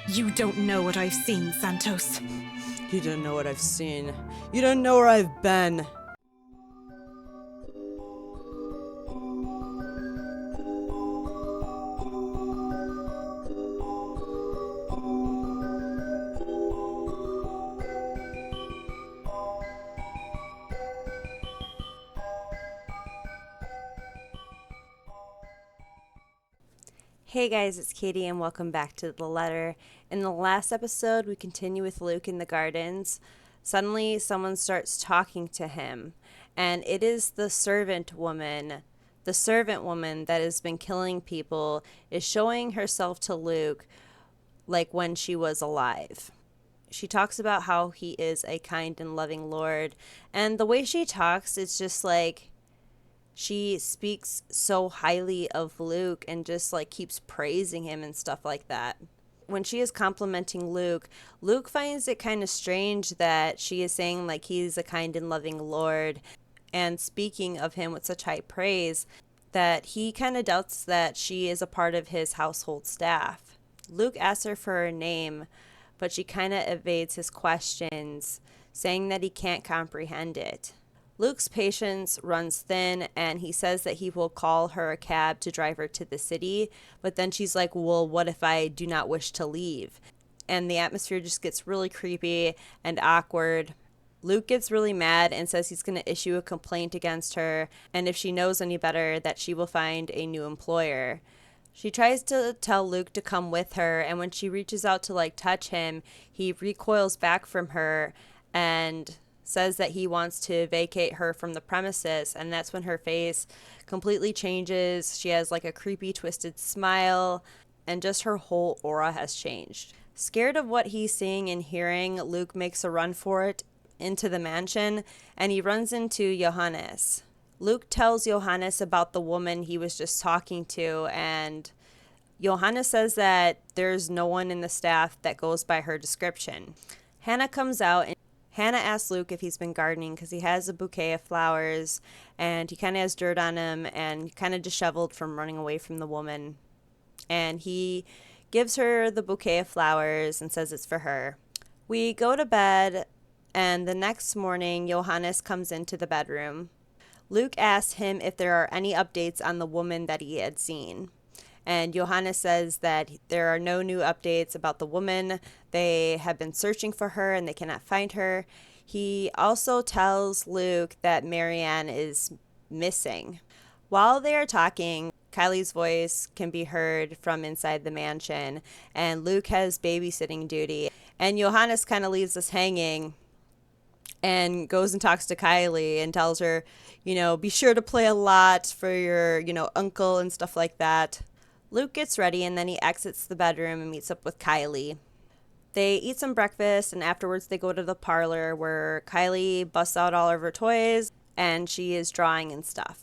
You don't know what I've seen, Santos. You don't know what I've seen. You don't know where I've been. Hey guys, it's Katie and welcome back to The Letter. In the last episode, we continue with Luke in the gardens. Suddenly, someone starts talking to him, and it is the servant woman. The servant woman that has been killing people is showing herself to Luke like when she was alive. She talks about how he is a kind and loving Lord, and the way she talks is just like she speaks so highly of Luke and just like keeps praising him and stuff like that. When she is complimenting Luke, Luke finds it kind of strange that she is saying like he's a kind and loving Lord and speaking of him with such high praise that he kind of doubts that she is a part of his household staff. Luke asks her for her name, but she kind of evades his questions, saying that he can't comprehend it. Luke's patience runs thin, and he says that he will call her a cab to drive her to the city, but then she's like, well, what if I do not wish to leave? And the atmosphere just gets really creepy and awkward. Luke gets really mad and says he's going to issue a complaint against her, and if she knows any better, that she will find a new employer. She tries to tell Luke to come with her, and when she reaches out to like touch him, he recoils back from her and says that he wants to vacate her from the premises, and that's when her face completely changes. She has like a creepy twisted smile, and just her whole aura has changed. Scared of what he's seeing and hearing, Luke makes a run for it into the mansion, and he runs into Johannes. Luke tells Johannes about the woman he was just talking to, and Johannes says that there's no one in the staff that goes by her description. Hannah comes out, and Hannah asks Luke if he's been gardening because he has a bouquet of flowers and he kind of has dirt on him and kind of disheveled from running away from the woman. And he gives her the bouquet of flowers and says it's for her. We go to bed, and the next morning Johannes comes into the bedroom. Luke asks him if there are any updates on the woman that he had seen. And Johannes says that there are no new updates about the woman. They have been searching for her and they cannot find her. He also tells Luke that Marianne is missing. While they are talking, Kylie's voice can be heard from inside the mansion, and Luke has babysitting duty. And Johannes kind of leaves us hanging and goes and talks to Kylie and tells her, be sure to play a lot for your, uncle and stuff like that. Luke gets ready and then he exits the bedroom and meets up with Kylie. They eat some breakfast and afterwards they go to the parlor where Kylie busts out all of her toys and she is drawing and stuff.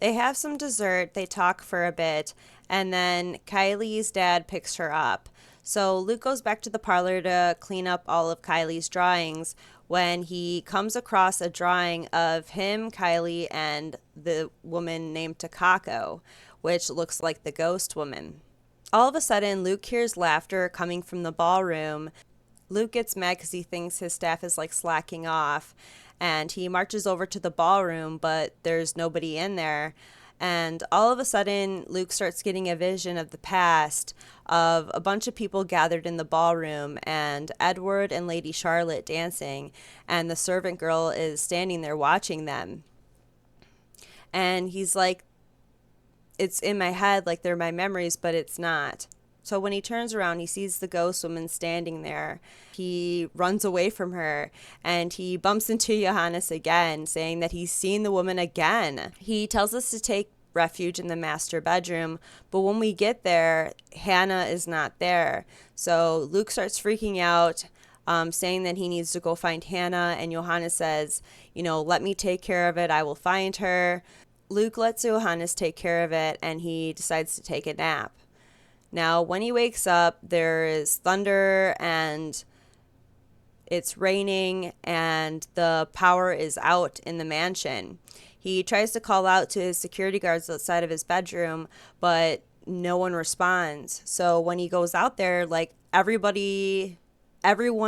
They have some dessert, they talk for a bit, and then Kylie's dad picks her up. So Luke goes back to the parlor to clean up all of Kylie's drawings when he comes across a drawing of him, Kylie, and the woman named Takako, which looks like the ghost woman. All of a sudden, Luke hears laughter coming from the ballroom. Luke gets mad because he thinks his staff is like slacking off, and he marches over to the ballroom, but there's nobody in there. And all of a sudden, Luke starts getting a vision of the past of a bunch of people gathered in the ballroom and Edward and Lady Charlotte dancing, and the servant girl is standing there watching them. And he's like, it's in my head, like they're my memories, but it's not. So when he turns around, he sees the ghost woman standing there. He runs away from her and he bumps into Johannes again, saying that he's seen the woman again. He tells us to take refuge in the master bedroom, but when we get there, Hannah is not there. So Luke starts freaking out, saying that he needs to go find Hannah, and Johannes says, let me take care of it. I will find her. Luke lets Johannes take care of it, and he decides to take a nap. Now, when he wakes up, there is thunder, and it's raining, and the power is out in the mansion. He tries to call out to his security guards outside of his bedroom, but no one responds. So when he goes out there, like everyone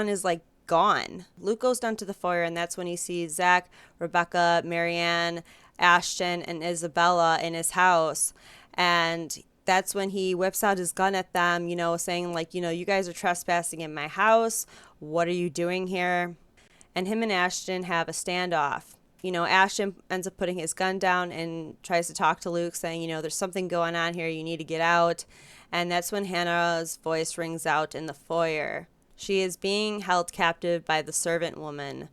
is like gone. Luke goes down to the foyer, and that's when he sees Zach, Rebecca, Marianne, Ashton, and Isabella in his house. And that's when he whips out his gun at them, saying like, you guys are trespassing in my house. What are you doing here? And him and Ashton have a standoff. Ashton ends up putting his gun down and tries to talk to Luke, saying, there's something going on here. You need to get out. And that's when Hannah's voice rings out in the foyer. She is being held captive by the servant woman.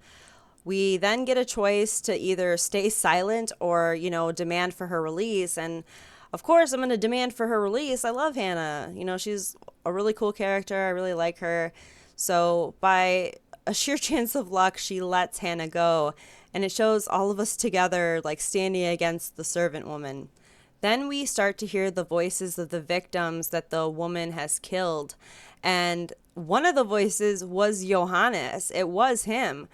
We then get a choice to either stay silent or, demand for her release. And of course, I'm going to demand for her release. I love Hannah. She's a really cool character. I really like her. So by a sheer chance of luck, she lets Hannah go. And it shows all of us together, like standing against the servant woman. Then we start to hear the voices of the victims that the woman has killed. And one of the voices was Johannes. It was him.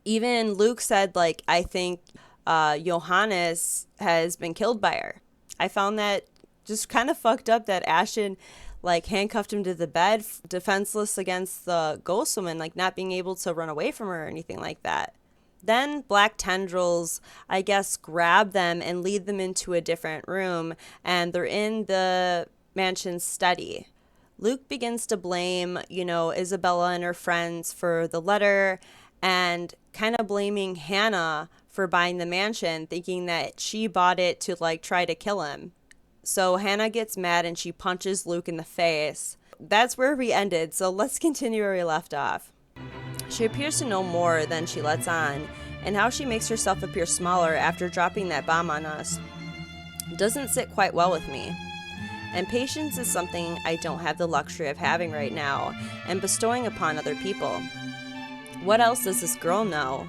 Even Luke said, like, I think Johannes has been killed by her. I found that just kind of fucked up that Ashton, like, handcuffed him to the bed, defenseless against the ghost woman, like, not being able to run away from her or anything like that. Then black tendrils, I guess, grab them and lead them into a different room, and they're in the mansion's study. Luke begins to blame, Isabella and her friends for the letter, and kind of blaming Hannah for buying the mansion, thinking that she bought it to, like, try to kill him. So Hannah gets mad and she punches Luke in the face. That's where we ended, so let's continue where we left off. She appears to know more than she lets on, and how she makes herself appear smaller after dropping that bomb on us doesn't sit quite well with me. And patience is something I don't have the luxury of having right now, and bestowing upon other people. What else does this girl know?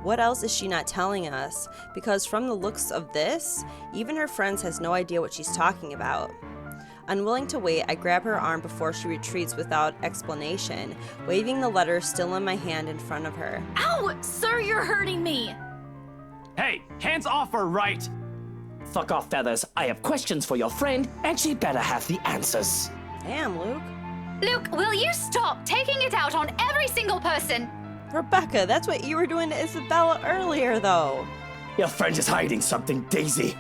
What else is she not telling us? Because from the looks of this, even her friends has no idea what she's talking about. Unwilling to wait, I grab her arm before she retreats without explanation, waving the letter still in my hand in front of her. Ow! Sir, you're hurting me! Hey, hands off her, right? Fuck off, Feathers. I have questions for your friend, and she better have the answers. Damn, Luke. Luke, will you stop taking it out on every single person? Rebecca, that's what you were doing to Isabella earlier, though. Your friend is hiding something, Daisy.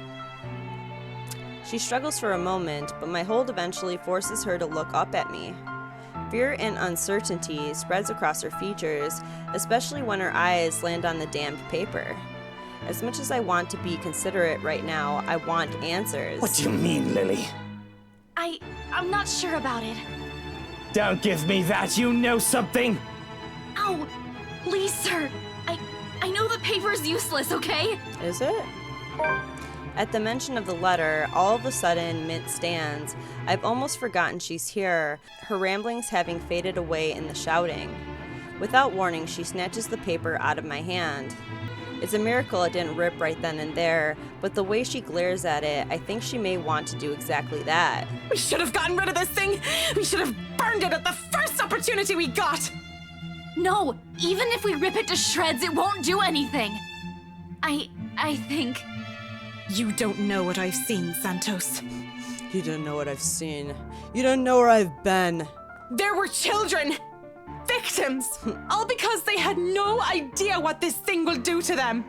She struggles for a moment, but my hold eventually forces her to look up at me. Fear and uncertainty spreads across her features, especially when her eyes land on the damned paper. As much as I want to be considerate right now, I want answers. What do you mean, Lily? I'm not sure about it. Don't give me that, you know something! Ow! Please, sir. I know the paper's useless, okay? Is it? At the mention of the letter, all of a sudden, Mint stands. I've almost forgotten she's here, her ramblings having faded away in the shouting. Without warning, she snatches the paper out of my hand. It's a miracle it didn't rip right then and there, but the way she glares at it, I think she may want to do exactly that. We should have gotten rid of this thing! We should have burned it at the first opportunity we got! No, even if we rip it to shreds, it won't do anything. I think... You don't know what I've seen, Santos. You don't know what I've seen. You don't know where I've been. There were children! Victims! All because they had no idea what this thing will do to them!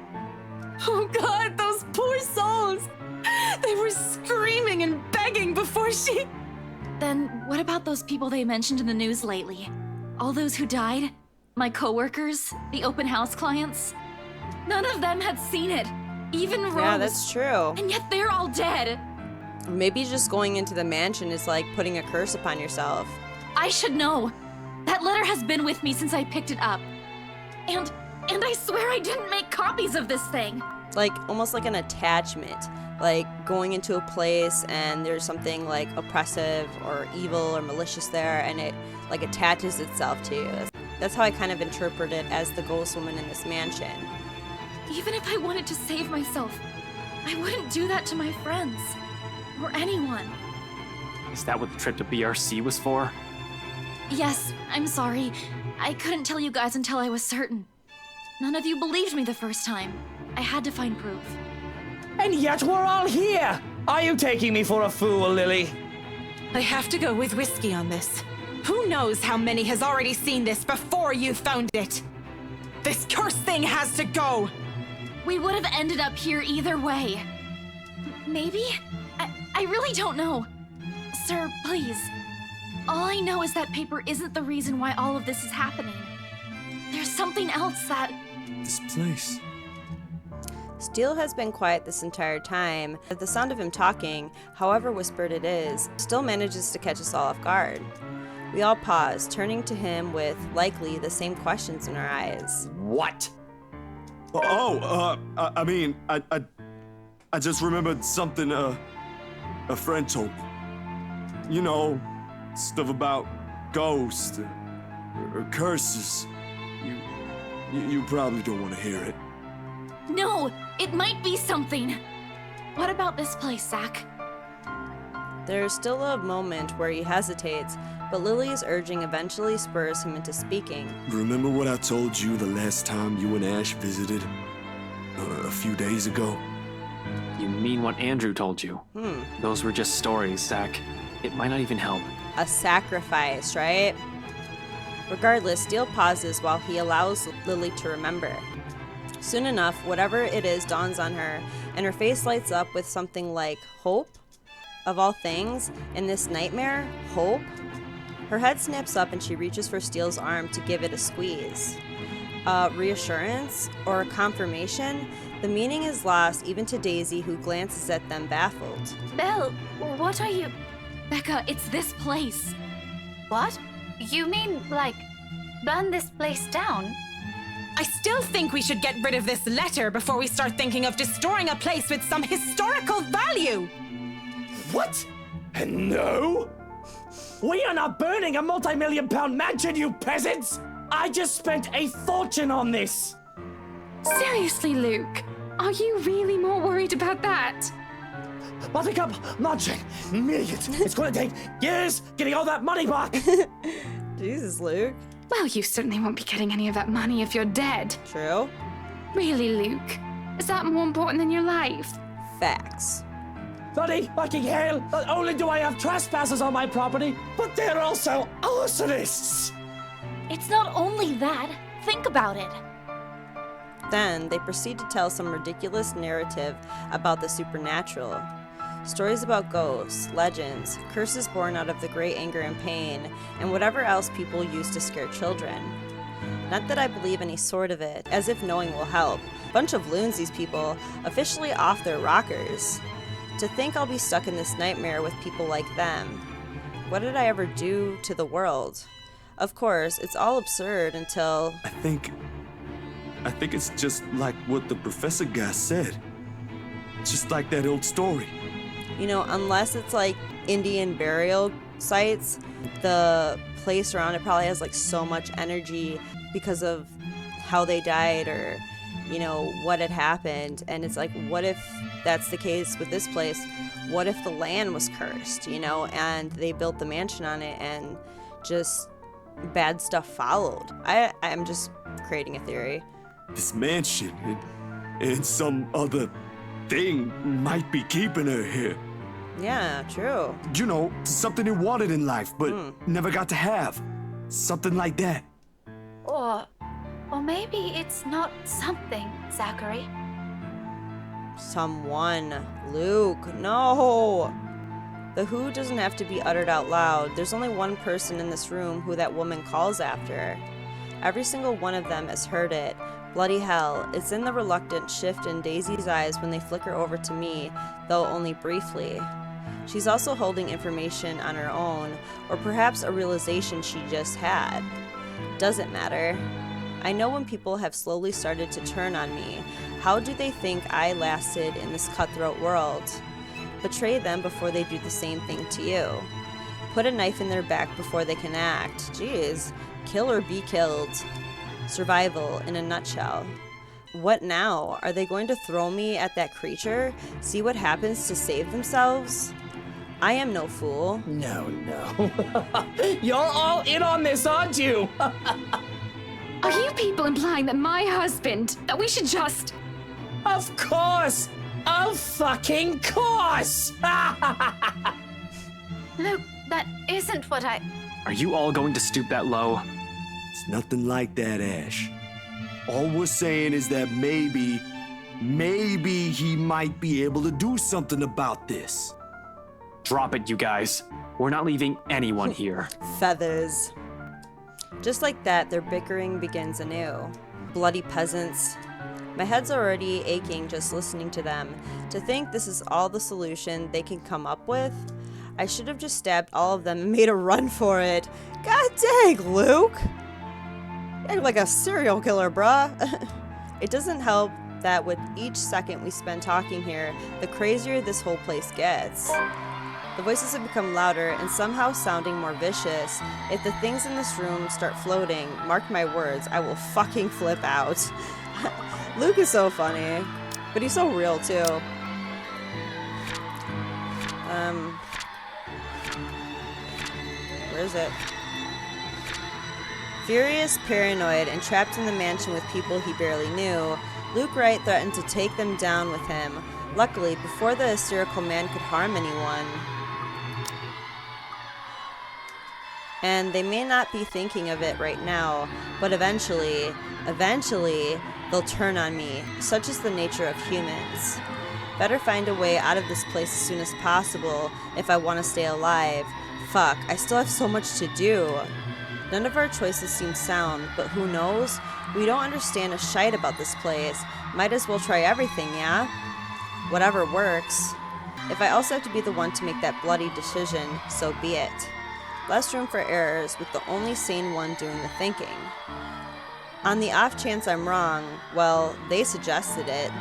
Oh God, those poor souls! They were screaming and begging before she... Then what about those people they mentioned in the news lately? All those who died? My coworkers? The open house clients? None of them had seen it. Even Rose. Yeah, that's true. And yet they're all dead. Maybe just going into the mansion is like putting a curse upon yourself. I should know. That letter has been with me since I picked it up. And I swear I didn't make copies of this thing. Like, almost like an attachment. Like, going into a place and there's something, like, oppressive or evil or malicious there, and it, like, attaches itself to you. That's how I kind of interpret it as the ghost woman in this mansion. Even if I wanted to save myself, I wouldn't do that to my friends. Or anyone. Is that what the trip to BRC was for? Yes, I'm sorry. I couldn't tell you guys until I was certain. None of you believed me the first time. I had to find proof. And yet we're all here! Are you taking me for a fool, Lily? I have to go with whiskey on this. Who knows how many has already seen this before you found it? This cursed thing has to go! We would have ended up here either way. Maybe? I really don't know. Sir, please. All I know is that paper isn't the reason why all of this is happening. There's something else that... This place. Steele has been quiet this entire time, but the sound of him talking, however whispered it is, still manages to catch us all off guard. We all pause, turning to him with, likely, the same questions in our eyes. What? I just remembered something, a friend told me. You know, stuff about ghosts, or curses. You probably don't want to hear it. No, it might be something. What about this place, Zach? There's still a moment where he hesitates, but Lily's urging eventually spurs him into speaking. Remember what I told you the last time you and Ash visited? A few days ago? You mean what Andrew told you? Those were just stories, Zach. It might not even help. A sacrifice, right? Regardless, Steele pauses while he allows Lily to remember. Soon enough, whatever it is dawns on her, and her face lights up with something like hope. Of all things, in this nightmare, hope? Her head snaps up and she reaches for Steele's arm to give it a squeeze. Reassurance or confirmation? The meaning is lost even to Daisy, who glances at them baffled. Belle, what are you... Becca, it's this place. What? You mean, like, burn this place down? I still think we should get rid of this letter before we start thinking of destroying a place with some historical value! What? No? We are not burning a multi-million-pound mansion, you peasants! I just spent a fortune on this! Seriously, Luke, are you really more worried about that? Buttercup, marching, millions. It's gonna take years getting all that money back. Jesus, Luke. Well, you certainly won't be getting any of that money if you're dead. True? Really, Luke? Is that more important than your life? Facts. Bloody fucking hell! Not only do I have trespassers on my property, but they're also arsonists! It's not only that. Think about it. Then they proceed to tell some ridiculous narrative about the supernatural. Stories about ghosts, legends, curses born out of the great anger and pain, and whatever else people use to scare children. Not that I believe any sort of it, as if knowing will help. Bunch of loons, these people, officially off their rockers. To think I'll be stuck in this nightmare with people like them. What did I ever do to the world? Of course, it's all absurd until... I think it's just like what the professor guy said. Just like that old story. You know, unless it's like Indian burial sites, the place around it probably has like so much energy because of how they died or, you know, what had happened. And it's like, what if that's the case with this place? What if the land was cursed, you know, and they built the mansion on it and just bad stuff followed? I'm just creating a theory. This mansion and some other thing might be keeping her here. Yeah, true. You know, something he wanted in life, but never got to have. Something like that. Or maybe it's not something, Zachary. Someone. Luke, no! The who doesn't have to be uttered out loud. There's only one person in this room who that woman calls after. Every single one of them has heard it. Bloody hell, it's in the reluctant shift in Daisy's eyes when they flicker over to me, though only briefly. She's also holding information on her own, or perhaps a realization she just had. Doesn't matter. I know when people have slowly started to turn on me, how do they think I lasted in this cutthroat world? Betray them before they do the same thing to you. Put a knife in their back before they can act. Jeez, kill or be killed. Survival in a nutshell. What now? Are they going to throw me at that creature? See what happens to save themselves? I am no fool. No. You're all in on this, aren't you? Are you people implying that my husband, that we should just... Of course! Of fucking course! Luke, That isn't what I... Are you all going to stoop that low? It's nothing like that, Ash. All we're saying is that maybe he might be able to do something about this. Drop it, you guys. We're not leaving anyone here. Feathers. Just like that, their bickering begins anew. Bloody peasants. My head's already aching just listening to them. To think this is all the solution they can come up with? I should have just stabbed all of them and made a run for it. God dang, Luke! You're like a serial killer, bruh. It doesn't help that with each second we spend talking here, the crazier this whole place gets. The voices have become louder and somehow sounding more vicious. If the things in this room start floating, mark my words, I will fucking flip out. Luke is so funny, but he's so real too. Where is it? Furious, paranoid, and trapped in the mansion with people he barely knew, Luke Wright threatened to take them down with him. Luckily, before the hysterical man could harm anyone. And they may not be thinking of it right now, but eventually, they'll turn on me. Such is the nature of humans. Better find a way out of this place as soon as possible if I want to stay alive. Fuck, I still have so much to do. None of our choices seem sound, but who knows? We don't understand a shite about this place. Might as well try everything, yeah? Whatever works. If I also have to be the one to make that bloody decision, so be it. Less room for errors, with the only sane one doing the thinking. On the off chance I'm wrong, well, they suggested it.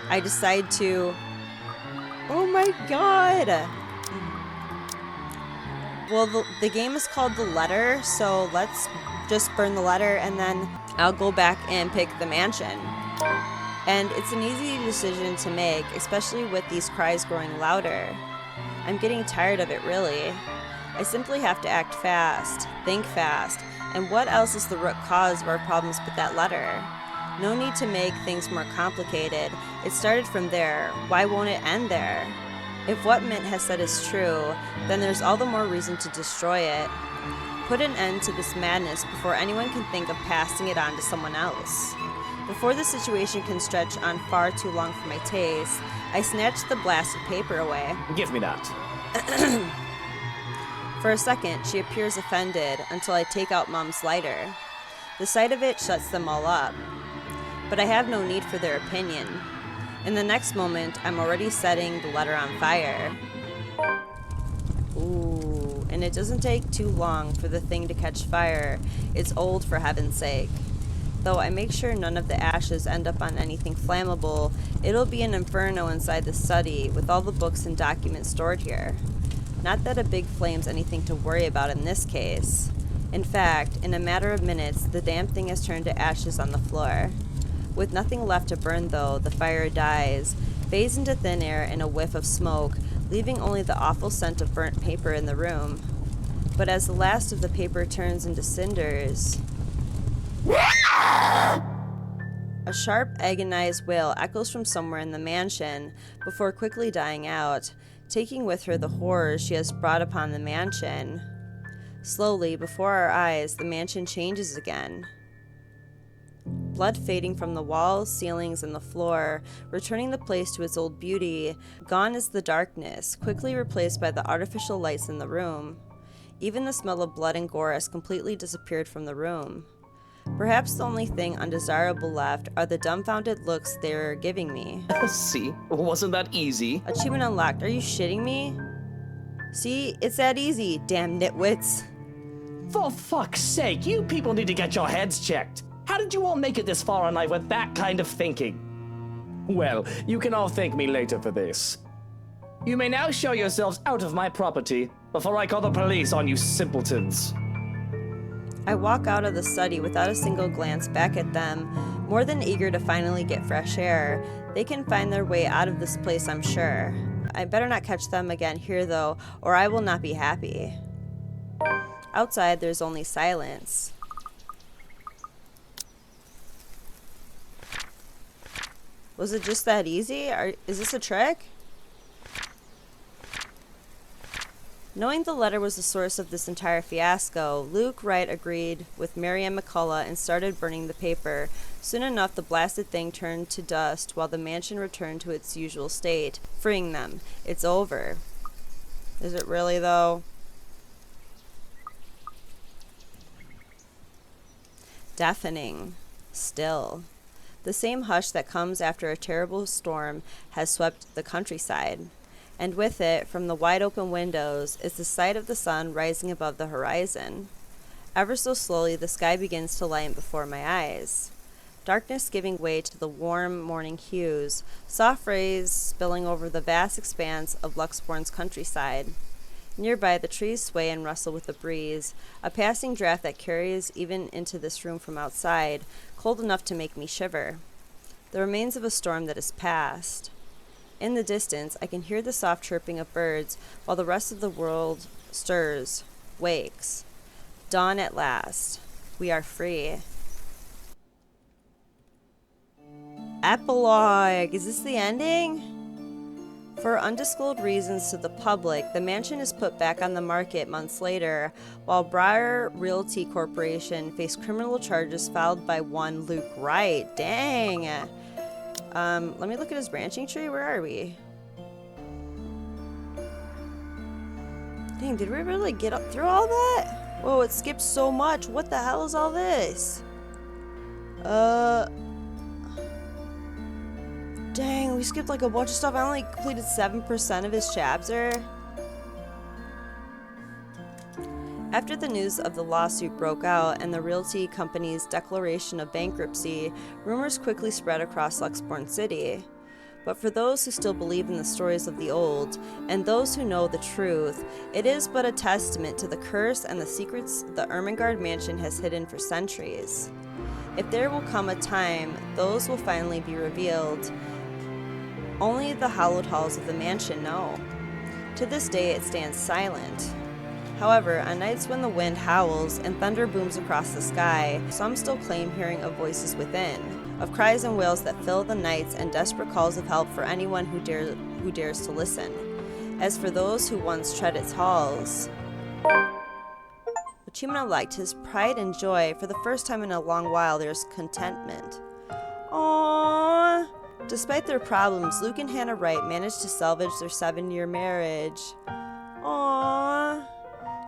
I decide to... Oh my god! Well, the game is called The Letter, so let's just burn the letter and then I'll go back and pick the mansion. And it's an easy decision to make, especially with these cries growing louder. I'm getting tired of it, really. I simply have to act fast, think fast, and what else is the root cause of our problems but that letter? No need to make things more complicated. It started from there. Why won't it end there? If what Mint has said is true, then there's all the more reason to destroy it. Put an end to this madness before anyone can think of passing it on to someone else. Before the situation can stretch on far too long for my taste, I snatch the blasted paper away. Give me that. For a second, she appears offended until I take out Mom's lighter. The sight of it shuts them all up. But I have no need for their opinion. In the next moment, I'm already setting the letter on fire. Ooh, and it doesn't take too long for the thing to catch fire. It's old, for heaven's sake. Though I make sure none of the ashes end up on anything flammable, it'll be an inferno inside the study with all the books and documents stored here. Not that a big flame's anything to worry about in this case. In fact, in a matter of minutes, the damn thing has turned to ashes on the floor. With nothing left to burn, though, the fire dies, fades into thin air in a whiff of smoke, leaving only the awful scent of burnt paper in the room. But as the last of the paper turns into cinders... A sharp, agonized wail echoes from somewhere in the mansion, before quickly dying out, taking with her the horrors she has brought upon the mansion. Slowly, before our eyes, the mansion changes again. Blood fading from the walls, ceilings, and the floor, returning the place to its old beauty. Gone is the darkness, quickly replaced by the artificial lights in the room. Even the smell of blood and gore has completely disappeared from the room. Perhaps the only thing undesirable left are the dumbfounded looks they're giving me. See? Wasn't that easy? Achievement unlocked. Are you shitting me? See? It's that easy, damn nitwits. For fuck's sake, you people need to get your heads checked. How did you all make it this far in life with that kind of thinking? Well, you can all thank me later for this. You may now show yourselves out of my property before I call the police on you simpletons. I walk out of the study without a single glance back at them, more than eager to finally get fresh air. They can find their way out of this place, I'm sure. I better not catch them again here, though, or I will not be happy. Outside, there's only silence. Was it just that easy? Is this a trick? Knowing the letter was the source of this entire fiasco, Luke Wright agreed with Marianne McCullough and started burning the paper. Soon enough, the blasted thing turned to dust while the mansion returned to its usual state, freeing them. It's over. Is it really, though? Deafening. Still. The same hush that comes after a terrible storm has swept the countryside. And with it, from the wide-open windows, is the sight of the sun rising above the horizon. Ever so slowly, the sky begins to lighten before my eyes. Darkness giving way to the warm morning hues, soft rays spilling over the vast expanse of Luxbourne's countryside. Nearby, the trees sway and rustle with the breeze, a passing draft that carries even into this room from outside, cold enough to make me shiver. The remains of a storm that is past. In the distance, I can hear the soft chirping of birds while the rest of the world stirs, wakes. Dawn at last. We are free. Epilogue. Is this the ending? For undisclosed reasons to the public, the mansion is put back on the market months later, while Briar Realty Corporation faced criminal charges filed by one Luke Wright. Dang. Let me look at his branching tree. Where are we? Dang, did we really get up through all that? Whoa, it skipped so much. What the hell is all this? Dang, we skipped like a bunch of stuff. I only completed 7% of his chapter. After the news of the lawsuit broke out and the realty company's declaration of bankruptcy, rumors quickly spread across Luxbourne City. But for those who still believe in the stories of the old, and those who know the truth, it is but a testament to the curse and the secrets the Ermangerde Mansion has hidden for centuries. If there will come a time, those will finally be revealed. Only the hallowed halls of the mansion know. To this day, it stands silent. However, on nights when the wind howls and thunder booms across the sky, some still claim hearing of voices within, of cries and wails that fill the nights and desperate calls of help for anyone who dares to listen. As for those who once tread its halls, Chimena liked his pride and joy. For the first time in a long while, there's contentment. Aww. Despite their problems, Luke and Hannah Wright managed to salvage their 7-year marriage. Aww.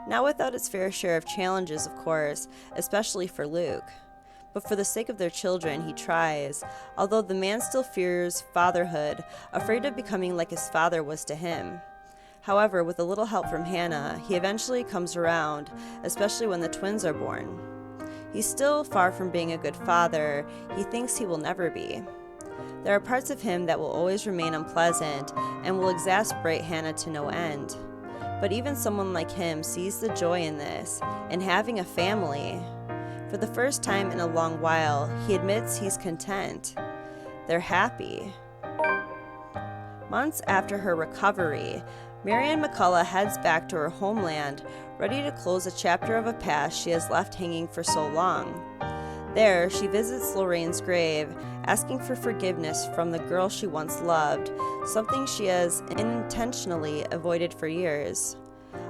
Now without its fair share of challenges, of course, especially for Luke. But for the sake of their children, he tries, although the man still fears fatherhood, afraid of becoming like his father was to him. However, with a little help from Hannah, he eventually comes around, especially when the twins are born. He's still far from being a good father. He thinks he will never be. There are parts of him that will always remain unpleasant and will exasperate Hannah to no end. But even someone like him sees the joy in this, in having a family. For the first time in a long while, he admits he's content. They're happy. Months after her recovery, Marianne McCullough heads back to her homeland, ready to close a chapter of a past she has left hanging for so long. There, she visits Lorraine's grave, asking for forgiveness from the girl she once loved, something she has unintentionally avoided for years.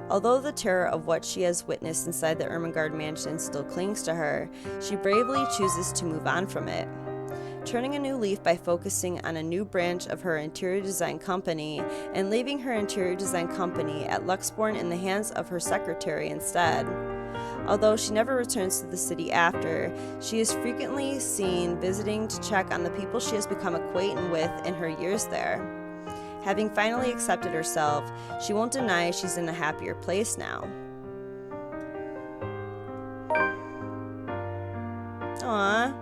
Although the terror of what she has witnessed inside the Ermangerde Mansion still clings to her, she bravely chooses to move on from it. Turning a new leaf by focusing on a new branch of her interior design company and leaving her interior design company at Luxbourne in the hands of her secretary instead. Although she never returns to the city after, she is frequently seen visiting to check on the people she has become acquainted with in her years there. Having finally accepted herself, she won't deny she's in a happier place now. Aww.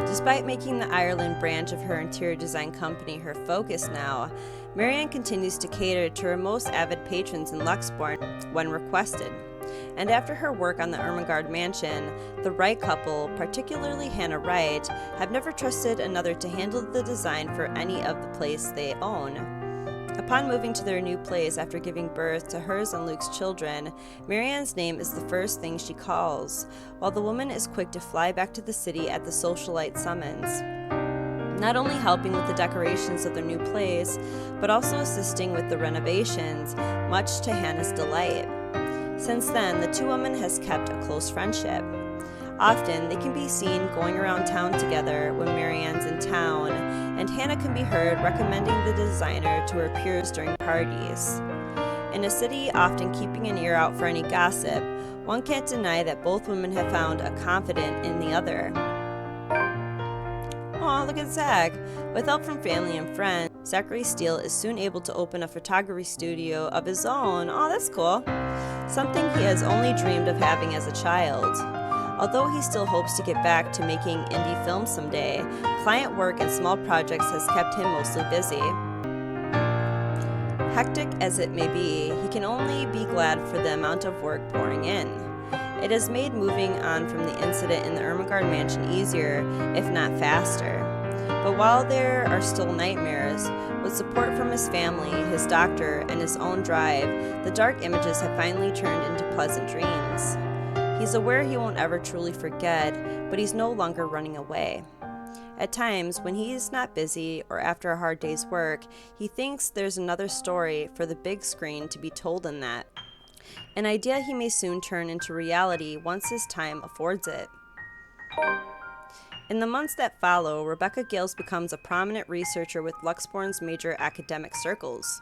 Despite making the Ireland branch of her interior design company her focus now, Marianne continues to cater to her most avid patrons in Luxbourne when requested. And after her work on the Ermangerde Mansion, the Wright couple, particularly Hannah Wright, have never trusted another to handle the design for any of the place they own. Upon moving to their new place after giving birth to hers and Luke's children, Marianne's name is the first thing she calls, while the woman is quick to fly back to the city at the socialite summons. not only helping with the decorations of their new place, but also assisting with the renovations, much to Hannah's delight. Since then, the two women has kept a close friendship. Often, they can be seen going around town together when Marianne's in town, and Hannah can be heard recommending the designer to her peers during parties. In a city often keeping an ear out for any gossip, one can't deny that both women have found a confidant in the other. Aw, look at Zach. With help from family and friends, Zachary Steele is soon able to open a photography studio of his own. Aw, that's cool. Something he has only dreamed of having as a child. Although he still hopes to get back to making indie films someday, client work and small projects has kept him mostly busy. Hectic as it may be, he can only be glad for the amount of work pouring in. It has made moving on from the incident in the Ermangerde Mansion easier, if not faster. But while there are still nightmares, with support from his family, his doctor, and his own drive, the dark images have finally turned into pleasant dreams. He's aware he won't ever truly forget, but he's no longer running away. At times, when he's not busy or after a hard day's work, he thinks there's another story for the big screen to be told in that. An idea he may soon turn into reality once his time affords it. In the months that follow, Rebecca Gales becomes a prominent researcher with Luxborn's major academic circles,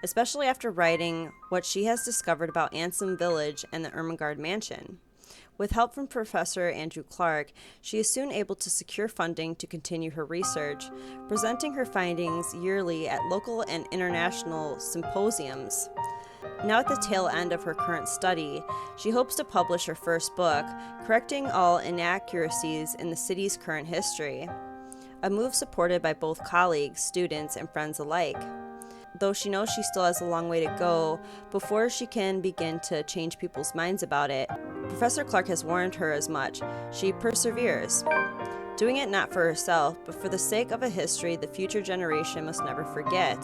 especially after writing what she has discovered about Ansem Village and the Ermangerde Mansion. With help from Professor Andrew Clark, she is soon able to secure funding to continue her research, presenting her findings yearly at local and international symposiums. Now at the tail end of her current study, she hopes to publish her first book, correcting all inaccuracies in the city's current history, a move supported by both colleagues, students, and friends alike. Though she knows she still has a long way to go before she can begin to change people's minds about it, Professor Clark has warned her as much. She perseveres, doing it not for herself, but for the sake of a history the future generation must never forget.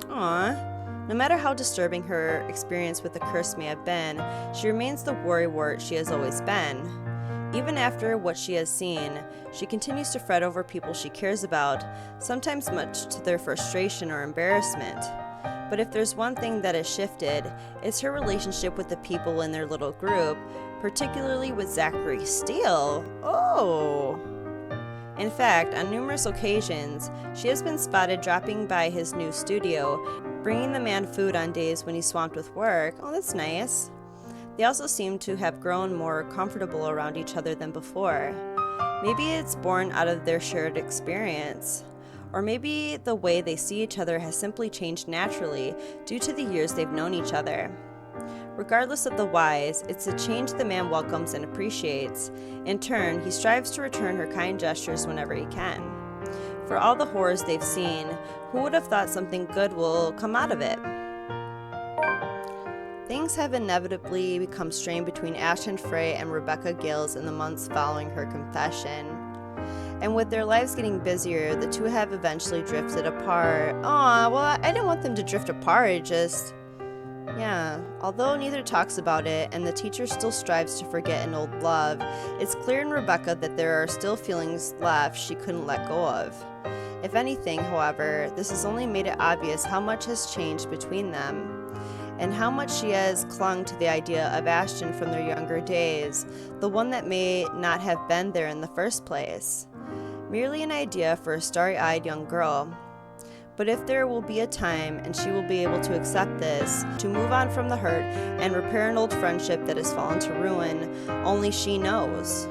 Aww. No matter how disturbing her experience with the curse may have been, she remains the worrywart she has always been. Even after what she has seen, she continues to fret over people she cares about, sometimes much to their frustration or embarrassment. But if there's one thing that has shifted, it's her relationship with the people in their little group, particularly with Zachary Steele. Oh! In fact, on numerous occasions, she has been spotted dropping by his new studio, bringing the man food on days when he's swamped with work. Oh, that's nice. They also seem to have grown more comfortable around each other than before. Maybe it's born out of their shared experience. Or maybe the way they see each other has simply changed naturally due to the years they've known each other. Regardless of the whys, it's a change the man welcomes and appreciates. In turn, he strives to return her kind gestures whenever he can. For all the horrors they've seen, who would have thought something good will come out of it? Things have inevitably become strained between Ashton Frey and Rebecca Gales in the months following her confession. And with their lives getting busier, the two have eventually drifted apart. Aw, well, I didn't want them to drift apart, yeah, although neither talks about it and the teacher still strives to forget an old love, it's clear in Rebecca that there are still feelings left she couldn't let go of. If anything, however, this has only made it obvious how much has changed between them, and how much she has clung to the idea of Ashton from their younger days, the one that may not have been there in the first place. Merely an idea for a starry-eyed young girl. But if there will be a time and she will be able to accept this, to move on from the hurt and repair an old friendship that has fallen to ruin, only she knows.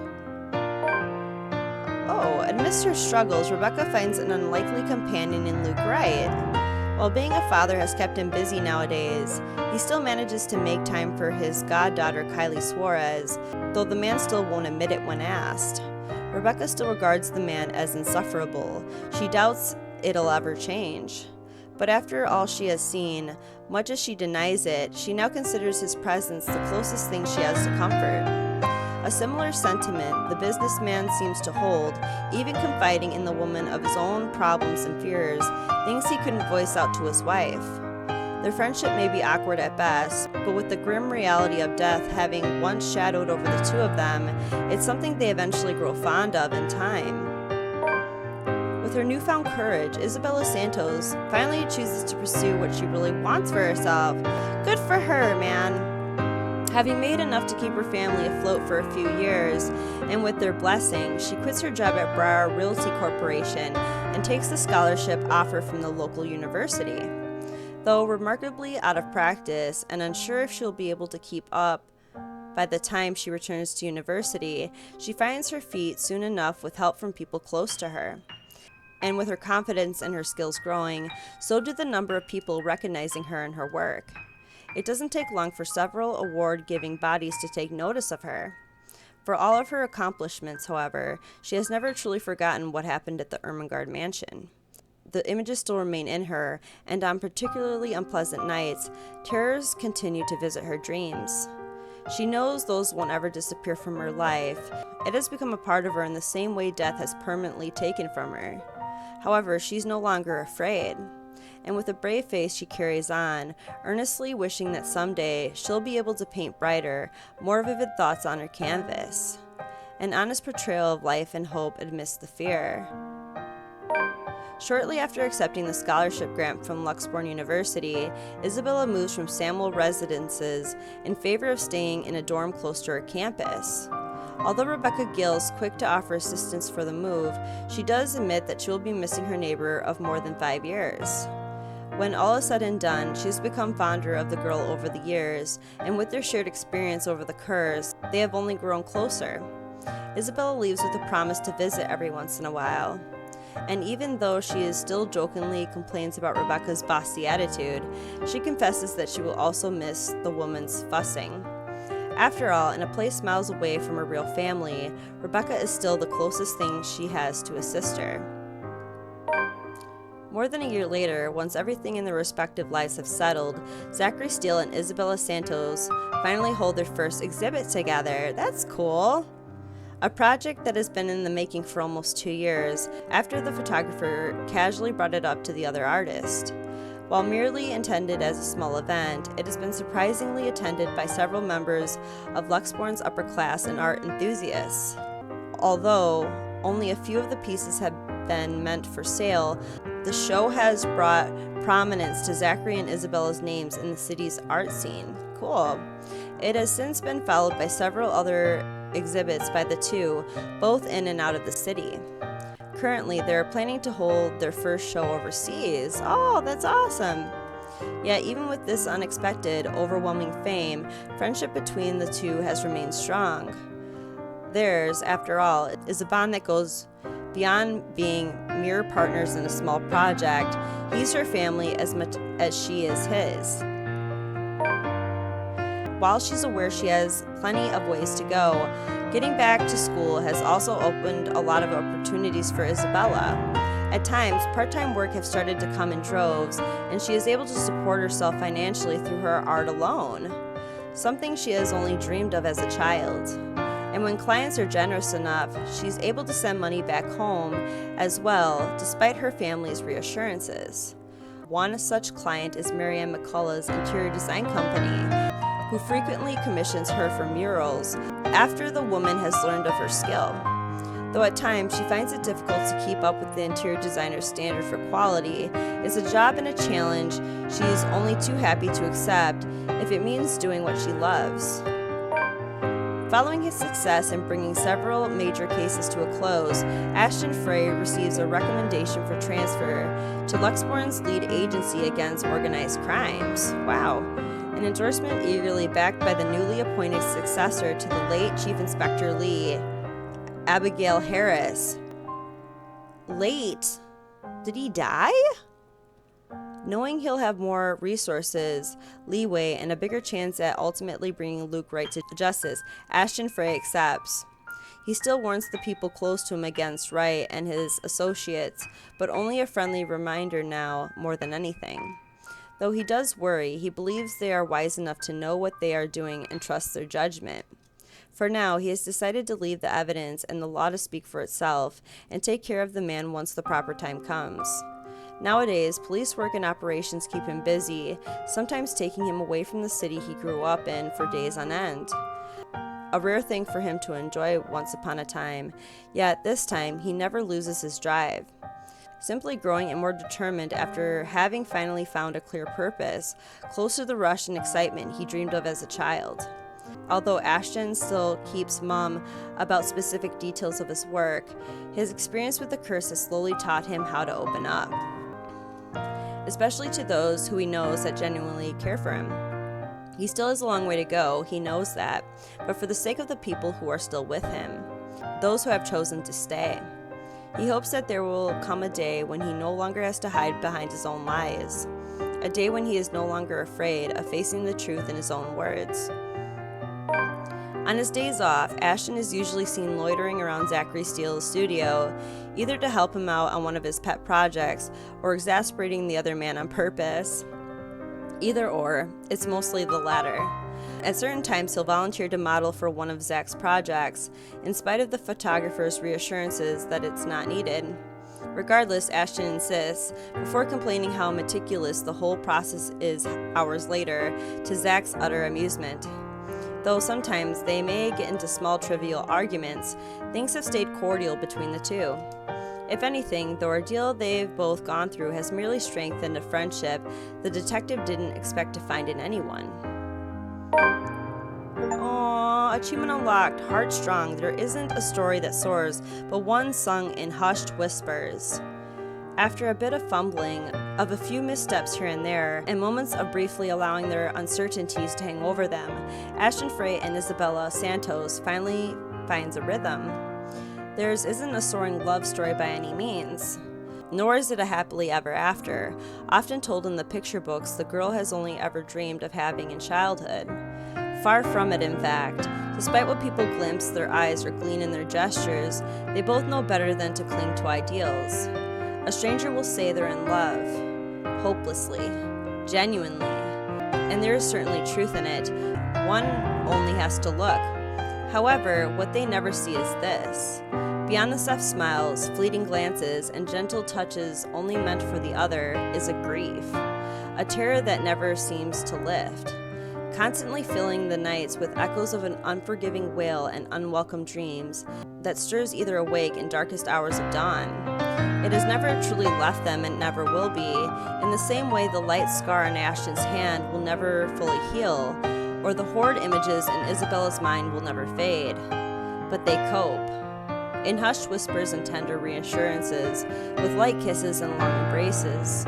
Oh, amidst her struggles, Rebecca finds an unlikely companion in Luke Wright. While being a father has kept him busy nowadays, he still manages to make time for his goddaughter Kylie Suarez, though the man still won't admit it when asked. Rebecca still regards the man as insufferable. She doubts it'll ever change. But after all she has seen, much as she denies it, she now considers his presence the closest thing she has to comfort. A similar sentiment the businessman seems to hold, even confiding in the woman of his own problems and fears, things he couldn't voice out to his wife. Their friendship may be awkward at best, but with the grim reality of death having once shadowed over the two of them, it's something they eventually grow fond of in time. With her newfound courage, Isabella Santos finally chooses to pursue what she really wants for herself. Good for her, man. Having made enough to keep her family afloat for a few years, and with their blessing, she quits her job at Briar Realty Corporation and takes the scholarship offer from the local university. Though remarkably out of practice and unsure if she'll be able to keep up by the time she returns to university, she finds her feet soon enough with help from people close to her. And with her confidence and her skills growing, so did the number of people recognizing her and her work. It doesn't take long for several award-giving bodies to take notice of her. For all of her accomplishments, however, she has never truly forgotten what happened at the Ermangerde Mansion. The images still remain in her, and on particularly unpleasant nights, terrors continue to visit her dreams. She knows those won't ever disappear from her life. It has become a part of her in the same way death has permanently taken from her. However, she's no longer afraid. And with a brave face she carries on, earnestly wishing that someday she'll be able to paint brighter, more vivid thoughts on her canvas. An honest portrayal of life and hope amidst the fear. Shortly after accepting the scholarship grant from Luxbourne University, Isabella moves from Samuel residences in favor of staying in a dorm close to her campus. Although Rebecca Gill's quick to offer assistance for the move, she does admit that she will be missing her neighbor of more than 5 years. When all is said and done, she's become fonder of the girl over the years, and with their shared experience over the Kerrs, they have only grown closer. Isabella leaves with a promise to visit every once in a while. And even though she is still jokingly complains about Rebecca's bossy attitude, she confesses that she will also miss the woman's fussing. After all, in a place miles away from her real family, Rebecca is still the closest thing she has to a sister. More than a year later, once everything in their respective lives have settled, Zachary Steele and Isabella Santos finally hold their first exhibit together. That's cool. A project that has been in the making for almost 2 years, after the photographer casually brought it up to the other artist. While merely intended as a small event, it has been surprisingly attended by several members of Luxbourne's upper class and art enthusiasts. Although only a few of the pieces have been meant for sale, the show has brought prominence to Zachary and Isabella's names in the city's art scene. Cool. It has since been followed by several other exhibits by the two, both in and out of the city. Currently, they're planning to hold their first show overseas. Oh, that's awesome! Yet, even with this unexpected, overwhelming fame, friendship between the two has remained strong. Theirs, after all, is a bond that goes beyond being mere partners in a small project. He's her family as much as she is his. While she's aware she has plenty of ways to go, getting back to school has also opened a lot of opportunities for Isabella. At times, part-time work has started to come in droves, and she is able to support herself financially through her art alone, something she has only dreamed of as a child. And when clients are generous enough, she's able to send money back home as well, despite her family's reassurances. One such client is Marianne McCullough's interior design company, who frequently commissions her for murals after the woman has learned of her skill. Though at times she finds it difficult to keep up with the interior designer's standard for quality, it's a job and a challenge she is only too happy to accept if it means doing what she loves. Following his success in bringing several major cases to a close, Ashton Frey receives a recommendation for transfer to Luxbourne's lead agency against organized crimes. Wow. An endorsement eagerly backed by the newly appointed successor to the late Chief Inspector Lee, Abigail Harris. Late? Did he die? Knowing he'll have more resources, leeway, and a bigger chance at ultimately bringing Luke right to justice, Ashton Frey accepts. He still warns the people close to him against Wright and his associates, but only a friendly reminder now more than anything. Though he does worry, he believes they are wise enough to know what they are doing and trust their judgment. For now, he has decided to leave the evidence and the law to speak for itself and take care of the man once the proper time comes. Nowadays, police work and operations keep him busy, sometimes taking him away from the city he grew up in for days on end. A rare thing for him to enjoy once upon a time, yet this time he never loses his drive. simply growing and more determined after having finally found a clear purpose, close to the rush and excitement he dreamed of as a child. Although Ashton still keeps mum about specific details of his work, his experience with the curse has slowly taught him how to open up, especially to those who he knows that genuinely care for him. He still has a long way to go, he knows that, but for the sake of the people who are still with him, those who have chosen to stay, he hopes that there will come a day when he no longer has to hide behind his own lies, a day when he is no longer afraid of facing the truth in his own words. On his days off, Ashton is usually seen loitering around Zachary Steele's studio, either to help him out on one of his pet projects or exasperating the other man on purpose. Either or, it's mostly the latter. At certain times, he'll volunteer to model for one of Zach's projects, in spite of the photographer's reassurances that it's not needed. Regardless, Ashton insists, before complaining how meticulous the whole process is hours later, to Zach's utter amusement. Though sometimes they may get into small trivial arguments, things have stayed cordial between the two. If anything, the ordeal they've both gone through has merely strengthened a friendship the detective didn't expect to find in anyone. Aww, achievement unlocked, heartstrong. There isn't a story that soars, but one sung in hushed whispers. After a bit of fumbling, of a few missteps here and there, and moments of briefly allowing their uncertainties to hang over them, Ashton Frey and Isabella Santos finally finds a rhythm. Theirs isn't a soaring love story by any means, nor is it a happily ever after, often told in the picture books the girl has only ever dreamed of having in childhood. Far from it, in fact. Despite what people glimpse their eyes or glean in their gestures, they both know better than to cling to ideals. A stranger will say they're in love, hopelessly, genuinely, and there is certainly truth in it. One only has to look. However, what they never see is this. Beyond the soft smiles, fleeting glances, and gentle touches only meant for the other is a grief, a terror that never seems to lift, constantly filling the nights with echoes of an unforgiving wail and unwelcome dreams that stirs either awake in darkest hours of dawn. It has never truly left them and never will be, in the same way the light scar on Ashton's hand will never fully heal, or the horrid images in Isabella's mind will never fade. But they cope. In hushed whispers and tender reassurances, with light kisses and long embraces.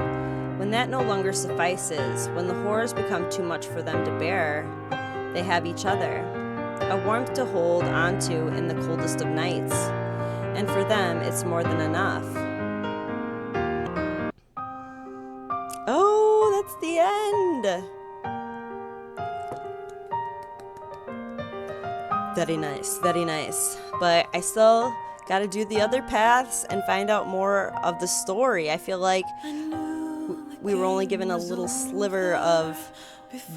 When that no longer suffices, when the horrors become too much for them to bear, they have each other, a warmth to hold onto in the coldest of nights. And for them, it's more than enough. Oh, that's the end! Very nice, very nice. But I still gotta do the other paths and find out more of the story. I feel like we were only given a little sliver of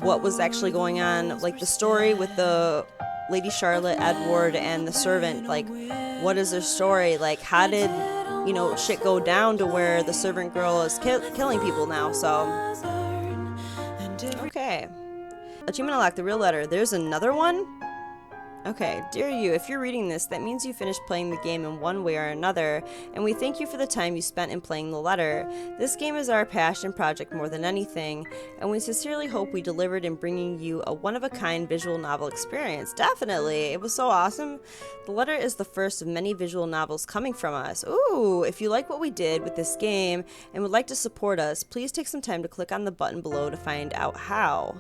what was actually going on. Like the story with the Lady Charlotte, Edward, and the servant. Like, what is their story? Like, how did, shit go down to where the servant girl is killing people now? So, okay. Achievement unlocked, the real letter. There's another one? Okay, dear you, if you're reading this, that means you finished playing the game in one way or another, and we thank you for the time you spent in playing the letter. This game is our passion project more than anything, and we sincerely hope we delivered in bringing you a one-of-a-kind visual novel experience. Definitely! It was so awesome. The letter is the first of many visual novels coming from us. Ooh, if you like what we did with this game and would like to support us, please take some time to click on the button below to find out how.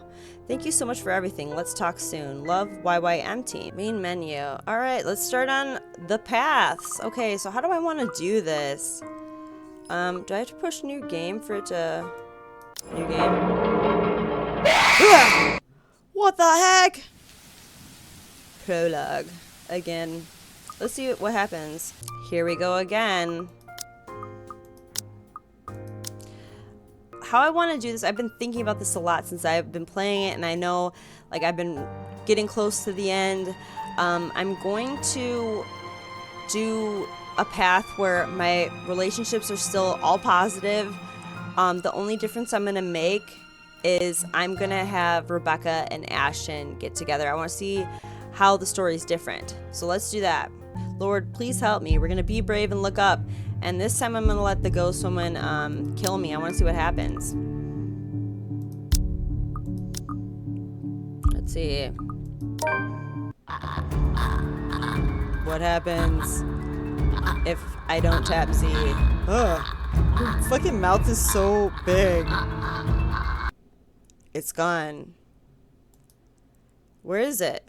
Thank you so much for everything. Let's talk soon. Love, YYM team. Main menu. Alright, let's start on the paths. Okay, so how do I want to do this? Do I have to push new game for it to... New game? What the heck? Prologue. Again. Let's see what happens. Here we go again. How I want to do this, I've been thinking about this a lot since I've been playing it, and I know, like, I've been getting close to the end. I'm going to do a path where my relationships are still all positive. The only difference I'm going to make is I'm going to have Rebecca and Ashton get together. I want to see how the story is different. So let's do that. Lord, please help me. We're going to be brave and look up And this time I'm gonna let the ghost woman kill me. I want to see what happens. Let's see. What happens if I don't tap Z? Ugh. Her fucking mouth is so big. It's gone. Where is it?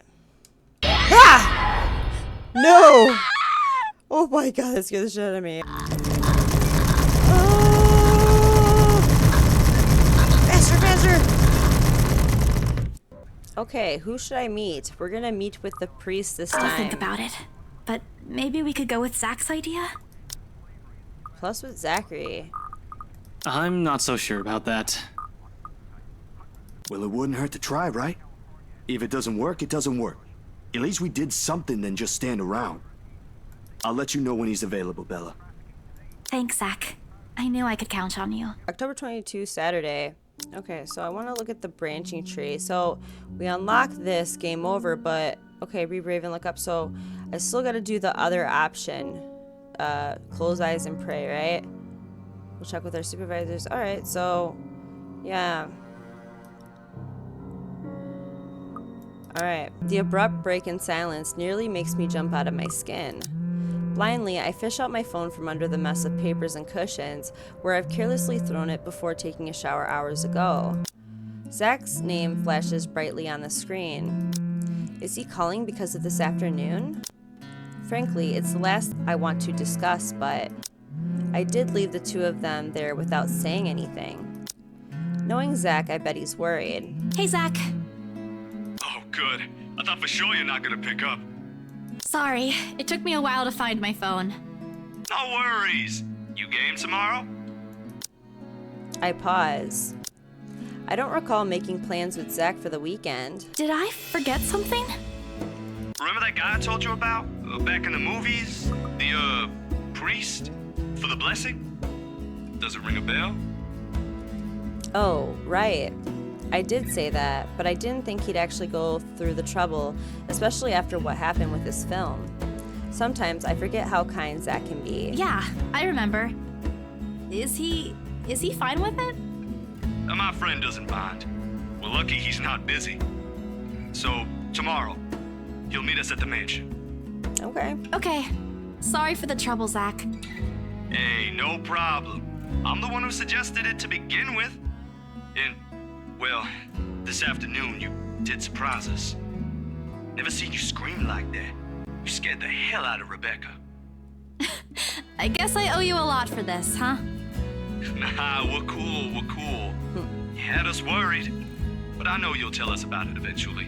Ah! No! Oh my god, that scared the shit out of me. Oh! Faster, faster! Okay, who should I meet? We're gonna meet with the priest this time. I'll think about it. But maybe we could go with Zach's idea? Plus with Zachary. I'm not so sure about that. Well, it wouldn't hurt to try, right? If it doesn't work, it doesn't work. At least we did something than just stand around. I'll let you know when he's available, Bella. Thanks, Zach. I knew I could count on you. October 22, Saturday. Okay, so I want to look at the branching tree. So we unlock this, game over, but okay, rebrave and look up. So I still got to do the other option. Close eyes and pray, right? We'll check with our supervisors. All right, so yeah. All right. The abrupt break in silence nearly makes me jump out of my skin. Blindly, I fish out my phone from under the mess of papers and cushions, where I've carelessly thrown it before taking a shower hours ago. Zach's name flashes brightly on the screen. Is he calling because of this afternoon? Frankly, it's the last I want to discuss, but I did leave the two of them there without saying anything. Knowing Zach, I bet he's worried. Hey, Zach. Oh, good. I thought for sure you're not gonna pick up. Sorry, it took me a while to find my phone. No worries. You game tomorrow? I pause. I don't recall making plans with Zach for the weekend. Did I forget something? Remember that guy I told you about? Back in the movies? The, priest? For the blessing? Does it ring a bell? Oh, right. I did say that, but I didn't think he'd actually go through the trouble, especially after what happened with this film. Sometimes I forget how kind Zach can be. Yeah, I remember. Is he fine with it? My friend doesn't mind. We're lucky he's not busy. So, tomorrow, he'll meet us at the mansion. Okay. Okay. Sorry for the trouble, Zach. Hey, no problem. I'm the one who suggested it to begin with. And, well, this afternoon you did surprise us. Never seen you scream like that. You scared the hell out of Rebecca. I guess I owe you a lot for this, huh? Nah, we're cool. You had us worried. But I know you'll tell us about it eventually.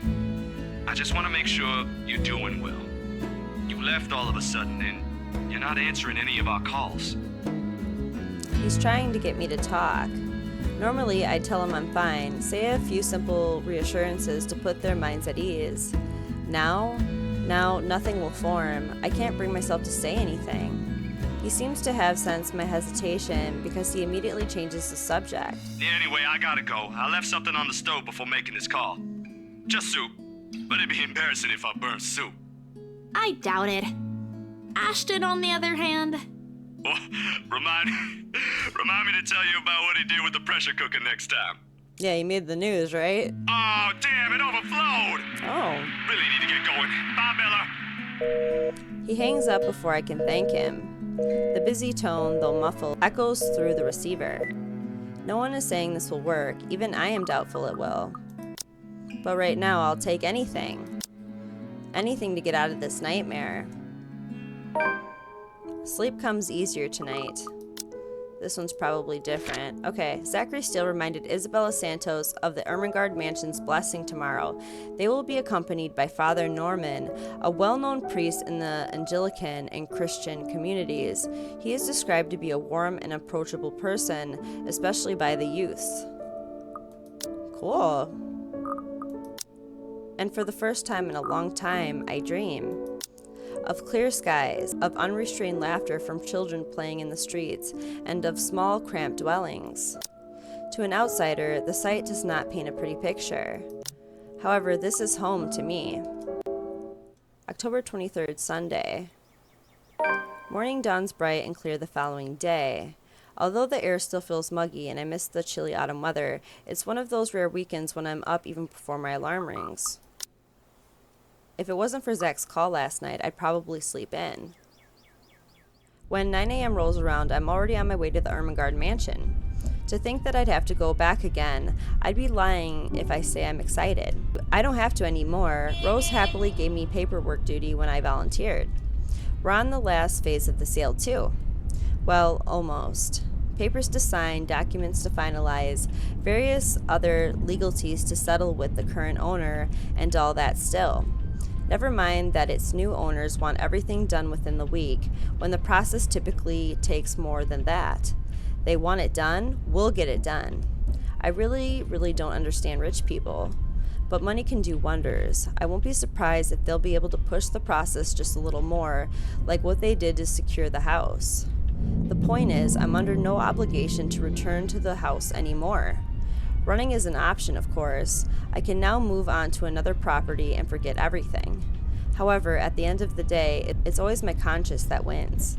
I just want to make sure you're doing well. You left all of a sudden and you're not answering any of our calls. He's trying to get me to talk. Normally, I tell him I'm fine, say a few simple reassurances to put their minds at ease. Now, nothing will form. I can't bring myself to say anything. He seems to have sensed my hesitation because he immediately changes the subject. Yeah, anyway, I gotta go. I left something on the stove before making this call. Just soup. But it'd be embarrassing if I burnt soup. I doubt it. Ashton, on the other hand. Well, remind me to tell you about what he did with the pressure cooker next time. Yeah, he made the news, right? Oh, damn, it overflowed! Oh. Really need to get going. Bye, Bella. He hangs up before I can thank him. The busy tone, though muffled, echoes through the receiver. No one is saying this will work. Even I am doubtful it will. But right now, I'll take anything. Anything to get out of this nightmare. Sleep comes easier tonight. This one's probably different. Okay, Zachary still reminded Isabella Santos of the Ermangerde Mansion's blessing tomorrow. They will be accompanied by Father Norman, a well-known priest in the Anglican and Christian communities. He is described to be a warm and approachable person, especially by the youths. Cool. And for the first time in a long time, I dream. Of clear skies, of unrestrained laughter from children playing in the streets, and of small, cramped dwellings. To an outsider, the sight does not paint a pretty picture. However, this is home to me. October 23rd, Sunday. Morning dawns bright and clear the following day. Although the air still feels muggy and I miss the chilly autumn weather, it's one of those rare weekends when I'm up even before my alarm rings. If it wasn't for Zach's call last night, I'd probably sleep in. When 9 a.m. rolls around, I'm already on my way to the Ermangerde Mansion. To think that I'd have to go back again, I'd be lying if I say I'm excited. I don't have to anymore. Rose happily gave me paperwork duty when I volunteered. We're on the last phase of the sale too. Well, almost. Papers to sign, documents to finalize, various other legalities to settle with the current owner, and all that still. Never mind that its new owners want everything done within the week, when the process typically takes more than that. They want it done, we'll get it done. I really don't understand rich people. But money can do wonders. I won't be surprised if they'll be able to push the process just a little more, like what they did to secure the house. The point is, I'm under no obligation to return to the house anymore. Running is an option, of course. I can now move on to another property and forget everything. However, at the end of the day, it's always my conscience that wins.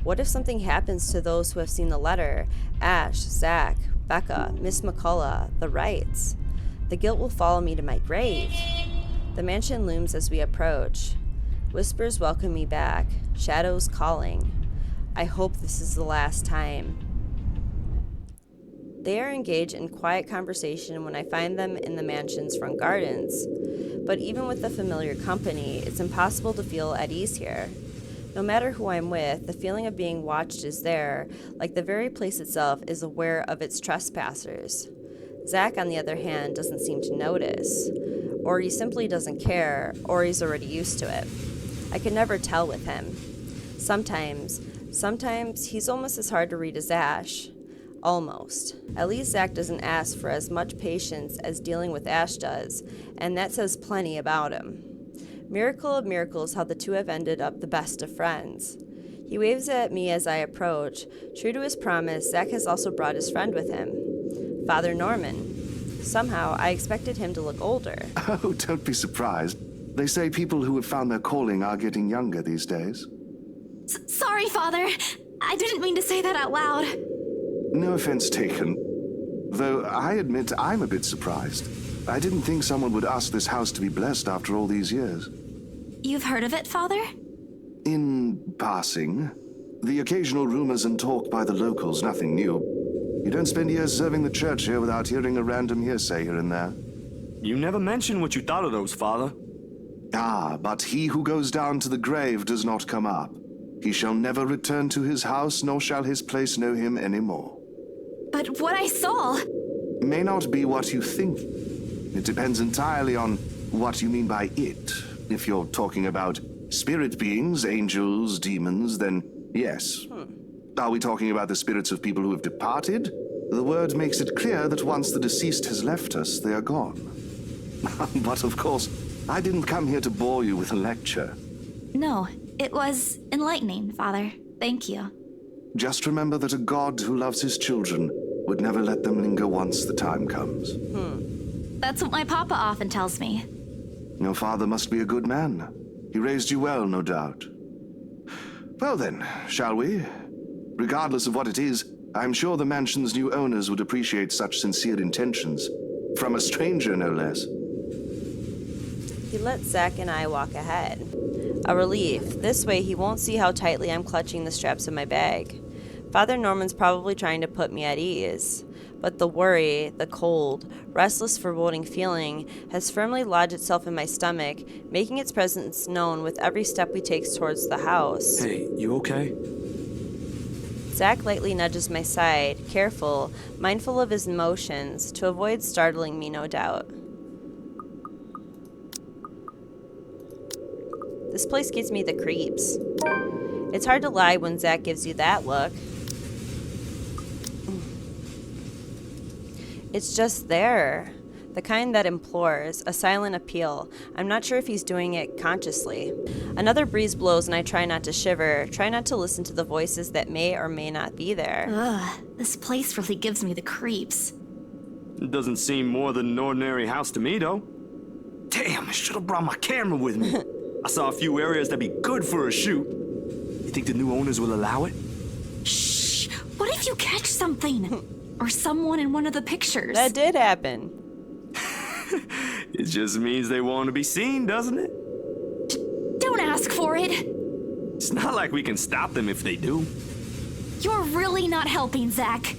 What if something happens to those who have seen the letter? Ash, Zach, Becca, Miss McCullough, the Wrights. The guilt will follow me to my grave. The mansion looms as we approach. Whispers welcome me back, shadows calling. I hope this is the last time. They are engaged in quiet conversation when I find them in the mansion's front gardens. But even with the familiar company, it's impossible to feel at ease here. No matter who I'm with, the feeling of being watched is there, like the very place itself is aware of its trespassers. Zach, on the other hand, doesn't seem to notice. Or he simply doesn't care, or he's already used to it. I can never tell with him. Sometimes he's almost as hard to read as Ash. Almost. At least Zach doesn't ask for as much patience as dealing with Ash does, and that says plenty about him. Miracle of miracles how the two have ended up the best of friends. He waves at me as I approach. True to his promise, Zach has also brought his friend with him, Father Norman. Somehow, I expected him to look older. Oh, don't be surprised. They say people who have found their calling are getting younger these days. Sorry, Father. I didn't mean to say that out loud. No offense taken. Though I admit I'm a bit surprised. I didn't think someone would ask this house to be blessed after all these years. You've heard of it, Father? In passing. The occasional rumors and talk by the locals, nothing new. You don't spend years serving the church here without hearing a random hearsay here and there. You never mentioned what you thought of those, Father. Ah, but he who goes down to the grave does not come up. He shall never return to his house, nor shall his place know him any more. But what I saw... May not be what you think. It depends entirely on what you mean by it. If you're talking about spirit beings, angels, demons, then yes. Are we talking about the spirits of people who have departed? The word makes it clear that once the deceased has left us, they are gone. But of course, I didn't come here to bore you with a lecture. No, it was enlightening, Father. Thank you. Just remember that a God who loves his children would never let them linger once the time comes. That's what my papa often tells me. Your father must be a good man. He raised you well, no doubt. Well then, shall we? Regardless of what it is, I'm sure the mansion's new owners would appreciate such sincere intentions. From a stranger, no less. He lets Zach and I walk ahead. A relief. This way he won't see how tightly I'm clutching the straps of my bag. Father Norman's probably trying to put me at ease. But the worry, the cold, restless, foreboding feeling has firmly lodged itself in my stomach, making its presence known with every step we take towards the house. Hey, you okay? Zach lightly nudges my side, careful, mindful of his emotions, to avoid startling me, no doubt. This place gives me the creeps. It's hard to lie when Zach gives you that look. It's just there. The kind that implores, a silent appeal. I'm not sure if he's doing it consciously. Another breeze blows and I try not to shiver, try not to listen to the voices that may or may not be there. Ugh, this place really gives me the creeps. It doesn't seem more than an ordinary house to me, though. Damn, I should have brought my camera with me. I saw a few areas that'd be good for a shoot. You think the new owners will allow it? Shh! What if you catch something? Or someone in one of the pictures? That did happen. It just means they want to be seen, doesn't it? Don't ask for it. It's not like we can stop them if they do. You're really not helping, Zach.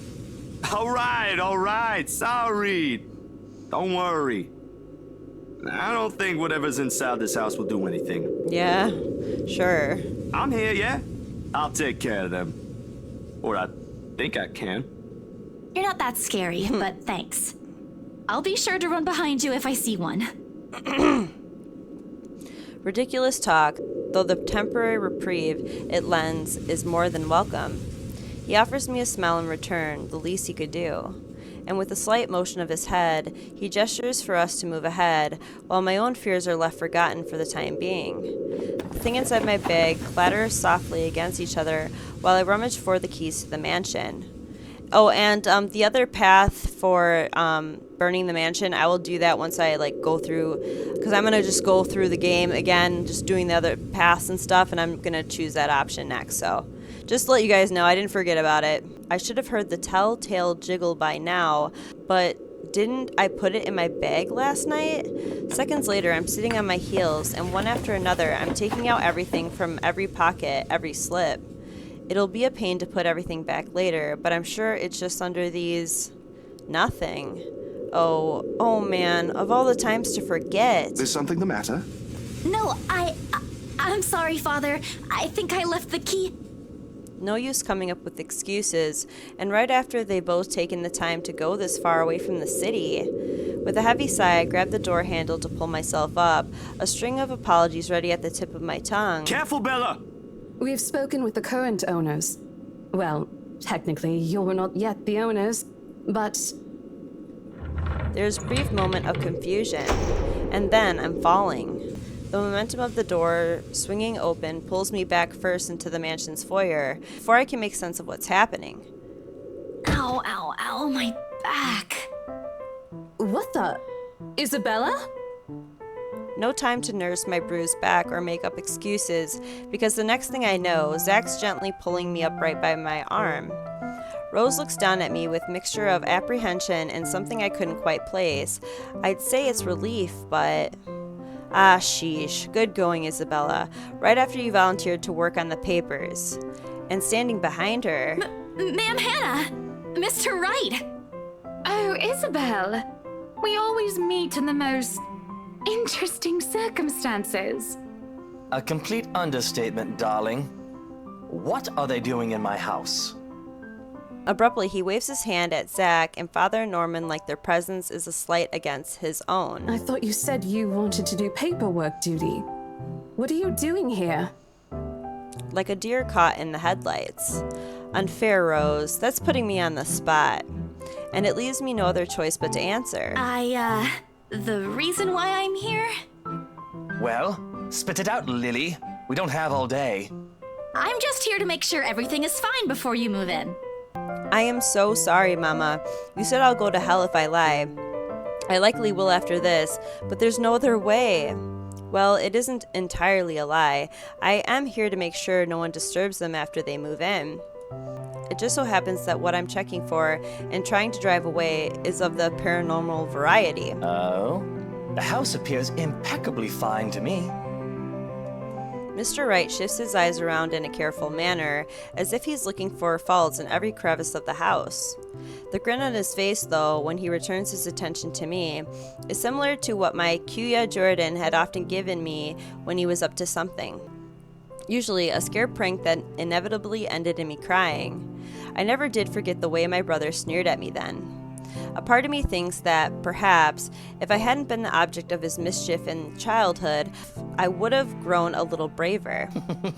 All right, sorry. Don't worry. I don't think whatever's inside this house will do anything. Yeah, sure. I'm here, yeah? I'll take care of them. Or I think I can. You're not that scary, but thanks. I'll be sure to run behind you if I see one. Ridiculous talk, though the temporary reprieve it lends is more than welcome. He offers me a smile in return, the least he could do. And with a slight motion of his head, he gestures for us to move ahead, while my own fears are left forgotten for the time being. The thing inside my bag clatters softly against each other while I rummage for the keys to the mansion. Oh, and the other path for burning the mansion, I will do that once I go through, because I'm going to just go through the game again, just doing the other paths and stuff, and I'm going to choose that option next. So just to let you guys know, I didn't forget about it. I should have heard the telltale jiggle by now, but didn't I put it in my bag last night? Seconds later, I'm sitting on my heels, and one after another, I'm taking out everything from every pocket, every slip. It'll be a pain to put everything back later, but I'm sure it's just under these... nothing. Oh man, of all the times to forget. Is something the matter? No, I'm sorry, Father. I think I left the key. No use coming up with excuses, and right after they both taken the time to go this far away from the city. With a heavy sigh, I grabbed the door handle to pull myself up, a string of apologies ready at the tip of my tongue. Careful, Bella! We've spoken with the current owners. Well, technically, you're not yet the owners, but... There's a brief moment of confusion, and then I'm falling. The momentum of the door swinging open pulls me back first into the mansion's foyer before I can make sense of what's happening. Ow, ow, ow, my back. What the? Isabella? No time to nurse my bruised back or make up excuses, because the next thing I know, Zach's gently pulling me upright by my arm. Rose looks down at me with mixture of apprehension and something I couldn't quite place. I'd say it's relief, but... Ah, sheesh. Good going, Isabella. Right after you volunteered to work on the papers. And standing behind her... Ma'am Hannah! Mr. Wright! Oh, Isabel. We always meet in the most interesting circumstances. A complete understatement, darling. What are they doing in my house? Abruptly, he waves his hand at Zach and Father Norman like their presence is a slight against his own. I thought you said you wanted to do paperwork duty. What are you doing here? Like a deer caught in the headlights. Unfair, Rose. That's putting me on the spot. And it leaves me no other choice but to answer. The reason why I'm here? Well, spit it out, Lily. We don't have all day. I'm just here to make sure everything is fine before you move in. I am so sorry, Mama. You said I'll go to hell if I lie. I likely will after this, but there's no other way. Well, it isn't entirely a lie. I am here to make sure no one disturbs them after they move in. It just so happens that what I'm checking for and trying to drive away is of the paranormal variety. Oh? The house appears impeccably fine to me. Mr. Wright shifts his eyes around in a careful manner, as if he's looking for faults in every crevice of the house. The grin on his face, though, when he returns his attention to me, is similar to what my Kuya Jordan had often given me when he was up to something. Usually a scared prank that inevitably ended in me crying. I never did forget the way my brother sneered at me then. A part of me thinks that, perhaps, if I hadn't been the object of his mischief in childhood, I would have grown a little braver.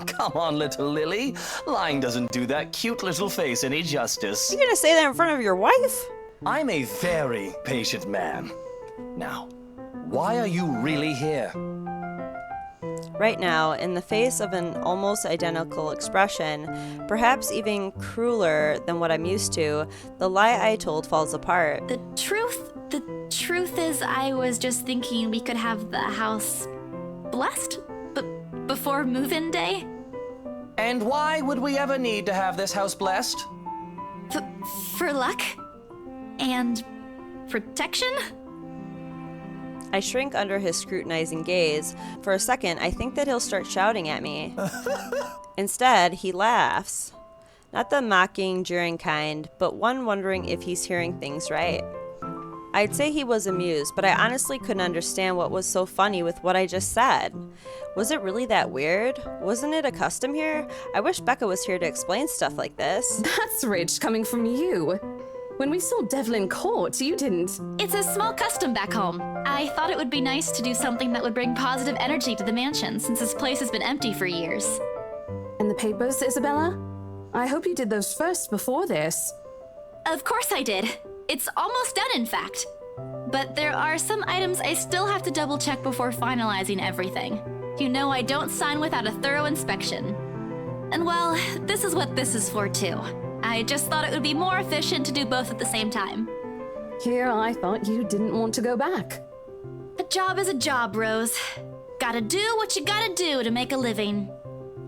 Come on, little Lily. Lying doesn't do that cute little face any justice. You gonna say that in front of your wife? I'm a very patient man. Now, why are you really here? Right now, in the face of an almost identical expression, perhaps even crueler than what I'm used to, the lie I told falls apart. The truth is I was just thinking we could have the house blessed before move-in day. And why would we ever need to have this house blessed? For luck? And protection? I shrink under his scrutinizing gaze. For a second, I think that he'll start shouting at me. Instead, he laughs. Not the mocking, jeering kind, but one wondering if he's hearing things right. I'd say he was amused, but I honestly couldn't understand what was so funny with what I just said. Was it really that weird? Wasn't it a custom here? I wish Becca was here to explain stuff like this. That's rich coming from you. When we saw Devlin Court, you didn't. It's a small custom back home. I thought it would be nice to do something that would bring positive energy to the mansion, since this place has been empty for years. And the papers, Isabella? I hope you did those first before this. Of course I did. It's almost done, in fact. But there are some items I still have to double check before finalizing everything. You know I don't sign without a thorough inspection. And well, this is what this is for too. I just thought it would be more efficient to do both at the same time. Here I thought you didn't want to go back. A job is a job, Rose. Gotta do what you gotta do to make a living.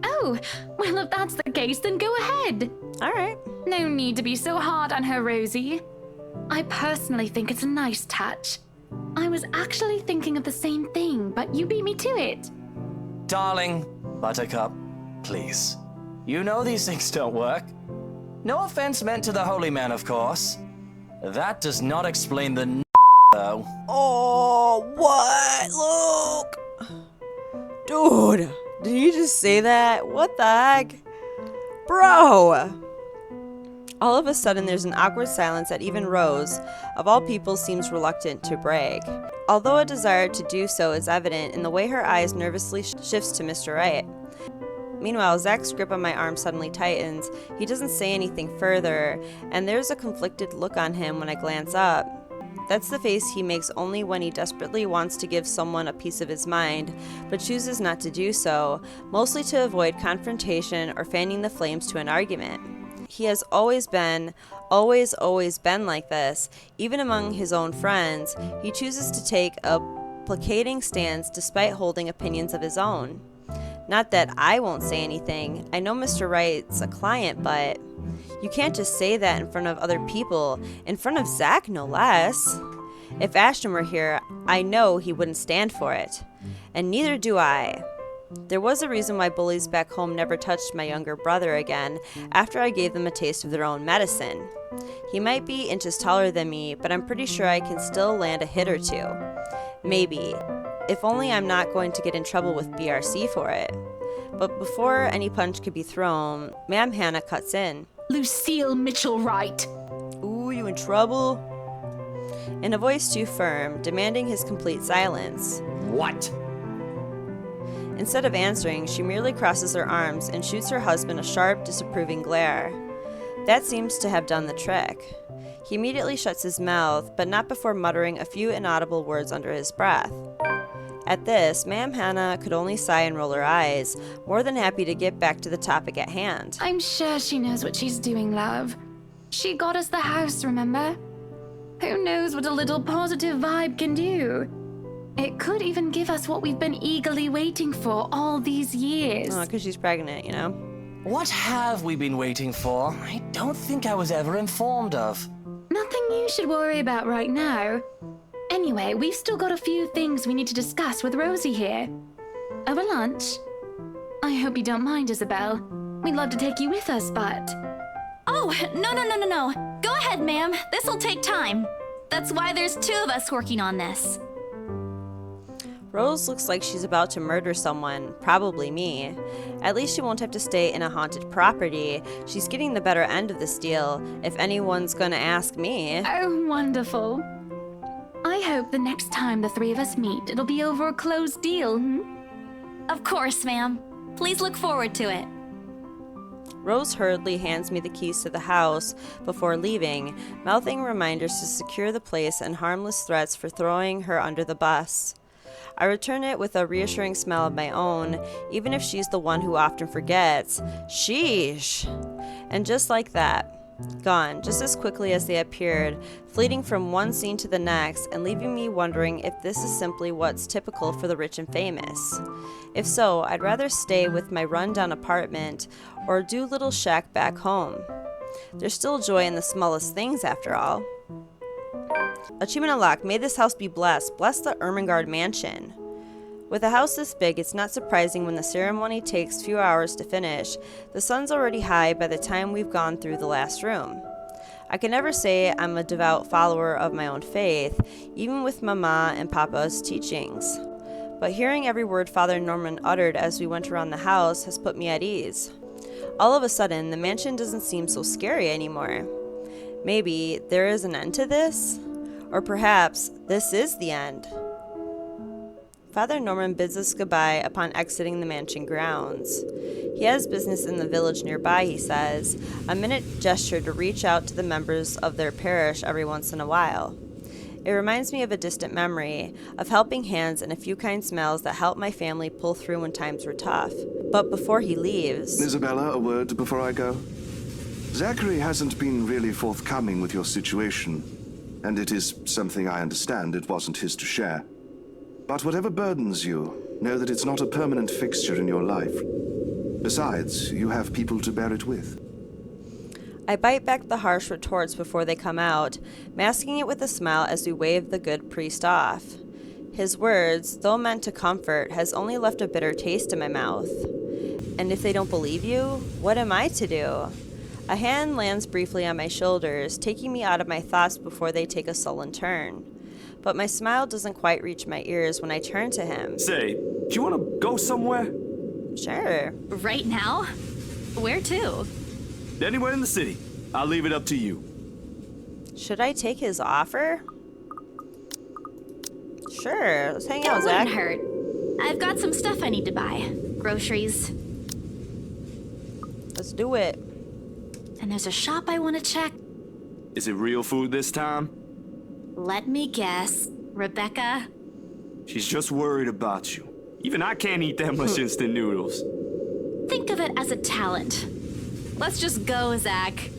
Oh, well if that's the case, then go ahead. All right. No need to be so hard on her, Rosie. I personally think it's a nice touch. I was actually thinking of the same thing, but you beat me to it. Darling, Buttercup, please. You know these things don't work. No offense meant to the holy man, of course. That does not explain the though. Oh, what? Look! Dude, did you just say that? What the heck? Bro! All of a sudden, there's an awkward silence that even Rose, of all people, seems reluctant to brag. Although a desire to do so is evident in the way her eyes nervously shifts to Mr. Wright. Meanwhile, Zach's grip on my arm suddenly tightens. He doesn't say anything further, and there's a conflicted look on him when I glance up. That's the face he makes only when he desperately wants to give someone a piece of his mind, but chooses not to do so, mostly to avoid confrontation or fanning the flames to an argument. He has always been like this. Even among his own friends, he chooses to take a placating stance despite holding opinions of his own. Not that I won't say anything. I know Mr. Wright's a client, but you can't just say that in front of other people, in front of Zach no less. If Ashton were here, I know he wouldn't stand for it. And neither do I. There was a reason why bullies back home never touched my younger brother again after I gave them a taste of their own medicine. He might be inches taller than me, but I'm pretty sure I can still land a hit or two. Maybe. If only I'm not going to get in trouble with BRC for it. But before any punch could be thrown, Ma'am Hannah cuts in. Lucille Mitchell-Wright. Ooh, you in trouble? In a voice too firm, demanding his complete silence. What? Instead of answering, she merely crosses her arms and shoots her husband a sharp, disapproving glare. That seems to have done the trick. He immediately shuts his mouth, but not before muttering a few inaudible words under his breath. At this, Ma'am Hannah could only sigh and roll her eyes, more than happy to get back to the topic at hand. I'm sure she knows what she's doing, love. She got us the house, remember? Who knows what a little positive vibe can do? It could even give us what we've been eagerly waiting for all these years. Oh, because she's pregnant, you know? What have we been waiting for? I don't think I was ever informed of. Nothing you should worry about right now. Anyway, we've still got a few things we need to discuss with Rosie here. Over lunch? I hope you don't mind, Isabel. We'd love to take you with us, but... Oh, no. Go ahead, ma'am. This'll take time. That's why there's two of us working on this. Rose looks like she's about to murder someone, probably me. At least she won't have to stay in a haunted property. She's getting the better end of this deal, if anyone's gonna ask me. Oh, wonderful. I hope the next time the three of us meet, it'll be over a closed deal, Of course, ma'am. Please look forward to it. Rose hurriedly hands me the keys to the house before leaving, mouthing reminders to secure the place and harmless threats for throwing her under the bus. I return it with a reassuring smile of my own, even if she's the one who often forgets. Sheesh! And just like that, Gone just as quickly as they appeared, fleeting from one scene to the next and leaving me wondering if this is simply what's typical for the rich and famous. If so, I'd rather stay with my rundown apartment or do little shack back home. There's still joy in the smallest things after all. Achievement unlocked. May this house be blessed. Bless the Ermangerde Mansion. With a house this big, it's not surprising when the ceremony takes few hours to finish. The sun's already high by the time we've gone through the last room. I can never say I'm a devout follower of my own faith, even with Mama and Papa's teachings. But hearing every word Father Norman uttered as we went around the house has put me at ease. All of a sudden, the mansion doesn't seem so scary anymore. Maybe there is an end to this? Or perhaps this is the end. Father Norman bids us goodbye upon exiting the mansion grounds. He has business in the village nearby, he says, a minute gesture to reach out to the members of their parish every once in a while. It reminds me of a distant memory, of helping hands and a few kind smiles that helped my family pull through when times were tough. But before he leaves... Isabella, a word before I go? Zachary hasn't been really forthcoming with your situation, and it is something I understand it wasn't his to share. But whatever burdens you, know that it's not a permanent fixture in your life. Besides, you have people to bear it with. I bite back the harsh retorts before they come out, masking it with a smile as we wave the good priest off. His words, though meant to comfort, has only left a bitter taste in my mouth. And if they don't believe you, what am I to do? A hand lands briefly on my shoulders, taking me out of my thoughts before they take a sullen turn. But my smile doesn't quite reach my ears when I turn to him. Say, do you want to go somewhere? Sure. Right now? Where to? Anywhere in the city. I'll leave it up to you. Should I take his offer? Sure, let's hang out, It Zach. wouldn't hurt. I've got some stuff I need to buy. Groceries. Let's do it. And there's a shop I want to check. Is it real food this time? Let me guess. Rebecca? She's just worried about you. Even I can't eat that much instant noodles. Think of it as a talent. Let's just go, Zach.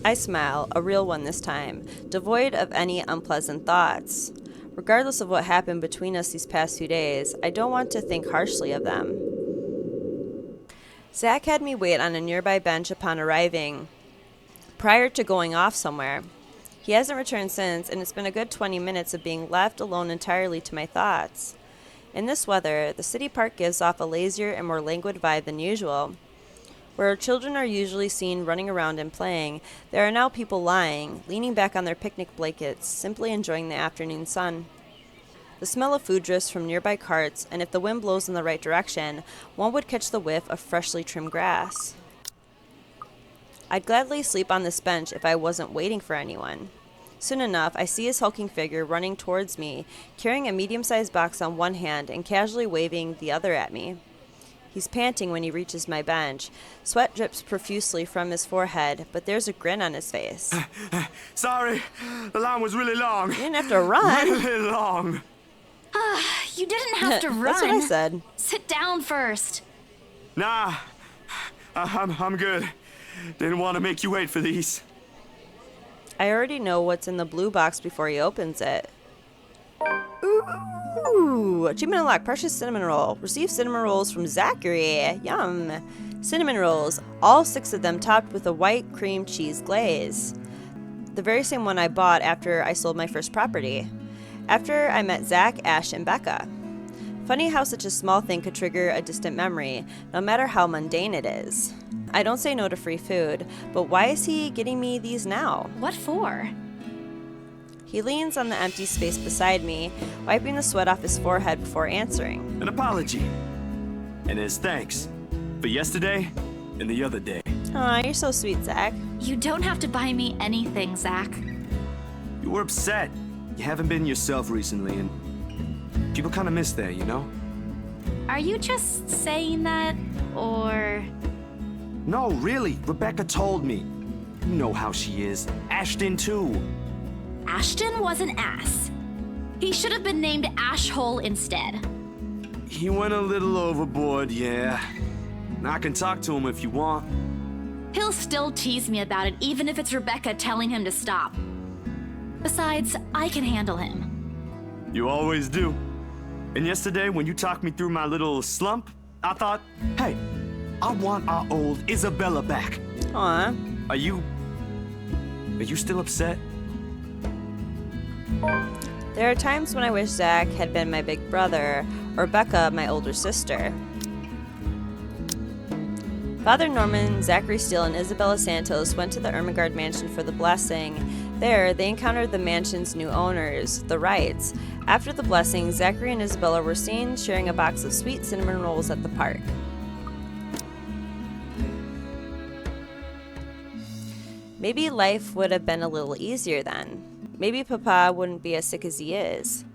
I smile, a real one this time, devoid of any unpleasant thoughts. Regardless of what happened between us these past few days, I don't want to think harshly of them. Zach had me wait on a nearby bench upon arriving, prior to going off somewhere. He hasn't returned since, and it's been a good 20 minutes of being left alone entirely to my thoughts. In this weather, the city park gives off a lazier and more languid vibe than usual. Where children are usually seen running around and playing, there are now people lying, leaning back on their picnic blankets, simply enjoying the afternoon sun. The smell of food drifts from nearby carts, and if the wind blows in the right direction, one would catch the whiff of freshly trimmed grass. I'd gladly sleep on this bench if I wasn't waiting for anyone. Soon enough, I see his hulking figure running towards me, carrying a medium-sized box on one hand and casually waving the other at me. He's panting when he reaches my bench. Sweat drips profusely from his forehead, but there's a grin on his face. Sorry, the line was really long. You didn't have to run. Really long. You didn't have to run. That's what I said. Sit down first. Nah, I'm good. Didn't want to make you wait for these. I already know what's in the blue box before he opens it. Ooh, achievement unlocked, precious cinnamon roll. Receive cinnamon rolls from Zachary. Yum. Cinnamon rolls, all 6 of them topped with a white cream cheese glaze. The very same one I bought after I sold my first property. After I met Zach, Ash, and Becca. Funny how such a small thing could trigger a distant memory, no matter how mundane it is. I don't say no to free food, but why is he getting me these now? What for? He leans on the empty space beside me, wiping the sweat off his forehead before answering. An apology. And as thanks for yesterday and the other day. Aw, you're so sweet, Zach. You don't have to buy me anything, Zach. You were upset. You haven't been yourself recently, and people kind of miss that, you know? Are you just saying that, or... No, really. Rebecca told me. You know how she is. Ashton, too. Ashton was an ass. He should have been named Ashhole instead. He went a little overboard, yeah. I can talk to him if you want. He'll still tease me about it, even if it's Rebecca telling him to stop. Besides, I can handle him. You always do. And yesterday, when you talked me through my little slump, I thought, hey, I want our old Isabella back. Aw. Are you still upset? There are times when I wish Zach had been my big brother, or Becca my older sister. Father Norman, Zachary Steele, and Isabella Santos went to the Ermangerde Mansion for the blessing. There, they encountered the mansion's new owners, the Wrights. After the blessing, Zachary and Isabella were seen sharing a box of sweet cinnamon rolls at the park. Maybe life would have been a little easier then. Maybe Papa wouldn't be as sick as he is.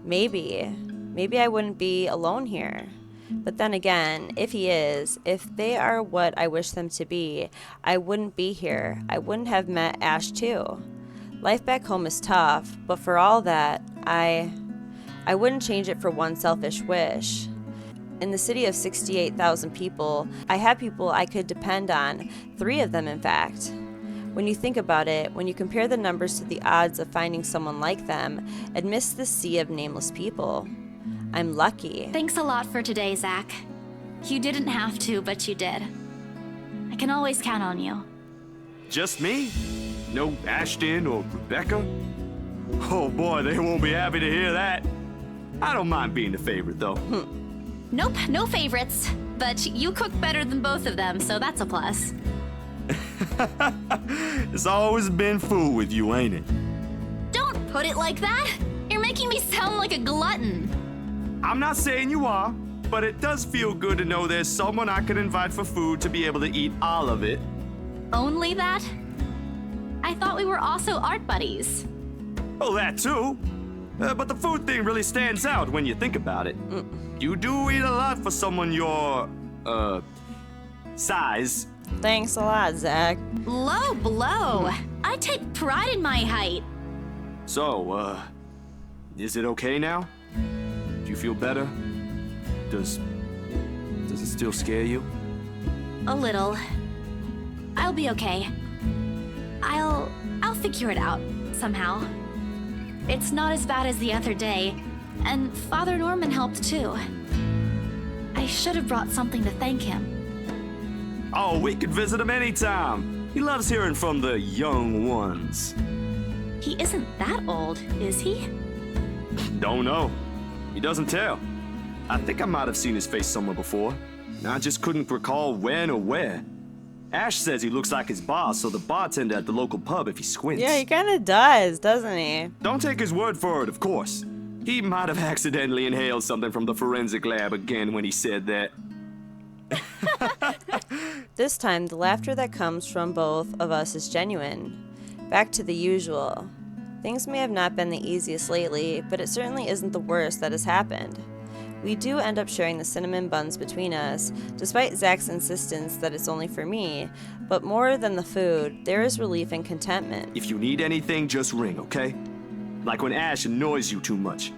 Maybe I wouldn't be alone here. But then again, if he is, if they are what I wish them to be, I wouldn't be here. I wouldn't have met Ash too. Life back home is tough, but for all that, I wouldn't change it for one selfish wish. In the city of 68,000 people, I had people I could depend on, 3 of them in fact. When you think about it, when you compare the numbers to the odds of finding someone like them, amidst the sea of nameless people, I'm lucky. Thanks a lot for today, Zach. You didn't have to, but you did. I can always count on you. Just me? No Ashton or Rebecca? Oh boy, they won't be happy to hear that. I don't mind being the favorite, though. Nope, no favorites. But you cook better than both of them, so that's a plus. It's always been food with you, ain't it? Don't put it like that! You're making me sound like a glutton. I'm not saying you are, but it does feel good to know there's someone I can invite for food to be able to eat all of it. Only that? I thought we were also art buddies. Oh, that too. But the food thing really stands out when you think about it. You do eat a lot for someone your, size. Thanks a lot, Zach. Low blow. I take pride in my height. So, is it okay now? Do you feel better? Does it still scare you? A little. I'll be okay. I'll figure it out somehow. It's not as bad as the other day, and Father Norman helped too. I should have brought something to thank him. Oh, we could visit him anytime. He loves hearing from the young ones. He isn't that old, is he? Don't know. He doesn't tell. I think I might have seen his face somewhere before. I just couldn't recall when or where. Ash says he looks like his boss, so the bartender at the local pub if he squints. Yeah, he kind of does, doesn't he? Don't take his word for it, of course. He might have accidentally inhaled something from the forensic lab again when he said that. This time, the laughter that comes from both of us is genuine. Back to the usual. Things may have not been the easiest lately, but it certainly isn't the worst that has happened. We do end up sharing the cinnamon buns between us, despite Zach's insistence that it's only for me, but more than the food, there is relief and contentment. If you need anything, just ring, okay? Like when Ash annoys you too much.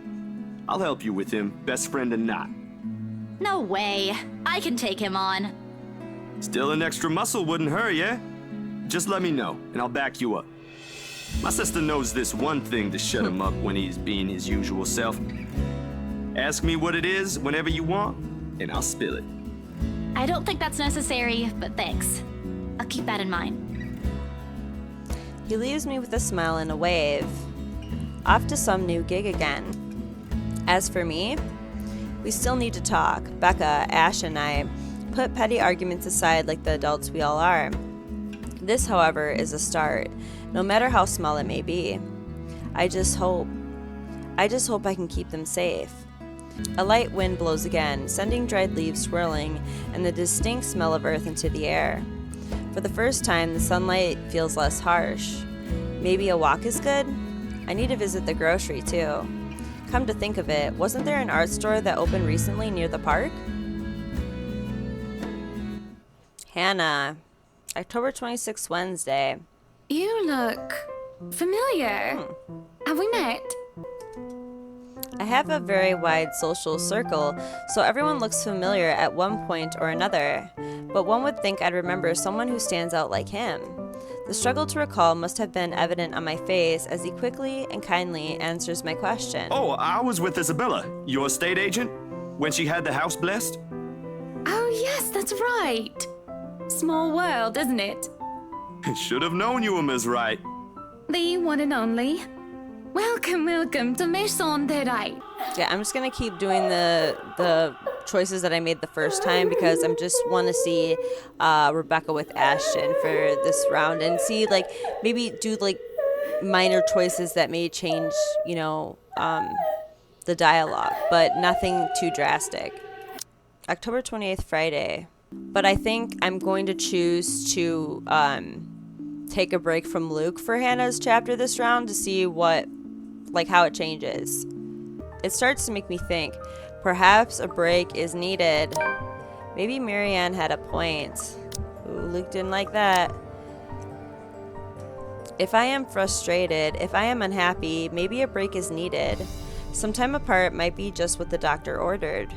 I'll help you with him, best friend or not. No way. I can take him on. Still an extra muscle wouldn't hurt, yeah? Just let me know, and I'll back you up. My sister knows this one thing to shut him up when he's being his usual self. Ask me what it is whenever you want, and I'll spill it. I don't think that's necessary, but thanks. I'll keep that in mind. He leaves me with a smile and a wave. Off to some new gig again. As for me, we still need to talk. Becca, Ash, and I put petty arguments aside like the adults we all are. This, however, is a start, no matter how small it may be. I just hope I can keep them safe. A light wind blows again, sending dried leaves swirling and the distinct smell of earth into the air. For the first time, the sunlight feels less harsh. Maybe a walk is good? I need to visit the grocery too. Come to think of it, wasn't there an art store that opened recently near the park? Hannah, October 26th, Wednesday. You look familiar. Have we met? I have a very wide social circle, so everyone looks familiar at one point or another. but one would think I'd remember someone who stands out like him. The struggle to recall must have been evident on my face as he quickly and kindly answers my question. Oh, I was with Isabella, your estate agent, when she had the house blessed. Oh, yes, that's right. Small world, isn't it? Should have known you were Miss Wright. The one and only. Welcome, welcome to Maison de Wright. Yeah, I'm just gonna keep doing the choices that I made the first time because I just want to see Rebecca with Ashton for this round and see like maybe do like minor choices that may change, you know, the dialogue, but nothing too drastic. October 28th, Friday. But I think I'm going to choose to take a break from Luke for Hannah's chapter this round to see how it changes. It starts to make me think, perhaps a break is needed. Maybe Marianne had a point. Ooh, Luke didn't like that. If I am frustrated, if I am unhappy, maybe a break is needed. Some time apart might be just what the doctor ordered.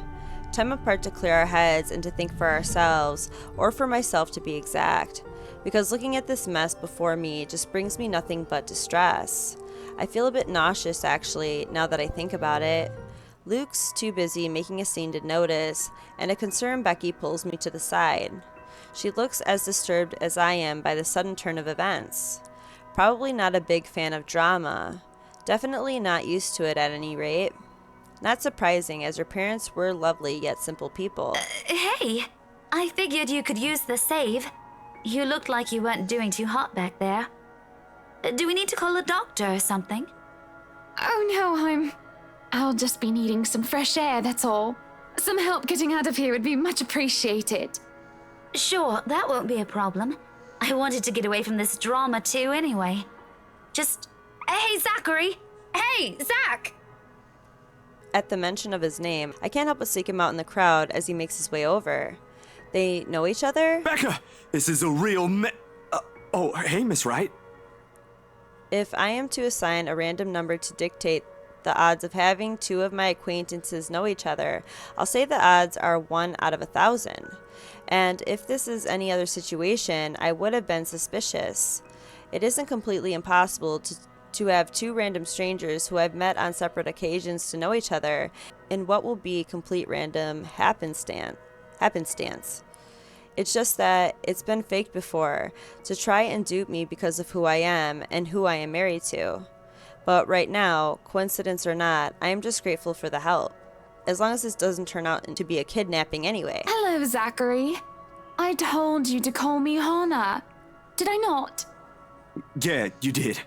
Time apart to clear our heads and to think for ourselves, or for myself to be exact. Because looking at this mess before me just brings me nothing but distress. I feel a bit nauseous actually, now that I think about it. Luke's too busy making a scene to notice, and a concerned Becky pulls me to the side. She looks as disturbed as I am by the sudden turn of events. Probably not a big fan of drama. Definitely not used to it at any rate. Not surprising, as her parents were lovely yet simple people. Hey, I figured you could use the save. You looked like you weren't doing too hot back there. Do we need to call a doctor or something? Oh no, I'll just be needing some fresh air, that's all. Some help getting out of here would be much appreciated. Sure, that won't be a problem. I wanted to get away from this drama too anyway. Hey, Zachary! Hey, Zach! At the mention of his name, I can't help but seek him out in the crowd as he makes his way over. They know each other? Becca! This is a real oh, hey, Miss Wright. If I am to assign a random number to dictate the odds of having two of my acquaintances know each other, I'll say the odds are 1 out of 1,000. And if this is any other situation, I would have been suspicious. It isn't completely impossible to have two random strangers who I've met on separate occasions to know each other in what will be complete random happenstance. It's just that it's been faked before to try and dupe me because of who I am and who I am married to. But right now, coincidence or not, I am just grateful for the help. As long as this doesn't turn out to be a kidnapping anyway. Hello, Zachary. I told you to call me Hannah. Did I not? Yeah, you did.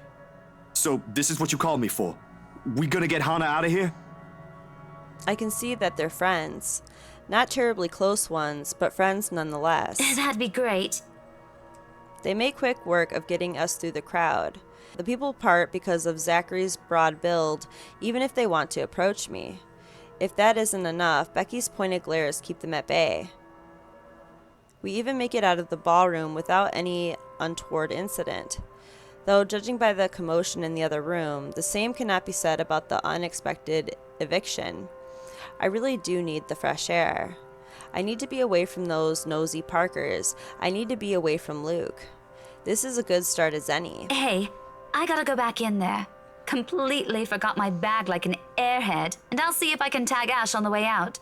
So this is what you called me for. We gonna get Hannah out of here? I can see that they're friends. Not terribly close ones, but friends nonetheless. That'd be great. They make quick work of getting us through the crowd. The people part because of Zachary's broad build, even if they want to approach me. If that isn't enough, Becky's pointed glares keep them at bay. We even make it out of the ballroom without any untoward incident. Though, judging by the commotion in the other room, the same cannot be said about the unexpected eviction. I really do need the fresh air. I need to be away from those nosy Parkers. I need to be away from Luke. This is a good start as any. Hey, I gotta go back in there. Completely forgot my bag like an airhead, and I'll see if I can tag Ash on the way out.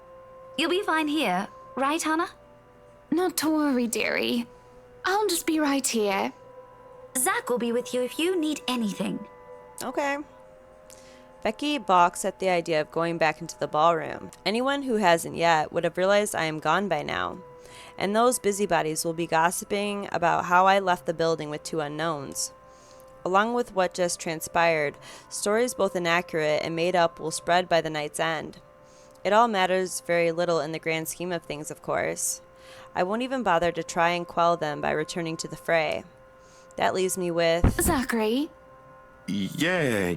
You'll be fine here, right, Hannah? Not to worry, dearie. I'll just be right here. Zach will be with you if you need anything. Okay. Becky balks at the idea of going back into the ballroom. Anyone who hasn't yet would have realized I am gone by now. And those busybodies will be gossiping about how I left the building with two unknowns. Along with what just transpired, stories both inaccurate and made up will spread by the night's end. It all matters very little in the grand scheme of things, of course. I won't even bother to try and quell them by returning to the fray. That leaves me with... Zachary? Yeah,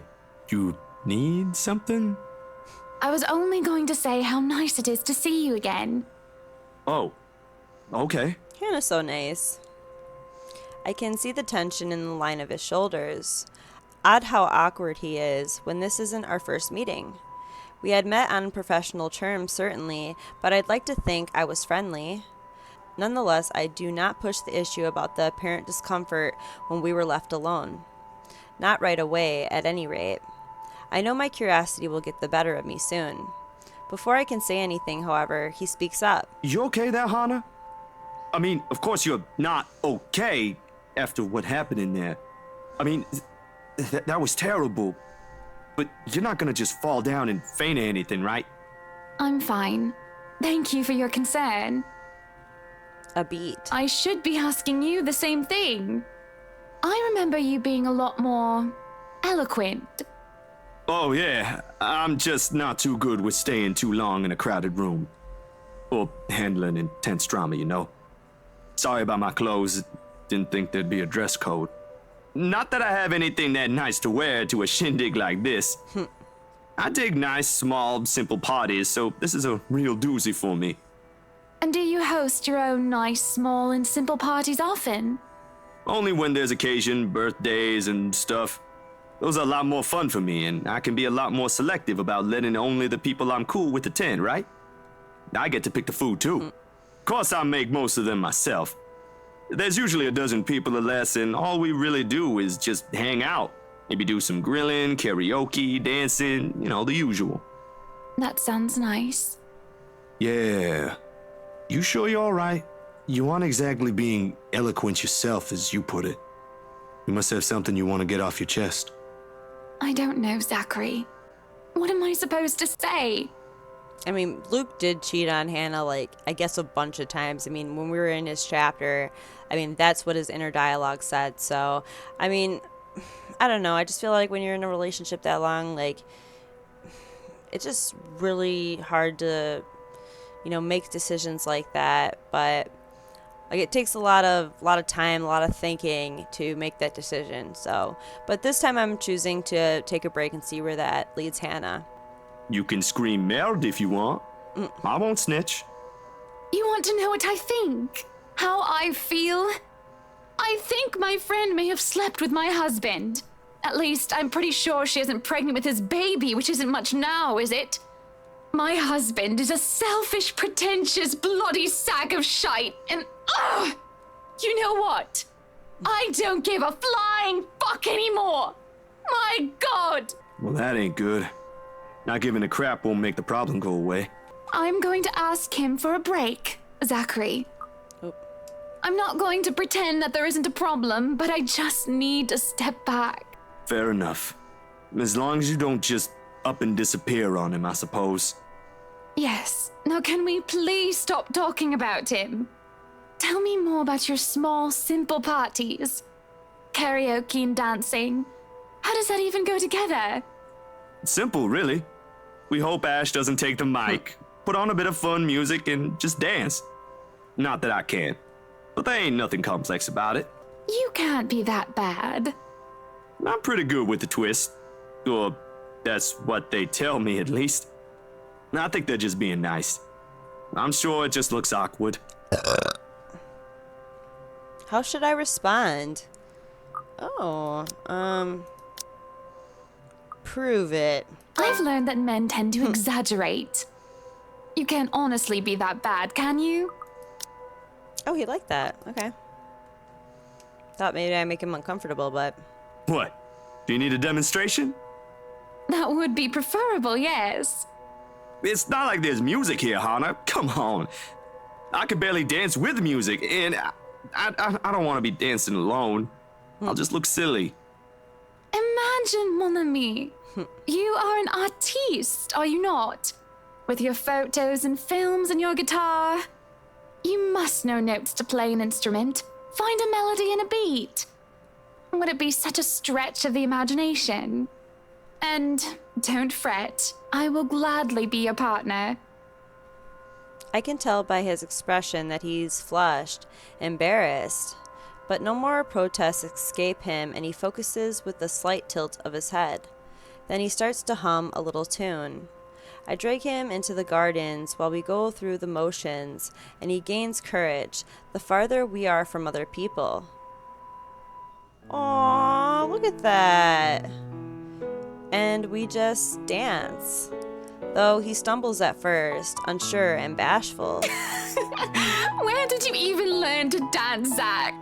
you need something? I was only going to say how nice it is to see you again. Oh, okay. Hannah's so nice. I can see the tension in the line of his shoulders. Odd how awkward he is when this isn't our first meeting. We had met on professional terms, certainly, but I'd like to think I was friendly. Nonetheless, I do not push the issue about the apparent discomfort when we were left alone. Not right away, at any rate. I know my curiosity will get the better of me soon. Before I can say anything, however, he speaks up. You okay there, Hana? I mean, of course you're not okay after what happened in there. I mean, that was terrible. But you're not gonna just fall down and faint or anything, right? I'm fine. Thank you for your concern. A beat. I should be asking you the same thing. I remember you being a lot more eloquent. Oh yeah, I'm just not too good with staying too long in a crowded room. Or handling intense drama, you know? Sorry about my clothes. Didn't think there'd be a dress code. Not that I have anything that nice to wear to a shindig like this. I dig nice, small, simple parties, so this is a real doozy for me. And do you host your own nice, small, and simple parties often? Only when there's occasion, birthdays and stuff. Those are a lot more fun for me, and I can be a lot more selective about letting only the people I'm cool with attend, right? I get to pick the food too. Of course, I make most of them myself. There's usually a dozen people or less, and all we really do is just hang out. Maybe do some grilling, karaoke, dancing, you know, the usual. That sounds nice. Yeah. You sure you're alright? You aren't exactly being eloquent yourself, as you put it. You must have something you want to get off your chest. I don't know, Zachary. What am I supposed to say? I mean, Luke did cheat on Hannah, like, I guess a bunch of times. I mean, when we were in his chapter, I mean, that's what his inner dialogue said. So, I mean, I don't know. I just feel like when you're in a relationship that long, like, it's just really hard to, you know, make decisions like that. But, like, it takes a lot of time, a lot of thinking to make that decision. So, but this time I'm choosing to take a break and see where that leads Hannah. You can scream merde if you want. I won't snitch. You want to know what I think? How I feel? I think my friend may have slept with my husband. At least, I'm pretty sure she isn't pregnant with his baby, which isn't much now, is it? My husband is a selfish, pretentious, bloody sack of shite, and you know what? I don't give a flying fuck anymore! My God! Well, that ain't good. Not giving a crap won't make the problem go away. I'm going to ask him for a break, Zachary. I'm not going to pretend that there isn't a problem, but I just need to step back. Fair enough. As long as you don't just up and disappear on him, I suppose. Yes. Now can we please stop talking about him? Tell me more about your small, simple parties. Karaoke and dancing. How does that even go together? Simple, really. We hope Ash doesn't take the mic, put on a bit of fun music, and just dance. Not that I can, but there ain't nothing complex about it. You can't be that bad. I'm pretty good with the twist. Or that's what they tell me, at least. I think they're just being nice. I'm sure it just looks awkward. How should I respond? Prove it. I've learned that men tend to exaggerate. You can't honestly be that bad, can you? Oh, he liked that. Okay. Thought maybe I'd make him uncomfortable, but... What? Do you need a demonstration? That would be preferable, yes. It's not like there's music here, Hana. Come on. I could barely dance with music, and I don't want to be dancing alone. I'll just look silly. Imagine, mon ami. You are an artiste, are you not? With your photos and films and your guitar. You must know notes to play an instrument. Find a melody and a beat. Would it be such a stretch of the imagination? And don't fret, I will gladly be your partner. I can tell by his expression that he's flushed, embarrassed. But no more protests escape him, and he focuses with a slight tilt of his head. Then he starts to hum a little tune. I drag him into the gardens while we go through the motions, and he gains courage the farther we are from other people. Aww, look at that. And we just dance. Though he stumbles at first, unsure and bashful. Where did you learn to dance, Zach.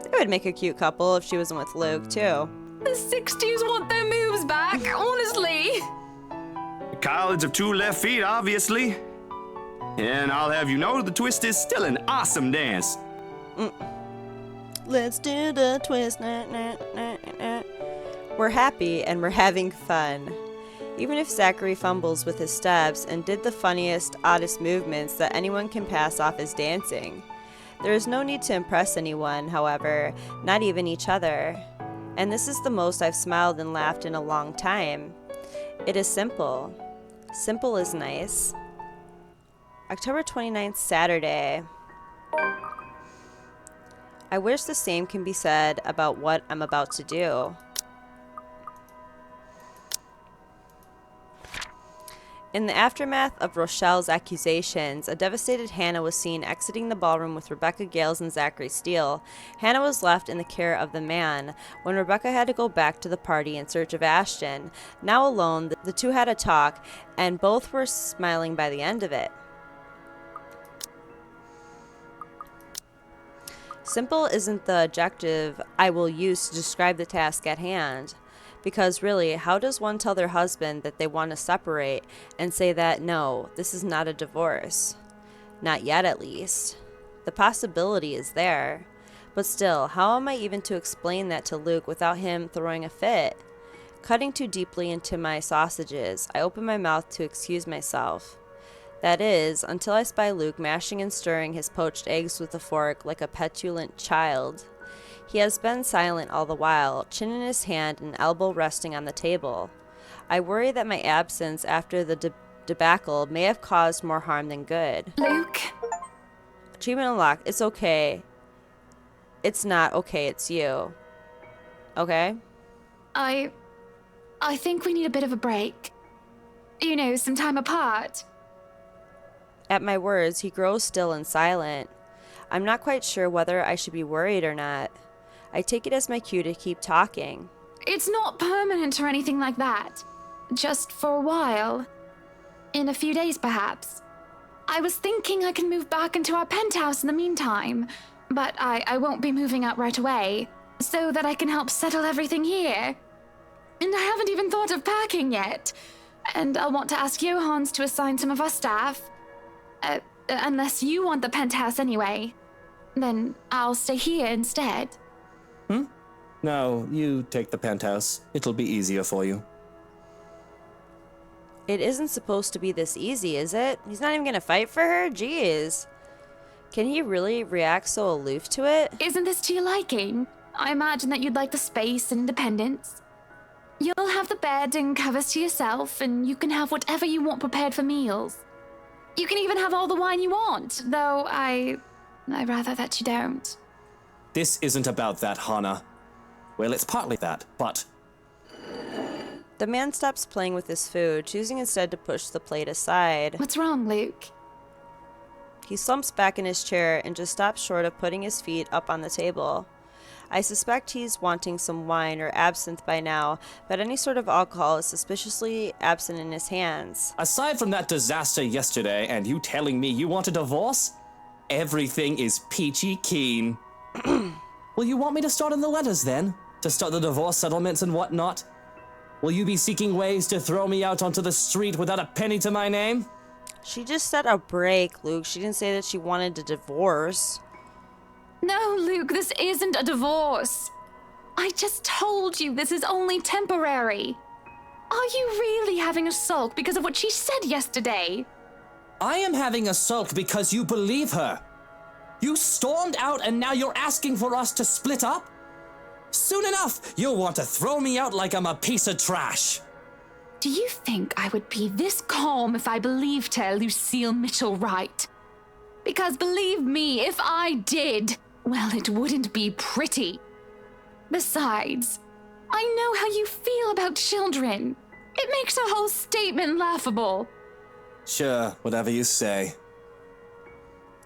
They would make a cute couple if she wasn't with Luke, too. The 60s want their moves back, honestly. College of two left feet, obviously. And I'll have you know the twist is still an awesome dance. Let's do the twist. Nah, nah, nah, nah. We're happy and we're having fun. Even if Zachary fumbles with his steps and did the funniest, oddest movements that anyone can pass off as dancing. There is no need to impress anyone, however, not even each other. And this is the most I've smiled and laughed in a long time. It is simple. Simple is nice. October 29th, Saturday. I wish the same can be said about what I'm about to do. In the aftermath of Rochelle's accusations, a devastated Hannah was seen exiting the ballroom with Rebecca Gales and Zachary Steele. Hannah was left in the care of the man. When Rebecca had to go back to the party in search of Ashton, now alone, the two had a talk, and both were smiling by the end of it. Simple isn't the adjective I will use to describe the task at hand. Because really, how does one tell their husband that they want to separate and say that, no, this is not a divorce? Not yet, at least. The possibility is there. But still, how am I even to explain that to Luke without him throwing a fit? Cutting too deeply into my sausages, I open my mouth to excuse myself. That is, until I spy Luke mashing and stirring his poached eggs with a fork like a petulant child. He has been silent all the while, chin in his hand and elbow resting on the table. I worry that my absence after the debacle may have caused more harm than good. Luke? Achievement unlocked. It's okay. It's not okay, it's you. Okay? I think we need a bit of a break. You know, some time apart. At my words, he grows still and silent. I'm not quite sure whether I should be worried or not. I take it as my cue to keep talking. It's not permanent or anything like that. Just for a while. In a few days, perhaps. I was thinking I can move back into our penthouse in the meantime, but I won't be moving out right away, so that I can help settle everything here. And I haven't even thought of packing yet. And I'll want to ask Johans to assign some of our staff. Unless you want the penthouse anyway. Then I'll stay here instead. No, you take the penthouse. It'll be easier for you. It isn't supposed to be this easy, is it? He's not even gonna fight for her? Jeez. Can he really react so aloof to it? Isn't this to your liking? I imagine that you'd like the space and independence. You'll have the bed and covers to yourself, and you can have whatever you want prepared for meals. You can even have all the wine you want, though I'd rather that you don't. This isn't about that, Hannah. Well, it's partly that, but... The man stops playing with his food, choosing instead to push the plate aside. What's wrong, Luke? He slumps back in his chair and just stops short of putting his feet up on the table. I suspect he's wanting some wine or absinthe by now, but any sort of alcohol is suspiciously absent in his hands. Aside from that disaster yesterday and you telling me you want a divorce, everything is peachy keen. Will you want me to start on the letters then? To start the divorce settlements and whatnot? Will you be seeking ways to throw me out onto the street without a penny to my name? She just said a break, Luke. She didn't say that she wanted a divorce. No, Luke, this isn't a divorce. I just told you this is only temporary. Are you really having a sulk because of what she said yesterday? I am having a sulk because you believe her. You stormed out and now you're asking for us to split up? Soon enough, you'll want to throw me out like I'm a piece of trash. Do you think I would be this calm if I believed her, Lucille Mitchell right? Because believe me, if I did, well, it wouldn't be pretty. Besides, I know how you feel about children. It makes her whole statement laughable. Sure, whatever you say.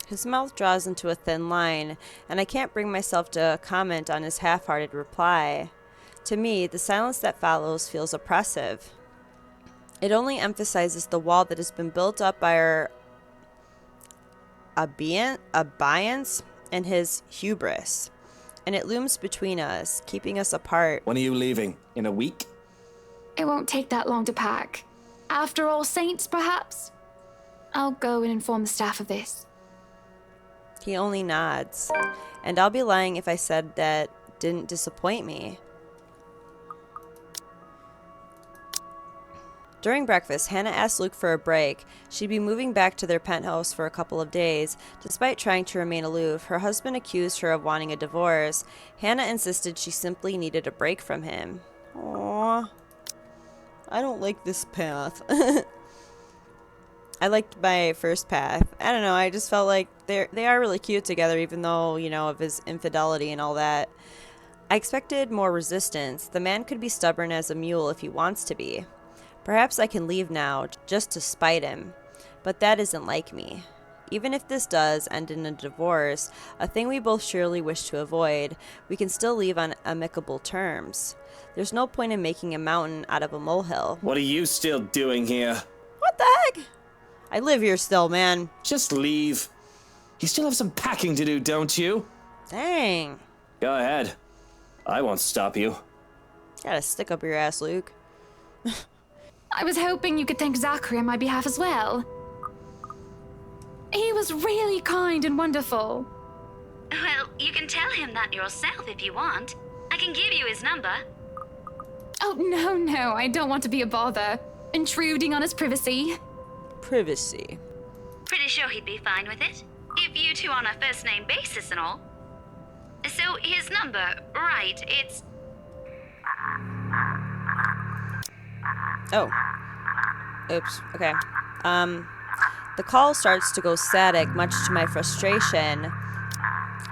His mouth draws into a thin line, and I can't bring myself to comment on his half-hearted reply. To me, the silence that follows feels oppressive. It only emphasizes the wall that has been built up by abeyance and his hubris, and it looms between us, keeping us apart. When are you leaving? In a week? It won't take that long to pack. After All Saints, perhaps? I'll go and inform the staff of this. He only nods, and I'll be lying if I said that didn't disappoint me. During breakfast, Hannah asked Luke for a break. She'd be moving back to their penthouse for a couple of days. Despite trying to remain aloof, her husband accused her of wanting a divorce. Hannah insisted she simply needed a break from him. Aww. I don't like this path. I liked my first path. I don't know, I just felt like they are really cute together, even though, you know, of his infidelity and all that. I expected more resistance. The man could be stubborn as a mule if he wants to be. Perhaps I can leave now, just to spite him. But that isn't like me. Even if this does end in a divorce, a thing we both surely wish to avoid, we can still leave on amicable terms. There's no point in making a mountain out of a molehill. What are you still doing here? What the heck? I live here still, man. Just leave. You still have some packing to do, don't you? Dang. Go ahead. I won't stop you. Gotta stick up your ass, Luke. I was hoping you could thank Zachary on my behalf as well. He was really kind and wonderful. Well, you can tell him that yourself if you want. I can give you his number. Oh, no, I don't want to be a bother. Intruding on his privacy. Privacy. Pretty sure he'd be fine with it. If you two on a first-name basis and all. So, his number, right, it's... Oh. Oops. Okay. The call starts to go static, much to my frustration.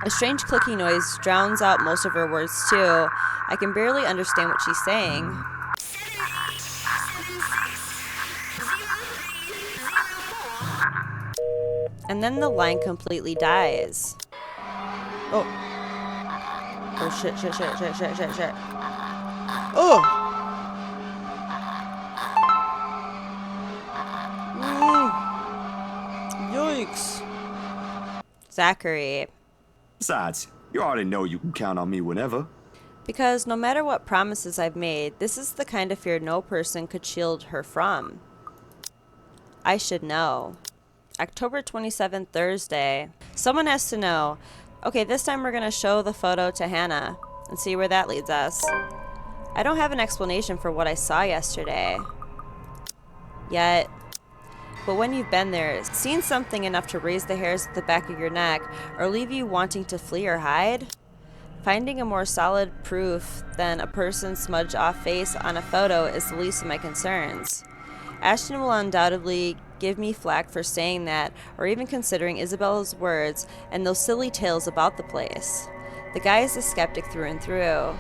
A strange clicking noise drowns out most of her words, too. I can barely understand what she's saying. And then the line completely dies. Oh. Oh, shit. Oh! Yikes. Zachary. Besides, you already know you can count on me whenever. Because no matter what promises I've made, this is the kind of fear no person could shield her from. I should know. October 27th, Thursday. Someone has to know. Okay, this time we're going to show the photo to Hannah and see where that leads us. I don't have an explanation for what I saw yesterday. Yet. But when you've been there, seen something enough to raise the hairs at the back of your neck or leave you wanting to flee or hide? Finding a more solid proof than a person's smudged off face on a photo is the least of my concerns. Ashton will undoubtedly give me flack for saying that or even considering Isabella's words and those silly tales about the place. The guy is a skeptic through and through.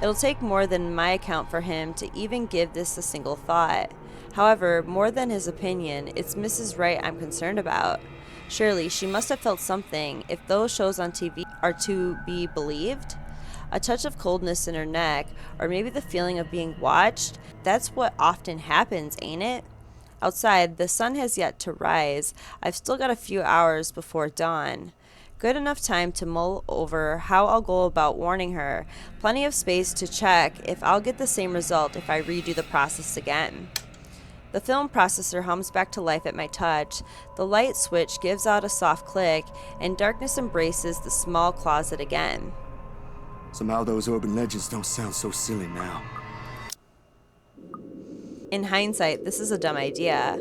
It'll take more than my account for him to even give this a single thought. However, more than his opinion, it's Mrs. Wright I'm concerned about. Surely, she must have felt something if those shows on TV are to be believed. A touch of coldness in her neck, or maybe the feeling of being watched. That's what often happens, ain't it? Outside, the sun has yet to rise. I've still got a few hours before dawn. Good enough time to mull over how I'll go about warning her. Plenty of space to check if I'll get the same result if I redo the process again. The film processor hums back to life at my touch. The light switch gives out a soft click, and darkness embraces the small closet again. Somehow those urban legends don't sound so silly now. In hindsight, this is a dumb idea.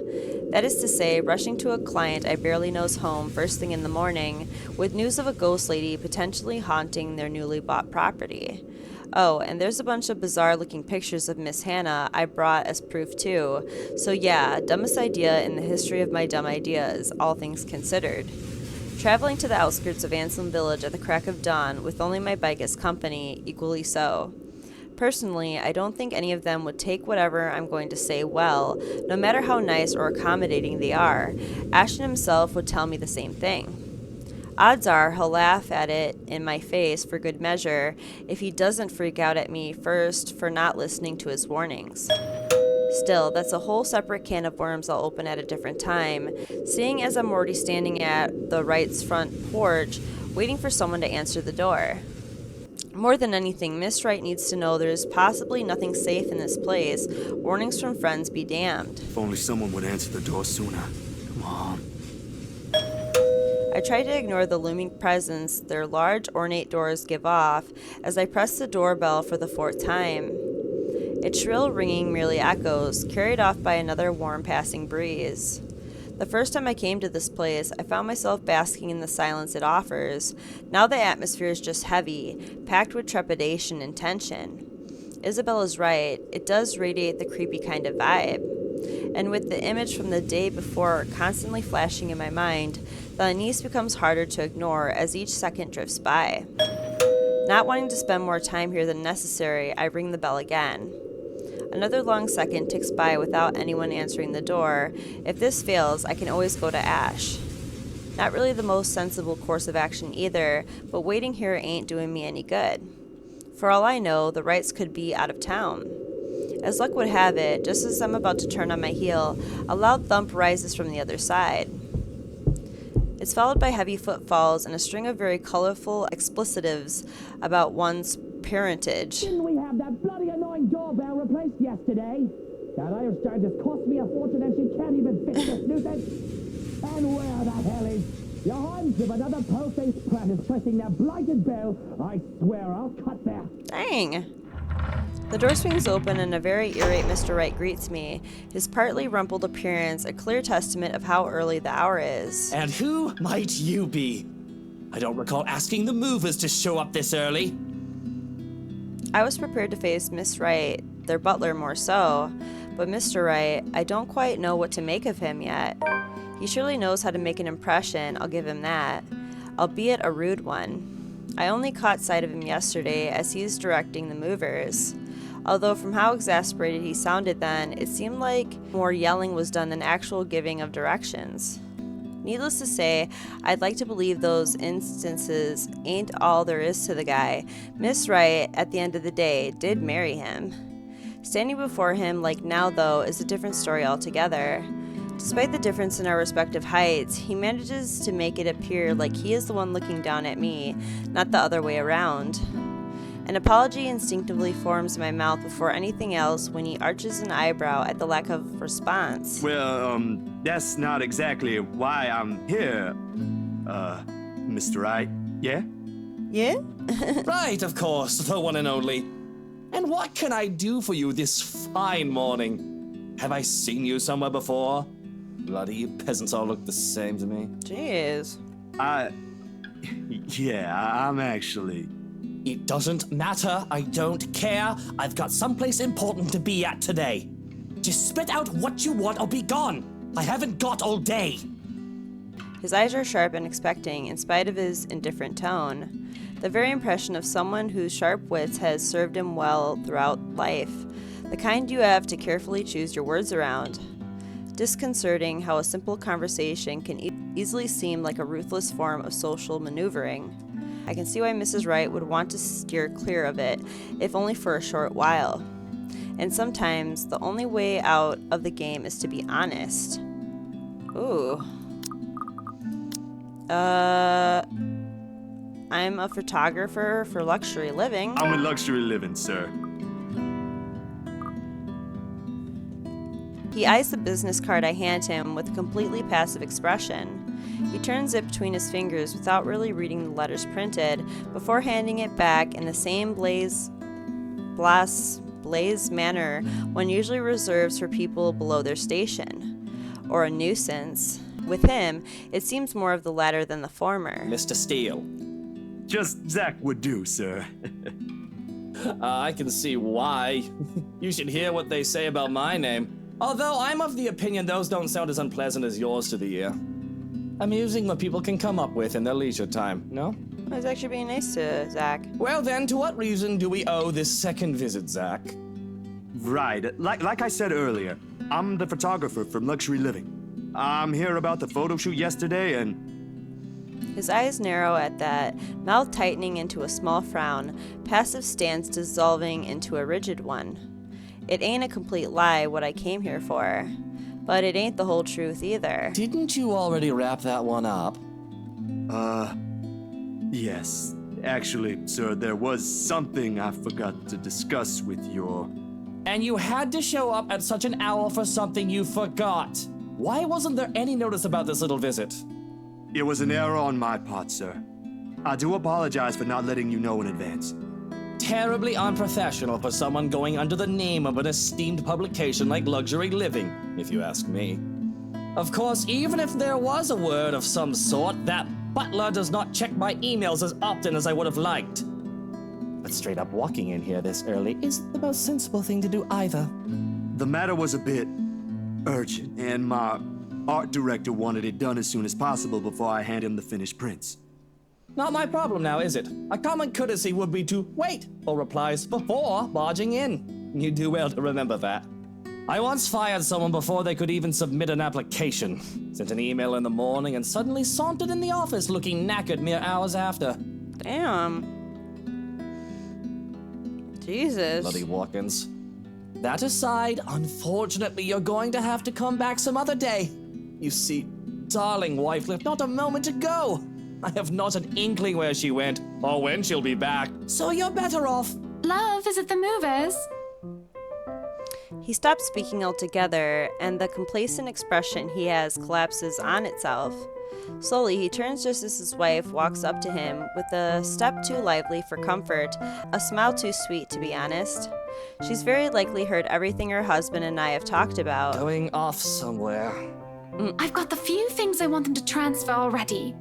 That is to say, rushing to a client I barely know's home first thing in the morning with news of a ghost lady potentially haunting their newly bought property. Oh, and there's a bunch of bizarre-looking pictures of Miss Hannah I brought as proof too. So yeah, dumbest idea in the history of my dumb ideas, all things considered. Traveling to the outskirts of Anselm Village at the crack of dawn with only my bike as company, equally so. Personally, I don't think any of them would take whatever I'm going to say well, no matter how nice or accommodating they are. Ashton himself would tell me the same thing. Odds are he'll laugh at it in my face for good measure if he doesn't freak out at me first for not listening to his warnings. Still, that's a whole separate can of worms I'll open at a different time, seeing as I'm already standing at the Wright's front porch, waiting for someone to answer the door. More than anything, Miss Wright needs to know there's possibly nothing safe in this place. Warnings from friends be damned. If only someone would answer the door sooner. Come on. I try to ignore the looming presence their large, ornate doors give off as I press the doorbell for the 4th time. Its shrill ringing merely echoes, carried off by another warm passing breeze. The first time I came to this place, I found myself basking in the silence it offers. Now the atmosphere is just heavy, packed with trepidation and tension. Isabella's right, it does radiate the creepy kind of vibe. And with the image from the day before constantly flashing in my mind, the unease becomes harder to ignore as each second drifts by. Not wanting to spend more time here than necessary, I ring the bell again. Another long second ticks by without anyone answering the door. If this fails, I can always go to Ash. Not really the most sensible course of action either, but waiting here ain't doing me any good. For all I know, the Wrights could be out of town. As luck would have it, just as I'm about to turn on my heel, a loud thump rises from the other side. It's followed by heavy footfalls and a string of very colorful explicitives about one's parentage. Didn't we have that bloody annoying doorbell replaced yesterday? That Irish guy just cost me a fortune and she can't even fix this nuisance. And where the hell is... Your arms if another po-faced prat is pressing that blighted bell, I swear I'll cut there. Dang. The door swings open and a very irate Mr. Wright greets me, his partly rumpled appearance a clear testament of how early the hour is. And who might you be? I don't recall asking the movers to show up this early. I was prepared to face Miss Wright, their butler more so, but Mr. Wright, I don't quite know what to make of him yet. He surely knows how to make an impression, I'll give him that, albeit a rude one. I only caught sight of him yesterday as he's directing the movers. Although from how exasperated he sounded then, it seemed like more yelling was done than actual giving of directions. Needless to say, I'd like to believe those instances ain't all there is to the guy. Miss Wright, at the end of the day, did marry him. Standing before him like now, though, is a different story altogether. Despite the difference in our respective heights, he manages to make it appear like he is the one looking down at me, not the other way around. An apology instinctively forms in my mouth before anything else when he arches an eyebrow at the lack of response. Well, that's not exactly why I'm here, Mr. Wright. Yeah? Yeah? Right, of course, the one and only. And what can I do for you this fine morning? Have I seen you somewhere before? Bloody peasants all look the same to me. Jeez. Yeah, I'm actually... It doesn't matter. I don't care. I've got someplace important to be at today. Just spit out what you want or be gone. I haven't got all day. His eyes are sharp and expecting, in spite of his indifferent tone. The very impression of someone whose sharp wits has served him well throughout life. The kind you have to carefully choose your words around. Disconcerting how a simple conversation can easily seem like a ruthless form of social maneuvering. I can see why Mrs. Wright would want to steer clear of it, if only for a short while. And sometimes, the only way out of the game is to be honest. Ooh. I'm a photographer for luxury living. I'm a luxury living, sir. He eyes the business card I hand him with a completely passive expression. He turns it between his fingers without really reading the letters printed, before handing it back in the same blaze manner one usually reserves for people below their station. Or a nuisance. With him, it seems more of the latter than the former. Mr. Steele. Just Zach would do, sir. I can see why. You should hear what they say about my name. Although I'm of the opinion those don't sound as unpleasant as yours to the ear. Amusing what people can come up with in their leisure time, no? I was actually being nice to Zach. Well then, to what reason do we owe this second visit, Zach? Right, like I said earlier, I'm the photographer from Luxury Living. I'm here about the photo shoot yesterday and... His eyes narrow at that, mouth tightening into a small frown, passive stance dissolving into a rigid one. It ain't a complete lie what I came here for, but it ain't the whole truth either. Didn't you already wrap that one up? Yes. Actually, sir, there was something I forgot to discuss with your... And you had to show up at such an hour for something you forgot. Why wasn't there any notice about this little visit? It was an error on my part, sir. I do apologize for not letting you know in advance. Terribly unprofessional for someone going under the name of an esteemed publication like Luxury Living, if you ask me. Of course, even if there was a word of some sort, that butler does not check my emails as often as I would have liked. But straight up walking in here this early isn't the most sensible thing to do either. The matter was a bit urgent, and my art director wanted it done as soon as possible before I hand him the finished prints. Not my problem now, is it? A common courtesy would be to wait for replies before barging in. You do well to remember that. I once fired someone before they could even submit an application. Sent an email in the morning and suddenly sauntered in the office looking knackered mere hours after. Damn. Jesus. Bloody walk-ins. That aside, unfortunately, you're going to have to come back some other day. You see, darling wife left not a moment ago. I have not an inkling where she went, or when she'll be back, so you're better off. Love, is it the movers? He stops speaking altogether, and the complacent expression he has collapses on itself. Slowly, he turns just as his wife walks up to him with a step too lively for comfort, a smile too sweet, to be honest. She's very likely heard everything her husband and I have talked about. Going off somewhere. I've got the few things I want them to transfer already.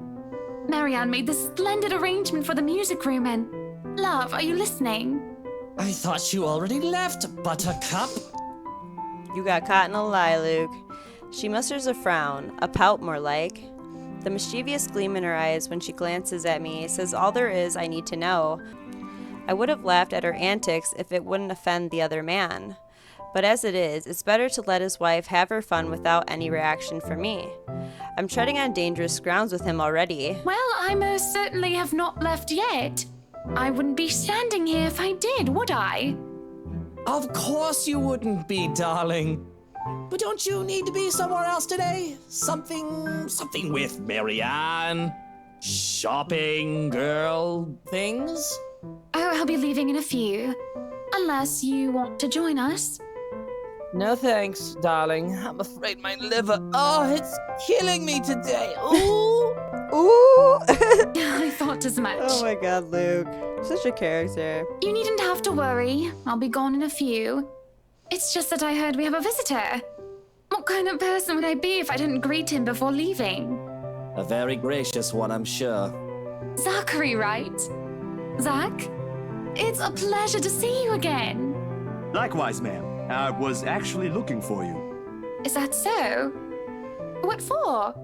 Marianne made this splendid arrangement for the music room and... Love, are you listening? I thought you already left, Buttercup. You got caught in a lie, Luke. She musters a frown, a pout more like. The mischievous gleam in her eyes when she glances at me says all there is I need to know. I would have laughed at her antics if it wouldn't offend the other man. But as it is, it's better to let his wife have her fun without any reaction from me. I'm treading on dangerous grounds with him already. Well, I most certainly have not left yet. I wouldn't be standing here if I did, would I? Of course you wouldn't be, darling. But don't you need to be somewhere else today? Something with Marianne? Shopping, girl, things? Oh, I'll be leaving in a few. Unless you want to join us. No thanks, darling. I'm afraid my liver, it's killing me today. Ooh. Ooh! I thought as much. Oh my god, Luke. Such a character. You needn't have to worry. I'll be gone in a few. It's just that I heard we have a visitor. What kind of person would I be if I didn't greet him before leaving? A very gracious one, I'm sure. Zachary, right? Zach? It's a pleasure to see you again. Likewise, ma'am. I was actually looking for you. Is that so? What for?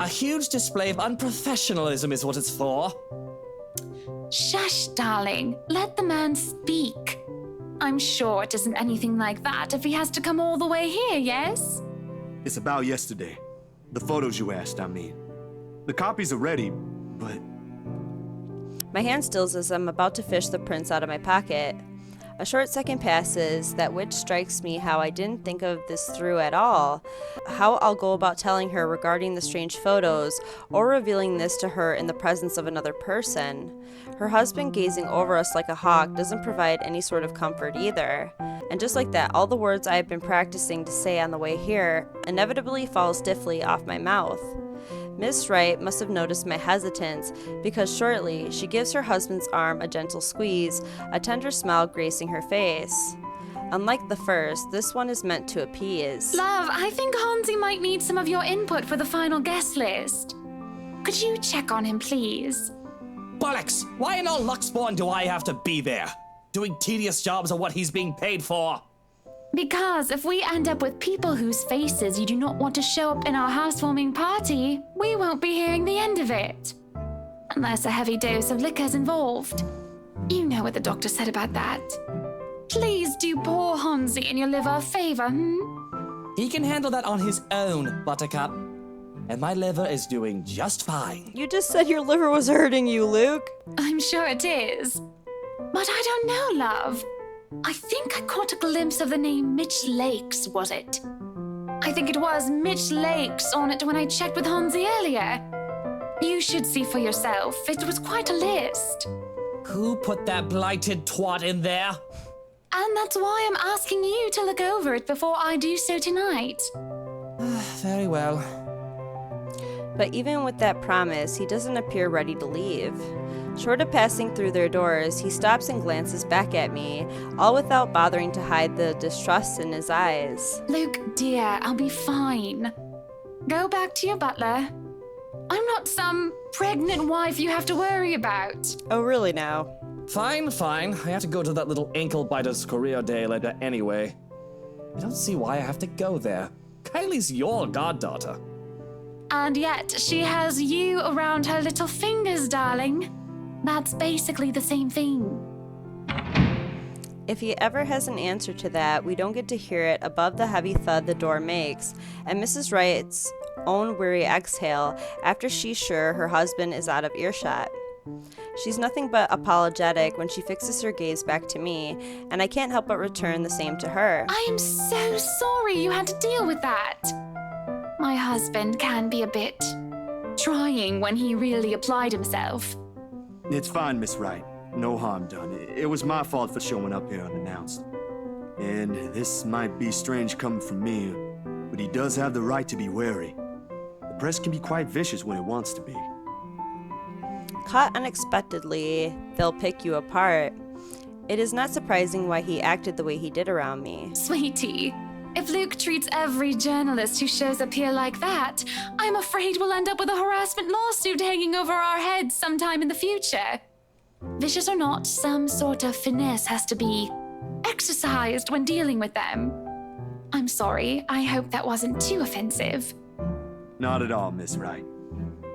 A huge display of unprofessionalism is what it's for. Shush, darling. Let the man speak. I'm sure it isn't anything like that if he has to come all the way here, yes? It's about yesterday. The photos you asked, I mean. The copies are ready, but... My hand stills as I'm about to fish the prints out of my pocket. A short second passes, that which strikes me how I didn't think of this through at all. How I'll go about telling her regarding the strange photos, or revealing this to her in the presence of another person. Her husband gazing over us like a hawk doesn't provide any sort of comfort either. And just like that, all the words I have been practicing to say on the way here inevitably fall stiffly off my mouth. Miss Wright must have noticed my hesitance, because shortly she gives her husband's arm a gentle squeeze, a tender smile gracing her face. Unlike the first, this one is meant to appease. Love, I think Hansi might need some of your input for the final guest list. Could you check on him, please? Bollocks! Why in all Luxborn do I have to be there? Doing tedious jobs are what he's being paid for. Because if we end up with people whose faces you do not want to show up in our housewarming party, we won't be hearing the end of it. Unless a heavy dose of liquor's involved. You know what the doctor said about that. Please do poor Hansi and your liver a favor, He can handle that on his own, Buttercup. And my liver is doing just fine. You just said your liver was hurting you, Luke. I'm sure it is. But I don't know, love. I think I caught a glimpse of the name Mitch Lakes, was it? I think it was Mitch Lakes on it when I checked with Hansi earlier. You should see for yourself. It was quite a list. Who put that blighted twat in there? And that's why I'm asking you to look over it before I do so tonight. Very well. But even with that promise, he doesn't appear ready to leave. Short of passing through their doors, he stops and glances back at me, all without bothering to hide the distrust in his eyes. Luke, dear, I'll be fine. Go back to your butler. I'm not some pregnant wife you have to worry about. Oh, really now? Fine. I have to go to that little ankle-biter's career day later anyway. I don't see why I have to go there. Kylie's your goddaughter. And yet, she has you around her little fingers, darling. That's basically the same thing. If he ever has an answer to that, we don't get to hear it above the heavy thud the door makes, and Mrs. Wright's own weary exhale after she's sure her husband is out of earshot. She's nothing but apologetic when she fixes her gaze back to me, and I can't help but return the same to her. I am so sorry you had to deal with that. My husband can be a bit trying when he really applied himself. It's fine, Miss Wright. No harm done. It was my fault for showing up here unannounced. And this might be strange coming from me, but he does have the right to be wary. The press can be quite vicious when it wants to be. Caught unexpectedly, they'll pick you apart. It is not surprising why he acted the way he did around me. Sweetie, if Luke treats every journalist who shows up here like that, I'm afraid we'll end up with a harassment lawsuit hanging over our heads sometime in the future. Vicious or not, some sort of finesse has to be exercised when dealing with them. I'm sorry, I hope that wasn't too offensive. Not at all, Miss Wright.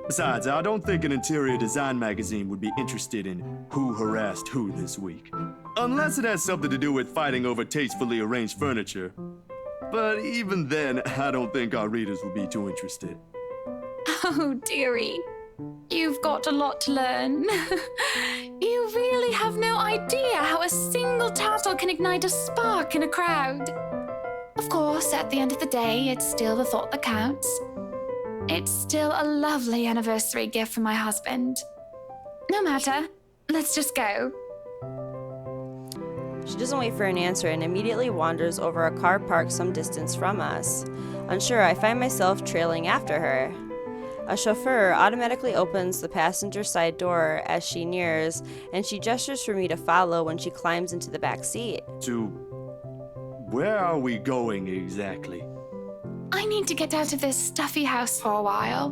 Besides, I don't think an interior design magazine would be interested in who harassed who this week. Unless it has something to do with fighting over tastefully arranged furniture. But even then, I don't think our readers will be too interested. Oh, dearie. You've got a lot to learn. You really have no idea how a single tassel can ignite a spark in a crowd. Of course, at the end of the day, it's still the thought that counts. It's still a lovely anniversary gift from my husband. No matter. Let's just go. She doesn't wait for an answer and immediately wanders over a car parked some distance from us. Unsure, I find myself trailing after her. A chauffeur automatically opens the passenger side door as she nears, and she gestures for me to follow when she climbs into the back seat. To where are we going exactly? I need to get out of this stuffy house for a while.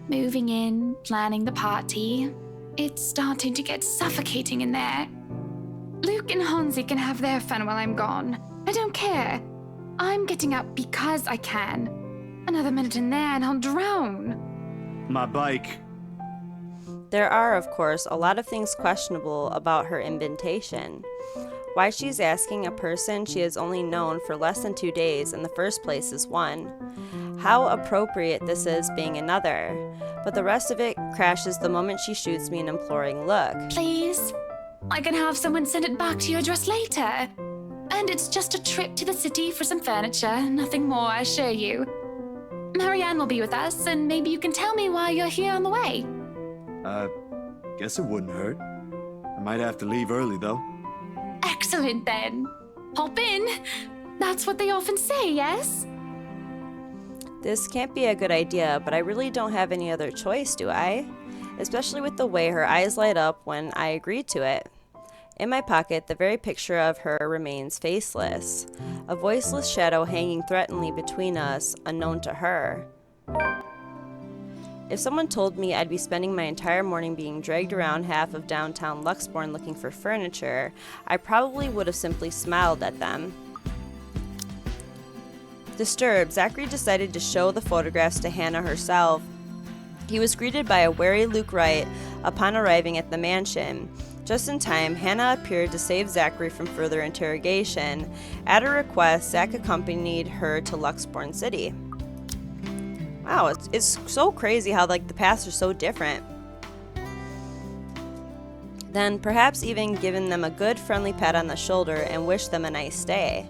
Moving in, planning the party. It's starting to get suffocating in there. Luke and Hansi can have their fun while I'm gone. I don't care. I'm getting out because I can. Another minute in there and I'll drown. My bike. There are, of course, a lot of things questionable about her invitation. Why she's asking a person she has only known for less than 2 days in the first place is one. How appropriate this is being another. But the rest of it crashes the moment she shoots me an imploring look. Please? I can have someone send it back to your address later. And it's just a trip to the city for some furniture, nothing more, I assure you. Marianne will be with us, and maybe you can tell me why you're here on the way. Guess it wouldn't hurt. I might have to leave early, though. Excellent, then. Hop in. That's what they often say, yes? This can't be a good idea, but I really don't have any other choice, do I? Especially with the way her eyes light up when I agree to it. In my pocket, the very picture of her remains faceless, a voiceless shadow hanging threateningly between us, unknown to her. If someone told me I'd be spending my entire morning being dragged around half of downtown Luxbourne looking for furniture, I probably would have simply smiled at them. Disturbed, Zachary decided to show the photographs to Hannah herself. He was greeted by a wary Luke Wright upon arriving at the mansion. Just in time, Hannah appeared to save Zachary from further interrogation. At her request, Zach accompanied her to Luxbourne City. Wow, it's so crazy how the paths are so different. Then perhaps even given them a good friendly pat on the shoulder and wish them a nice day.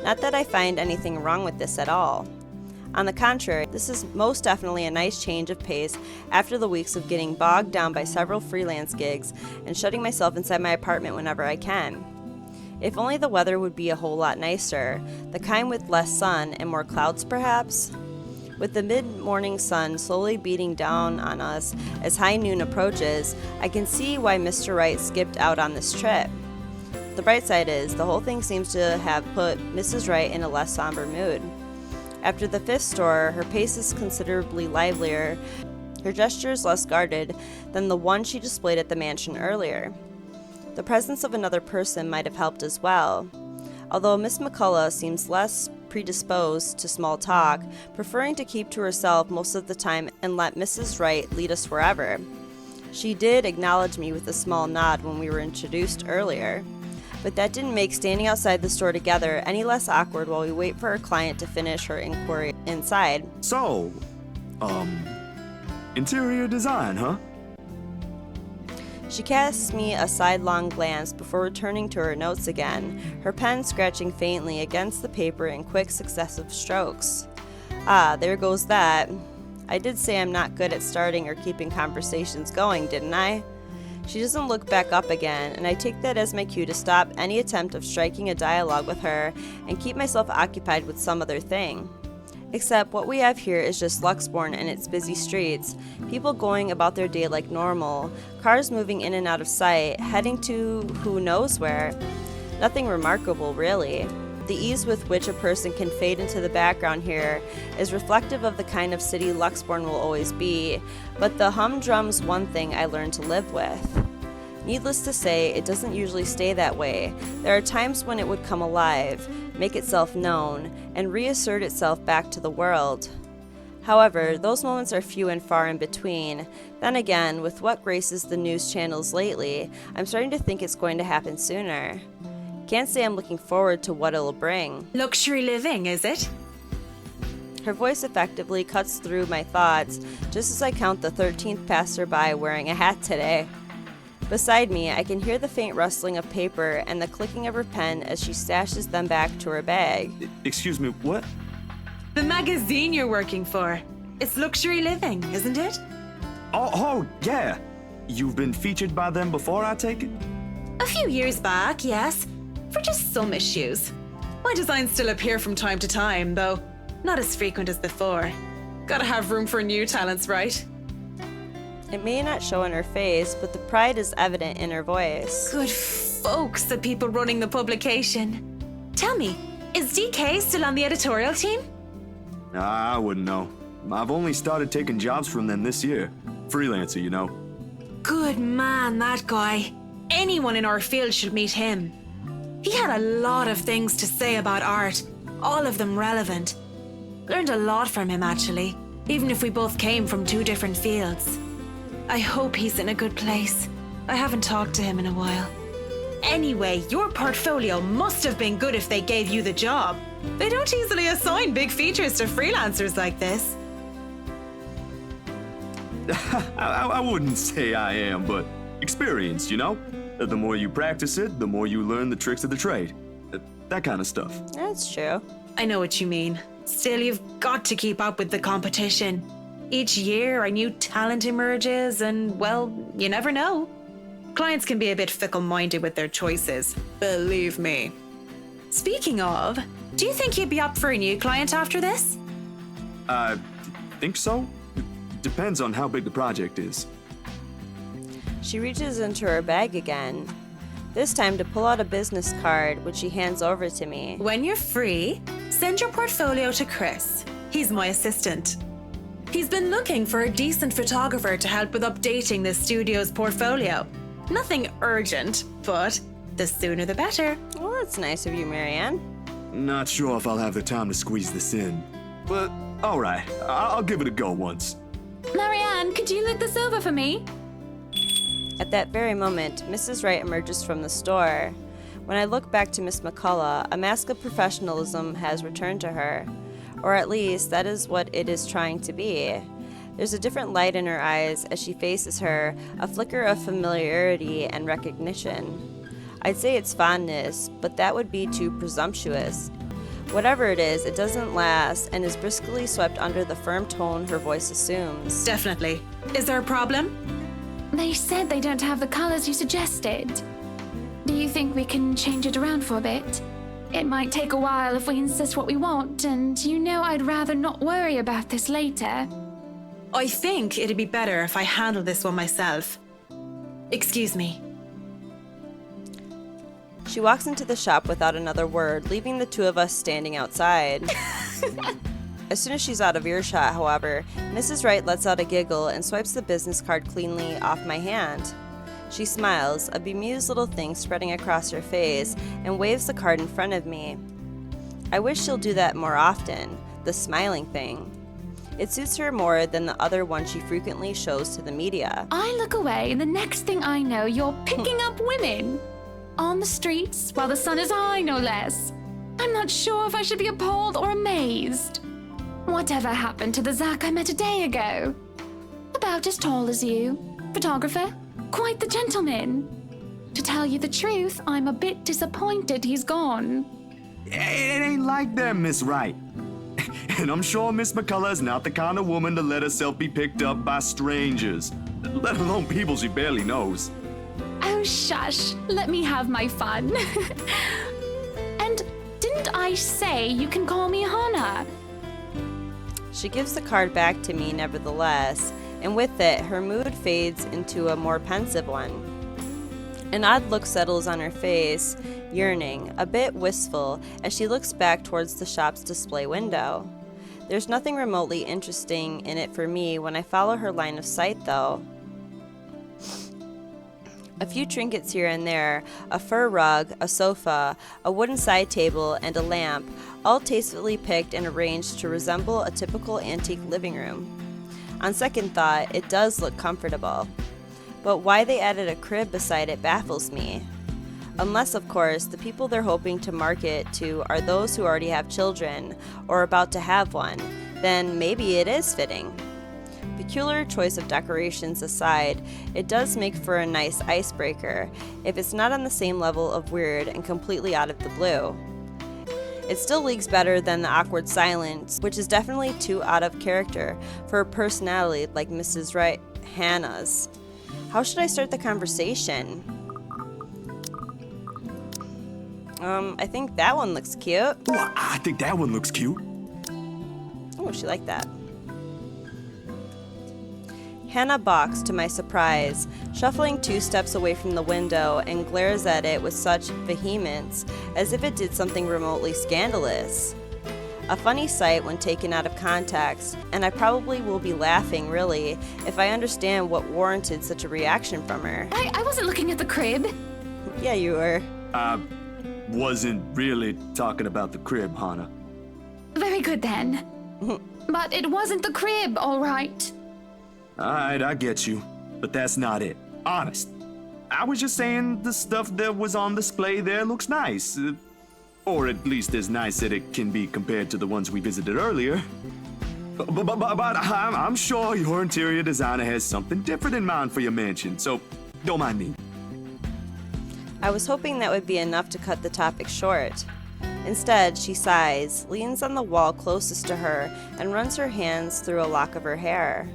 Not that I find anything wrong with this at all. On the contrary, this is most definitely a nice change of pace after the weeks of getting bogged down by several freelance gigs and shutting myself inside my apartment whenever I can. If only the weather would be a whole lot nicer, the kind with less sun and more clouds perhaps. With the mid-morning sun slowly beating down on us as high noon approaches, I can see why Mr. Wright skipped out on this trip. The bright side is, the whole thing seems to have put Mrs. Wright in a less somber mood. After the 5th store, her pace is considerably livelier, her gestures less guarded than the one she displayed at the mansion earlier. The presence of another person might have helped as well, although Miss McCullough seems less predisposed to small talk, preferring to keep to herself most of the time and let Mrs. Wright lead us wherever. She did acknowledge me with a small nod when we were introduced earlier, but that didn't make standing outside the store together any less awkward while we wait for her client to finish her inquiry inside. So, interior design, huh? She casts me a sidelong glance before returning to her notes again, her pen scratching faintly against the paper in quick successive strokes. Ah, there goes that. I did say I'm not good at starting or keeping conversations going, didn't I? She doesn't look back up again, and I take that as my cue to stop any attempt of striking a dialogue with her and keep myself occupied with some other thing. Except what we have here is just Luxbourne and its busy streets, people going about their day like normal, cars moving in and out of sight, heading to who knows where. Nothing remarkable, really. The ease with which a person can fade into the background here is reflective of the kind of city Luxbourne will always be, but the humdrum's one thing I learned to live with. Needless to say, it doesn't usually stay that way. There are times when it would come alive, make itself known, and reassert itself back to the world. However, those moments are few and far in between. Then again, with what graces the news channels lately, I'm starting to think it's going to happen sooner. Can't say I'm looking forward to what it'll bring. Luxury living, is it? Her voice effectively cuts through my thoughts just as I count the 13th passerby wearing a hat today. Beside me, I can hear the faint rustling of paper and the clicking of her pen as she stashes them back to her bag. Excuse me, what? The magazine you're working for. It's Luxury Living, isn't it? Oh, yeah. You've been featured by them before, I take it? A few years back, yes. For just some issues. My designs still appear from time to time, though not as frequent as before. Gotta have room for new talents, right? It may not show in her face, but the pride is evident in her voice. Good folks, the people running the publication. Tell me, is DK still on the editorial team? I wouldn't know. I've only started taking jobs from them this year. Freelancer, you know. Good man, that guy. Anyone in our field should meet him. He had a lot of things to say about art, all of them relevant. Learned a lot from him, actually, even if we both came from 2 different fields. I hope he's in a good place. I haven't talked to him in a while. Anyway, your portfolio must have been good if they gave you the job. They don't easily assign big features to freelancers like this. I wouldn't say I am, but experienced, you know? The more you practice it, the more you learn the tricks of the trade. That kind of stuff. That's true. I know what you mean. Still, you've got to keep up with the competition. Each year, a new talent emerges, and, well, you never know. Clients can be a bit fickle-minded with their choices, believe me. Speaking of, do you think you'd be up for a new client after this? Think so? Depends on how big the project is. She reaches into her bag again, this time to pull out a business card, which she hands over to me. When you're free, send your portfolio to Chris. He's my assistant. He's been looking for a decent photographer to help with updating the studio's portfolio. Nothing urgent, but the sooner the better. Well, that's nice of you, Marianne. Not sure if I'll have the time to squeeze this in. But, alright, I'll give it a go once. Marianne, could you look this over for me? At that very moment, Mrs. Wright emerges from the store. When I look back to Miss McCullough, a mask of professionalism has returned to her. Or at least, that is what it is trying to be. There's a different light in her eyes as she faces her, a flicker of familiarity and recognition. I'd say it's fondness, but that would be too presumptuous. Whatever it is, it doesn't last and is briskly swept under the firm tone her voice assumes. Definitely. Is there a problem? They said they don't have the colors you suggested. Do you think we can change it around for a bit? It might take a while if we insist what we want, and you know I'd rather not worry about this later. I think it'd be better if I handle this one myself. Excuse me. She walks into the shop without another word, leaving the two of us standing outside. As soon as she's out of earshot, however, Mrs. Wright lets out a giggle and swipes the business card cleanly off my hand. She smiles, a bemused little thing spreading across her face, and waves the card in front of me. I wish she'll do that more often, the smiling thing. It suits her more than the other one she frequently shows to the media. I look away, and the next thing I know, you're picking up women. On the streets, while the sun is high, no less. I'm not sure if I should be appalled or amazed. Whatever happened to the Zach I met a day ago? About as tall as you. Photographer. Quite the gentleman. To tell you the truth, I'm a bit disappointed he's gone. It ain't like that, Miss Wright. And I'm sure Miss McCullough is not the kind of woman to let herself be picked up by strangers, let alone people she barely knows. Oh, shush. Let me have my fun. And didn't I say you can call me Hannah? She gives the card back to me nevertheless, and with it, her mood fades into a more pensive one. An odd look settles on her face, yearning, a bit wistful, as she looks back towards the shop's display window. There's nothing remotely interesting in it for me when I follow her line of sight, though. A few trinkets here and there, a fur rug, a sofa, a wooden side table, and a lamp, all tastefully picked and arranged to resemble a typical antique living room. On second thought, it does look comfortable. But why they added a crib beside it baffles me. Unless, of course, the people they're hoping to market to are those who already have children, or about to have one, then maybe it is fitting. Peculiar choice of decorations aside, it does make for a nice icebreaker, if it's not on the same level of weird and completely out of the blue. It still leagues better than the awkward silence, which is definitely too out of character for a personality like Mrs. Wright Hannah's. How should I start the conversation? I think that one looks cute. Ooh, I think that one looks cute. Oh, she liked that. Hannah balks to my surprise, shuffling 2 steps away from the window and glares at it with such vehemence as if it did something remotely scandalous. A funny sight when taken out of context, and I probably will be laughing, really, if I understand what warranted such a reaction from her. I wasn't looking at the crib. Yeah, you were. Wasn't really talking about the crib, Hannah. Very good then. But it wasn't the crib, all right. Alright, I get you. But that's not it. Honest. I was just saying the stuff that was on display there looks nice. Or at least as nice as it can be compared to the ones we visited earlier. But I'm sure your interior designer has something different in mind for your mansion, so don't mind me. I was hoping that would be enough to cut the topic short. Instead, she sighs, leans on the wall closest to her, and runs her hands through a lock of her hair.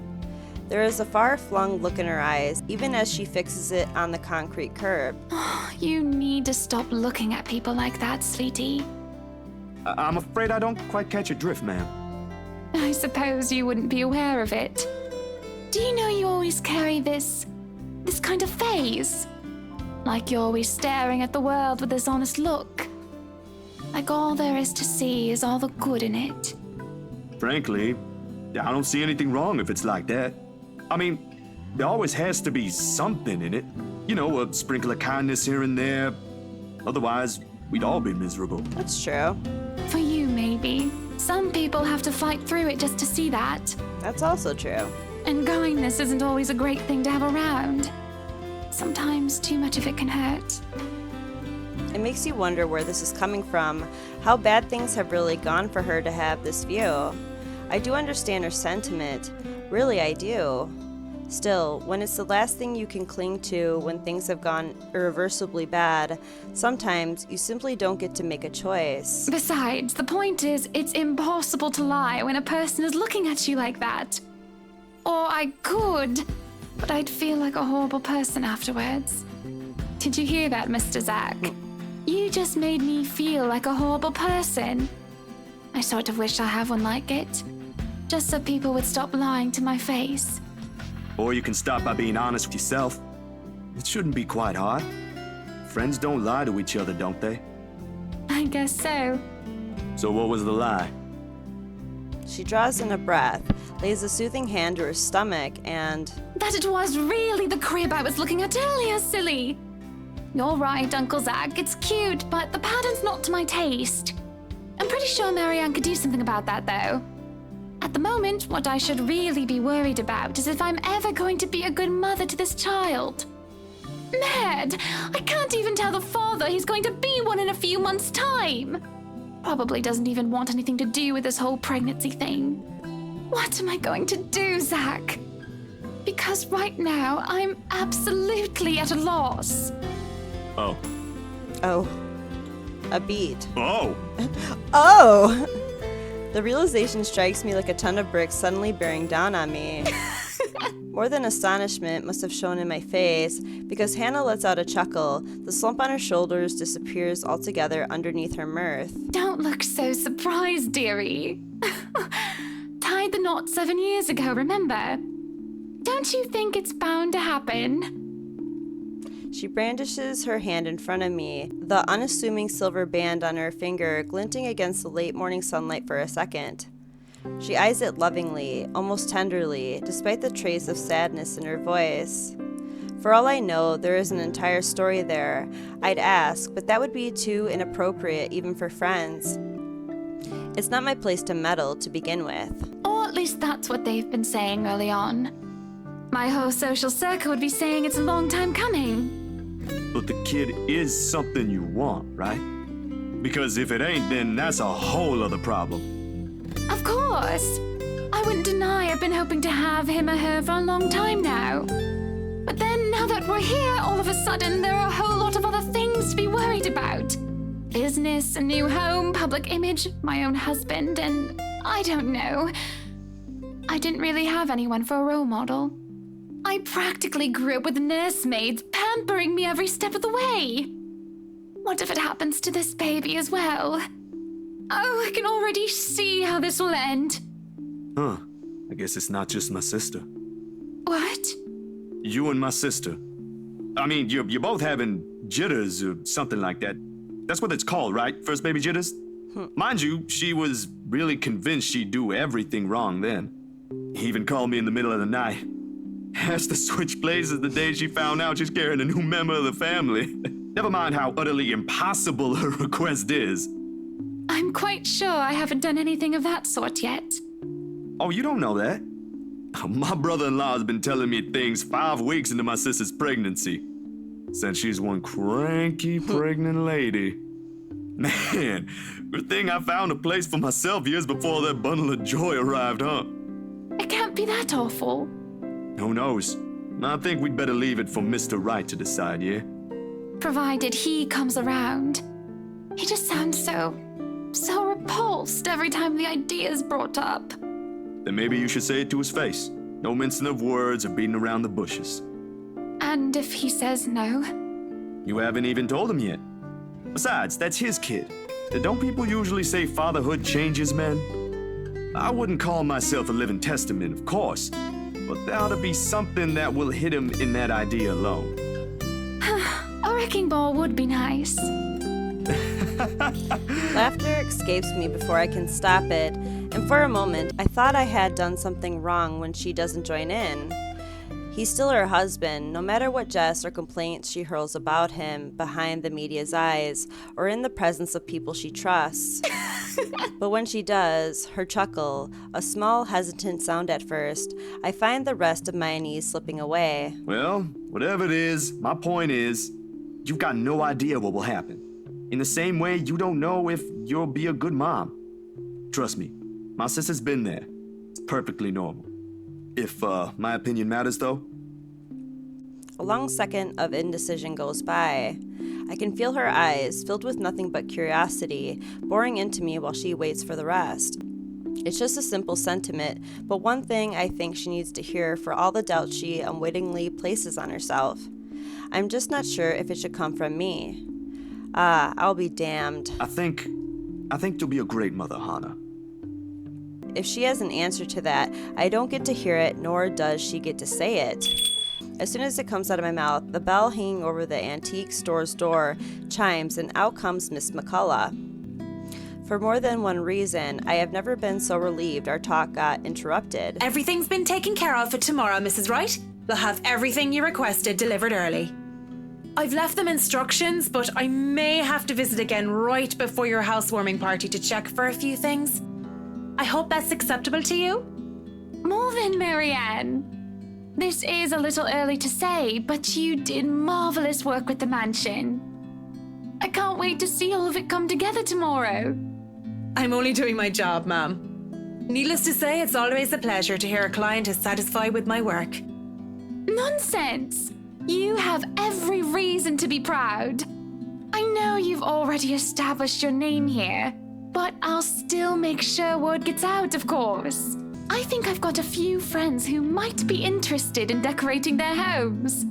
There is a far-flung look in her eyes, even as she fixes it on the concrete curb. You need to stop looking at people like that, sweetie. I'm afraid I don't quite catch your drift, ma'am. I suppose you wouldn't be aware of it. Do you know you always carry this kind of phase? Like you're always staring at the world with this honest look. Like all there is to see is all the good in it. Frankly, I don't see anything wrong if it's like that. I mean, there always has to be something in it. You know, a sprinkle of kindness here and there. Otherwise, we'd all be miserable. That's true. For you, maybe. Some people have to fight through it just to see that. That's also true. And kindness isn't always a great thing to have around. Sometimes too much of it can hurt. It makes you wonder where this is coming from, how bad things have really gone for her to have this view. I do understand her sentiment, Really, I do. Still, when it's the last thing you can cling to when things have gone irreversibly bad, sometimes you simply don't get to make a choice. Besides, the point is, it's impossible to lie when a person is looking at you like that. Or I could, but I'd feel like a horrible person afterwards. Did you hear that, Mr. Zach? You just made me feel like a horrible person. I sort of wish I had one like it. Just so people would stop lying to my face. Or you can start by being honest with yourself. It shouldn't be quite hard. Friends don't lie to each other, don't they? I guess so. So what was the lie? She draws in a breath, lays a soothing hand to her stomach, and... That it was really the crib I was looking at earlier, silly. You're right, Uncle Zach. It's cute, but the pattern's not to my taste. I'm pretty sure Marianne could do something about that, though. At the moment, what I should really be worried about is if I'm ever going to be a good mother to this child. Mad! I can't even tell the father he's going to be one in a few months' time. Probably doesn't even want anything to do with this whole pregnancy thing. What am I going to do, Zach? Because right now, I'm absolutely at a loss. Oh. Oh. A beat. Oh! Oh! The realization strikes me like a ton of bricks suddenly bearing down on me. More than astonishment must have shown in my face, because Hannah lets out a chuckle. The slump on her shoulders disappears altogether underneath her mirth. Don't look so surprised, dearie. Tied the knot 7 years ago, remember? Don't you think it's bound to happen? She brandishes her hand in front of me, the unassuming silver band on her finger glinting against the late morning sunlight for a second. She eyes it lovingly, almost tenderly, despite the trace of sadness in her voice. For all I know, there is an entire story there. I'd ask, but that would be too inappropriate even for friends. It's not my place to meddle to begin with. Or at least that's what they've been saying early on. My whole social circle would be saying it's a long time coming. But the kid is something you want, right? Because if it ain't, then that's a whole other problem. Of course. I wouldn't deny I've been hoping to have him or her for a long time now. But then, now that we're here, all of a sudden, there are a whole lot of other things to be worried about. Business, a new home, public image, my own husband, and I don't know. I didn't really have anyone for a role model. I practically grew up with nursemaids pampering me every step of the way. What if it happens to this baby as well? Oh, I can already see how this will end. Huh. I guess it's not just my sister. What? You and my sister. I mean, you're both having jitters or something like that. That's what it's called, right? First baby jitters? Mind you, she was really convinced she'd do everything wrong then. He even called me in the middle of the night. Asked to switch places the day she found out she's carrying a new member of the family. Never mind how utterly impossible her request is. I'm quite sure I haven't done anything of that sort yet. Oh, you don't know that? My brother-in-law has been telling me things 5 weeks into my sister's pregnancy. Said she's one cranky pregnant lady. Man, good thing I found a place for myself years before that bundle of joy arrived, huh? It can't be that awful. Who knows? I think we'd better leave it for Mr. Right to decide, yeah? Provided he comes around. He just sounds so repulsed every time the idea is brought up. Then maybe you should say it to his face. No mincing of words or beating around the bushes. And if he says no? You haven't even told him yet. Besides, that's his kid. Don't people usually say fatherhood changes men? I wouldn't call myself a living testament, of course, but there ought to be something that will hit him in that idea alone. A wrecking ball would be nice. Laughter escapes me before I can stop it, and for a moment, I thought I had done something wrong when she doesn't join in. He's still her husband, no matter what jests or complaints she hurls about him behind the media's eyes or in the presence of people she trusts. But when she does, her chuckle, a small, hesitant sound at first, I find the rest of my unease slipping away. Well, whatever it is, my point is, you've got no idea what will happen. In the same way, you don't know if you'll be a good mom. Trust me, my sister's been there. It's perfectly normal. If my opinion matters, though? A long second of indecision goes by. I can feel her eyes, filled with nothing but curiosity, boring into me while she waits for the rest. It's just a simple sentiment, but one thing I think she needs to hear for all the doubt she unwittingly places on herself. I'm just not sure if it should come from me. I'll be damned. I think you'll be a great mother, Hannah. If she has an answer to that, I don't get to hear it, nor does she get to say it. As soon as it comes out of my mouth, the bell hanging over the antique store's door chimes, and out comes Miss McCullough. For more than one reason, I have never been so relieved our talk got interrupted. Everything's been taken care of for tomorrow, Mrs. Wright. We'll have everything you requested delivered early. I've left them instructions, but I may have to visit again right before your housewarming party to check for a few things. I hope that's acceptable to you. More than Marianne. This is a little early to say, but you did marvelous work with the mansion. I can't wait to see all of it come together tomorrow. I'm only doing my job, ma'am. Needless to say, it's always a pleasure to hear a client is satisfied with my work. Nonsense! You have every reason to be proud. I know you've already established your name here, but I'll still make sure word gets out, of course. I think I've got a few friends who might be interested in decorating their homes.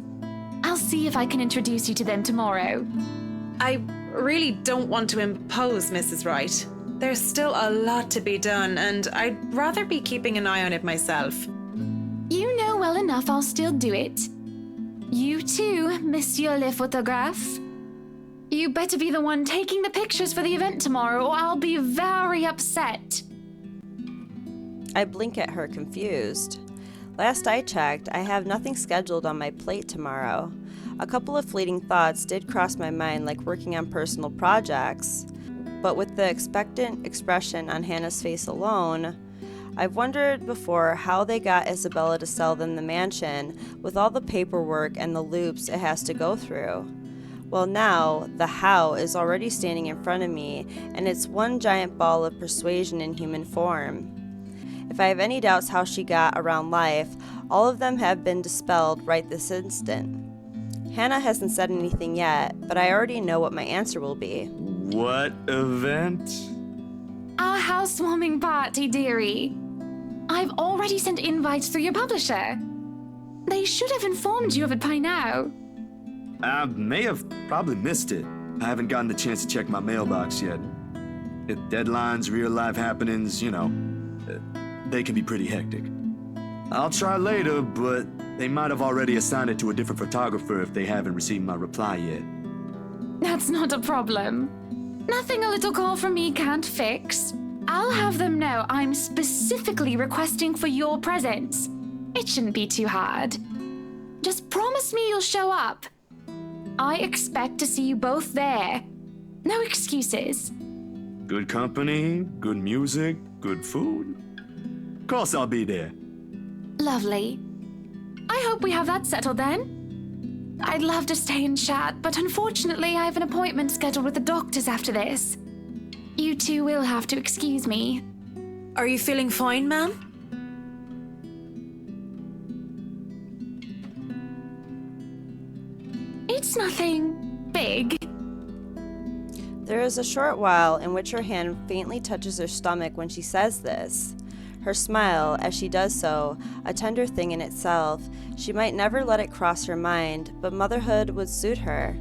I'll see if I can introduce you to them tomorrow. I really don't want to impose, Mrs. Wright. There's still a lot to be done, and I'd rather be keeping an eye on it myself. You know well enough I'll still do it. You too, Monsieur le Photographe. You better be the one taking the pictures for the event tomorrow, or I'll be very upset. I blink at her, confused. Last I checked, I have nothing scheduled on my plate tomorrow. A couple of fleeting thoughts did cross my mind, like working on personal projects, but with the expectant expression on Hannah's face alone, I've wondered before how they got Isabella to sell them the mansion with all the paperwork and the loops it has to go through. Well, now, the how is already standing in front of me, and it's one giant ball of persuasion in human form. If I have any doubts how she got around life, all of them have been dispelled right this instant. Hannah hasn't said anything yet, but I already know what my answer will be. What event? Our housewarming party, dearie. I've already sent invites through your publisher. They should have informed you of it by now. I may have probably missed it. I haven't gotten the chance to check my mailbox yet. Deadlines, real-life happenings, they can be pretty hectic. I'll try later, but they might have already assigned it to a different photographer if they haven't received my reply yet. That's not a problem. Nothing a little call from me can't fix. I'll have them know I'm specifically requesting for your presence. It shouldn't be too hard. Just promise me you'll show up. I expect to see you both there. No excuses. Good company, good music, good food. Of course I'll be there. Lovely. I hope we have that settled then. I'd love to stay and chat, but unfortunately I have an appointment scheduled with the doctors after this. You two will have to excuse me. Are you feeling fine, ma'am? It's nothing big. There is a short while in which her hand faintly touches her stomach when she says this. Her smile, as she does so, a tender thing in itself, she might never let it cross her mind, but motherhood would suit her.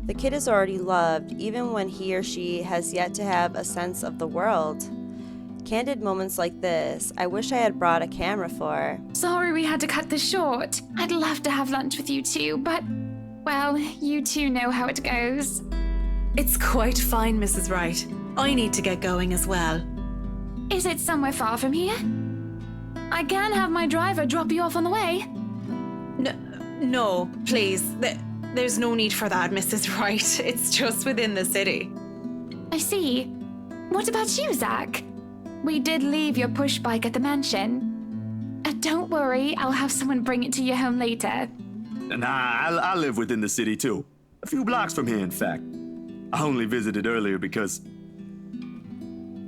The kid is already loved, even when he or she has yet to have a sense of the world. Candid moments like this, I wish I had brought a camera for. Sorry we had to cut this short. I'd love to have lunch with you two, but, well, you two know how it goes. It's quite fine, Mrs. Wright. I need to get going as well. Is it somewhere far from here? I can have my driver drop you off on the way. No, please. There's no need for that, Mrs. Wright. It's just within the city. I see. What about you, Zach? We did leave your push bike at the mansion. Don't worry, I'll have someone bring it to your home later. Nah, I live within the city too. A few blocks from here, in fact. I only visited earlier because...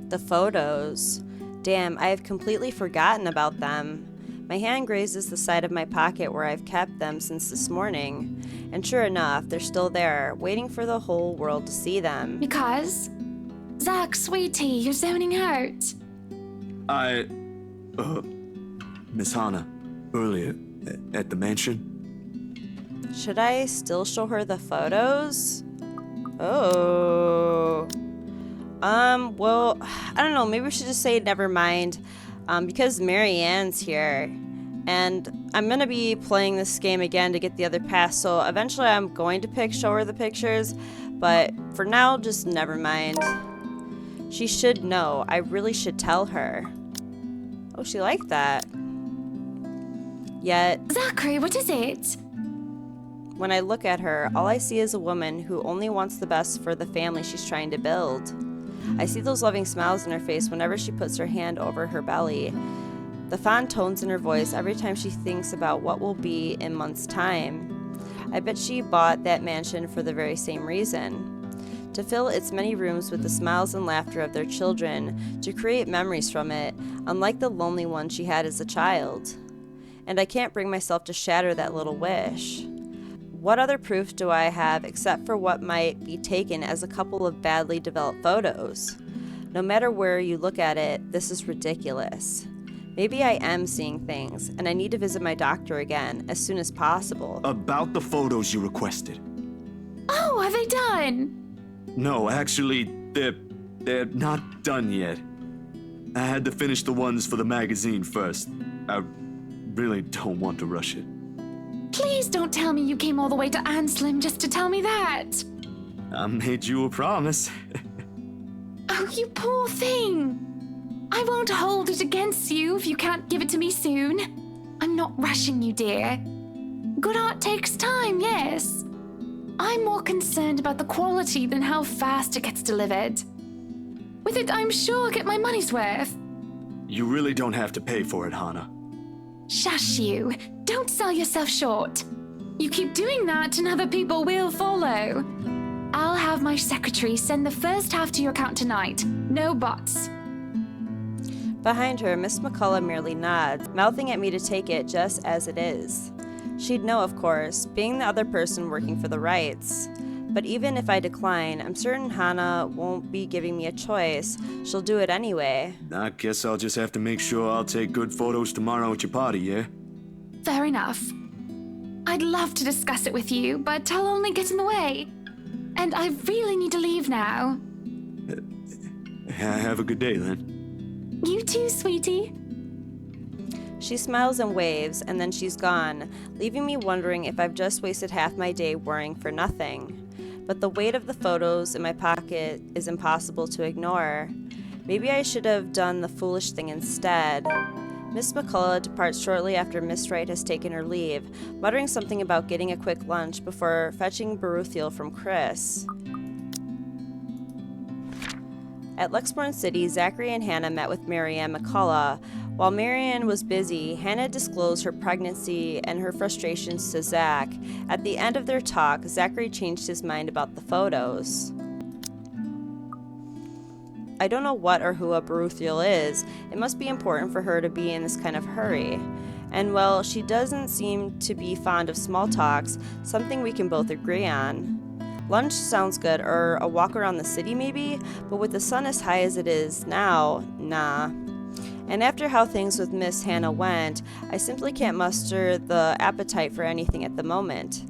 The photos. Damn, I have completely forgotten about them. My hand grazes the side of my pocket where I've kept them since this morning, and sure enough, they're still there, waiting for the whole world to see them. Because? Zach, sweetie, you're zoning out. Miss Hannah, earlier at the mansion. Should I still show her the photos? Oh. Well, I don't know, maybe we should just say never mind, because Marianne's here, and I'm gonna be playing this game again to get the other pass, so eventually I'm going to show her the pictures, but for now, just never mind. She should know. I really should tell her. Oh, she liked that. Yet, Zachary, what is it? when I look at her, all I see is a woman who only wants the best for the family she's trying to build. I see those loving smiles in her face whenever she puts her hand over her belly, the fond tones in her voice every time she thinks about what will be in months' time. I bet she bought that mansion for the very same reason. To fill its many rooms with the smiles and laughter of their children, to create memories from it, unlike the lonely one she had as a child. And I can't bring myself to shatter that little wish. What other proof do I have except for what might be taken as a couple of badly developed photos? No matter where you look at it, this is ridiculous. Maybe I am seeing things, and I need to visit my doctor again as soon as possible. About the photos you requested. Oh, are they done? No, actually, they're not done yet. I had to finish the ones for the magazine first. I really don't want to rush it. Please don't tell me you came all the way to Anslim just to tell me that. I made you a promise. Oh, you poor thing. I won't hold it against you if you can't give it to me soon. I'm not rushing you, dear. Good art takes time, yes. I'm more concerned about the quality than how fast it gets delivered. With it, I'm sure I'll get my money's worth. You really don't have to pay for it, Hannah. Shush you. Don't sell yourself short. You keep doing that and other people will follow. I'll have my secretary send the first half to your account tonight. No buts. Behind her, Miss McCullough merely nods, mouthing at me to take it just as it is. She'd know, of course, being the other person working for the rights. But even if I decline, I'm certain Hannah won't be giving me a choice. She'll do it anyway. I guess I'll just have to make sure I'll take good photos tomorrow at your party, yeah? Fair enough. I'd love to discuss it with you, but I'll only get in the way. And I really need to leave now. Have a good day, then. You too, sweetie. She smiles and waves, and then she's gone, leaving me wondering if I've just wasted half my day worrying for nothing. But the weight of the photos in my pocket is impossible to ignore. Maybe I should have done the foolish thing instead. Miss McCullough departs shortly after Miss Wright has taken her leave, muttering something about getting a quick lunch before fetching Baruthiel from Chris. At Luxbourne City, Zachary and Hannah met with Marianne McCullough. While Marianne was busy, Hannah disclosed her pregnancy and her frustrations to Zach. At the end of their talk, Zachary changed his mind about the photos. I don't know what or who a Baruthiel is. It must be important for her to be in this kind of hurry. And well, she doesn't seem to be fond of small talks, something we can both agree on. Lunch sounds good, or a walk around the city maybe, but with the sun as high as it is now, nah. And after how things with Miss Hannah went, I simply can't muster the appetite for anything at the moment.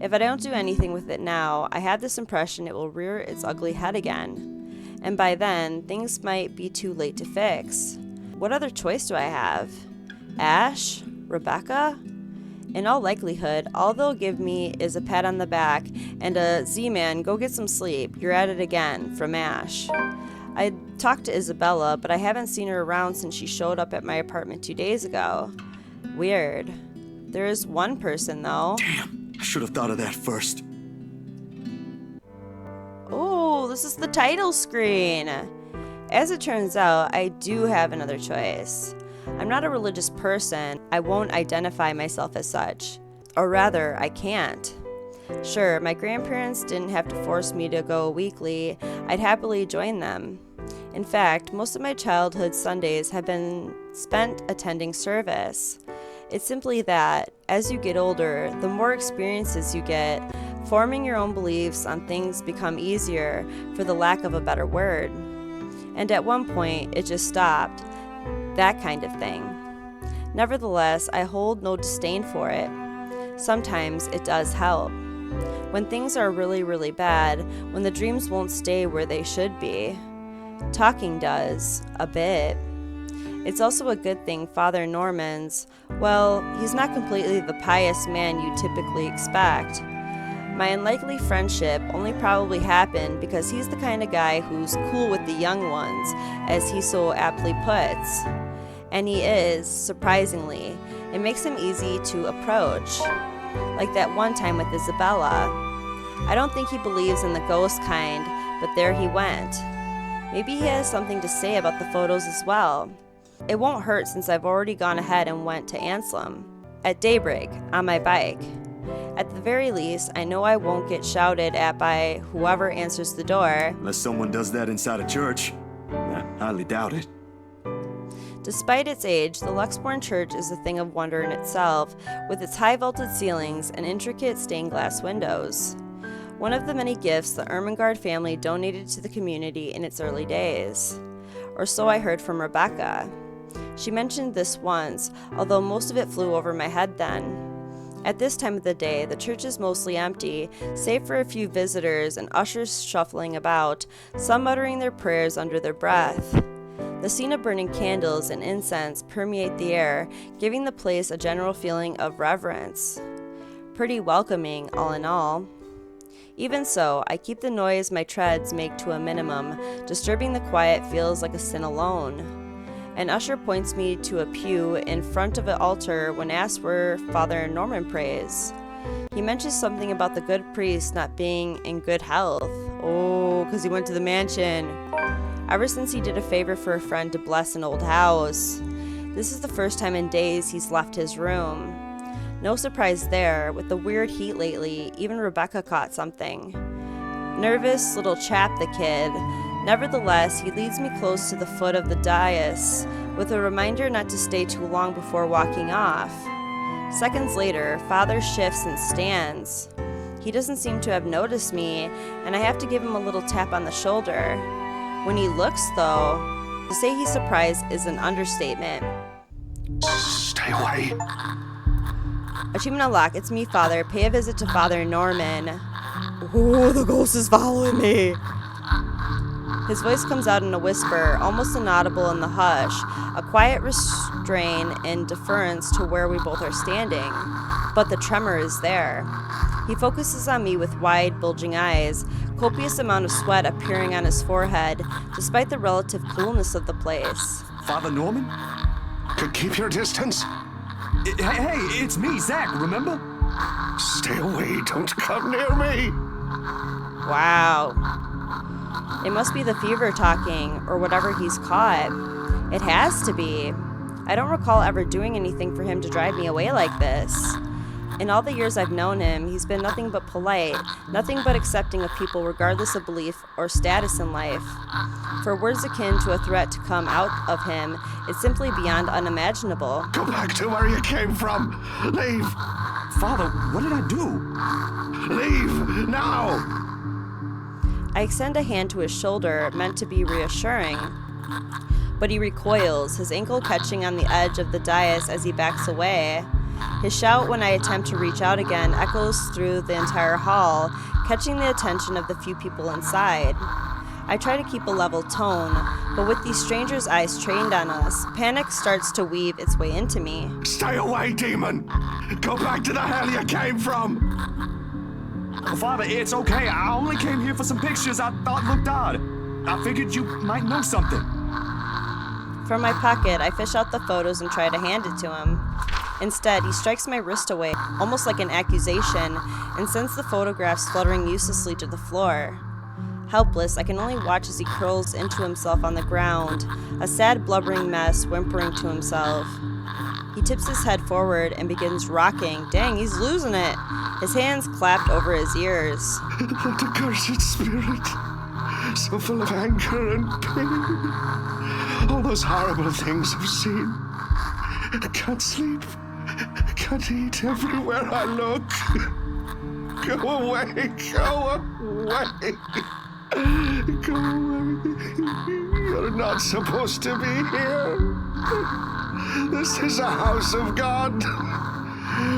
If I don't do anything with it now, I have this impression it will rear its ugly head again. And by then, things might be too late to fix. What other choice do I have? Ash? Rebecca? In all likelihood, all they'll give me is a pat on the back and a Z-Man, go get some sleep, you're at it again, from Ash. I talked to Isabella, but I haven't seen her around since she showed up at my apartment 2 days ago. Weird. There is one person, though. Damn, I should have thought of that first. Oh, this is the title screen. As it turns out, I do have another choice. I'm not a religious person. I won't identify myself as such. Or rather, I can't. Sure, my grandparents didn't have to force me to go weekly. I'd happily join them. In fact, most of my childhood Sundays have been spent attending service. It's simply that, as you get older, the more experiences you get, forming your own beliefs on things become easier, for the lack of a better word. And at one point, it just stopped. That kind of thing. Nevertheless, I hold no disdain for it. Sometimes it does help. When things are really, really bad, when the dreams won't stay where they should be, talking does, a bit. It's also a good thing Father Norman's, well, he's not completely the pious man you typically expect. My unlikely friendship only probably happened because he's the kind of guy who's cool with the young ones, as he so aptly puts. And he is, surprisingly. It makes him easy to approach. Like that one time with Isabella. I don't think he believes in the ghost kind, but there he went. Maybe he has something to say about the photos as well. It won't hurt since I've already gone ahead and went to Anselm. At daybreak, on my bike. At the very least, I know I won't get shouted at by whoever answers the door. Unless someone does that inside a church. I highly doubt it. Despite its age, the Luxbourne Church is a thing of wonder in itself, with its high-vaulted ceilings and intricate stained glass windows. One of the many gifts the Ermangerde family donated to the community in its early days. Or so I heard from Rebecca. She mentioned this once, although most of it flew over my head then. At this time of the day, the church is mostly empty, save for a few visitors and ushers shuffling about, some muttering their prayers under their breath. The scene of burning candles and incense permeate the air, giving the place a general feeling of reverence. Pretty welcoming, all in all. Even so, I keep the noise my treads make to a minimum. Disturbing the quiet feels like a sin alone. An usher points me to a pew in front of an altar when asked where Father Norman prays. He mentions something about the good priest not being in good health. Oh, because he went to the mansion. Ever since he did a favor for a friend to bless an old house. This is the first time in days he's left his room. No surprise there, with the weird heat lately, even Rebecca caught something. Nervous little chap, the kid. Nevertheless, he leads me close to the foot of the dais, with a reminder not to stay too long before walking off. Seconds later, Father shifts and stands. He doesn't seem to have noticed me, and I have to give him a little tap on the shoulder. When he looks, though, to say he's surprised is an understatement. Stay away. Achievement unlocked. It's me, Father. Pay a visit to Father Norman. Ooh, the ghost is following me. His voice comes out in a whisper, almost inaudible in the hush, a quiet restraint and deference to where we both are standing. But the tremor is there. He focuses on me with wide, bulging eyes, copious amount of sweat appearing on his forehead, despite the relative coolness of the place. Father Norman? Keep your distance. Hey, it's me, Zach, remember? Stay away, don't come near me. Wow. It must be the fever talking, or whatever he's caught. It has to be. I don't recall ever doing anything for him to drive me away like this. In all the years I've known him, he's been nothing but polite, nothing but accepting of people regardless of belief or status in life. For words akin to a threat to come out of him, it's simply beyond unimaginable. Go back to where you came from. Leave. Father, what did I do? Leave, now. I extend a hand to his shoulder, meant to be reassuring. But he recoils, his ankle catching on the edge of the dais as he backs away. His shout when I attempt to reach out again echoes through the entire hall, catching the attention of the few people inside. I try to keep a level tone, but with these strangers' eyes trained on us, panic starts to weave its way into me. Stay away, demon! Go back to the hell you came from! Father, it's okay. I only came here for some pictures I thought looked odd. I figured you might know something. From my pocket, I fish out the photos and try to hand it to him. Instead, he strikes my wrist away, almost like an accusation, and sends the photographs fluttering uselessly to the floor. Helpless, I can only watch as he curls into himself on the ground, a sad blubbering mess whimpering to himself. He tips his head forward and begins rocking. Dang, he's losing it. His hands clapped over his ears. That accursed spirit, so full of anger and pain. All those horrible things I've seen. I can't sleep. Can't eat everywhere I look. Go away, go away. Go away. You're not supposed to be here. This is a house of God.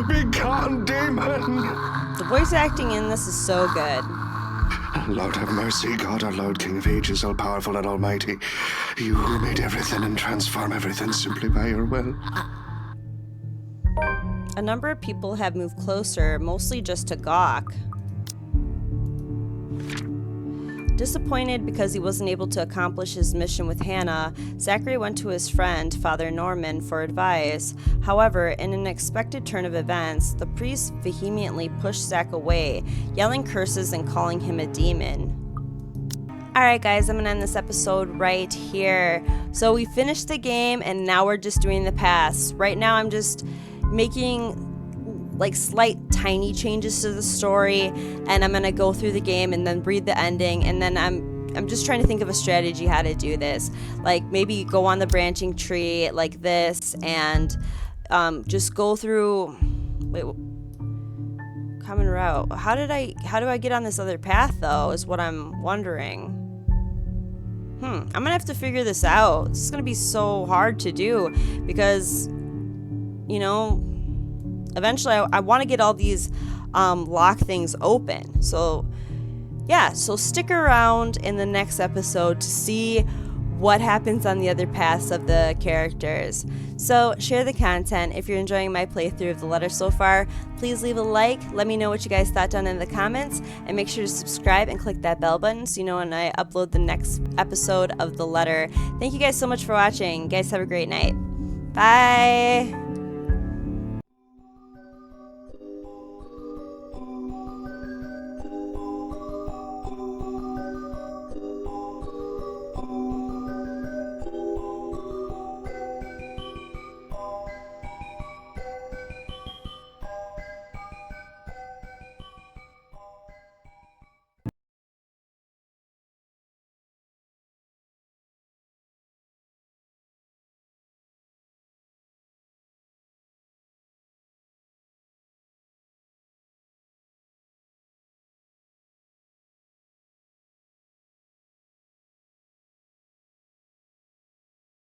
Be gone, demon. The voice acting in this is so good. Lord have mercy, God, our Lord, King of ages, all-powerful and almighty. You who made everything and transform everything simply by your will. A number of people have moved closer, mostly just to gawk. Disappointed because he wasn't able to accomplish his mission with Hannah, Zachary went to his friend, Father Norman, for advice. However, in an unexpected turn of events, the priest vehemently pushed Zach away, yelling curses and calling him a demon. Alright guys, I'm gonna end this episode right here. So we finished the game and now we're just doing the pass. Right now I'm just making like slight tiny changes to the story, and I'm gonna go through the game and then read the ending, and then I'm just trying to think of a strategy how to do this. Like maybe go on the branching tree like this and just go through common route. How do I get on this other path though is what I'm wondering. I'm gonna have to figure this out. This is gonna be so hard to do because, you know, eventually I want to get all these lock things open. So yeah, so stick around in the next episode to see what happens on the other paths of the characters. So share the content. If you're enjoying my playthrough of the letter so far, please leave a like. Let me know what you guys thought down in the comments, and make sure to subscribe and click that bell button so you know when I upload the next episode of the letter. Thank you guys so much for watching. You guys have a great night. Bye.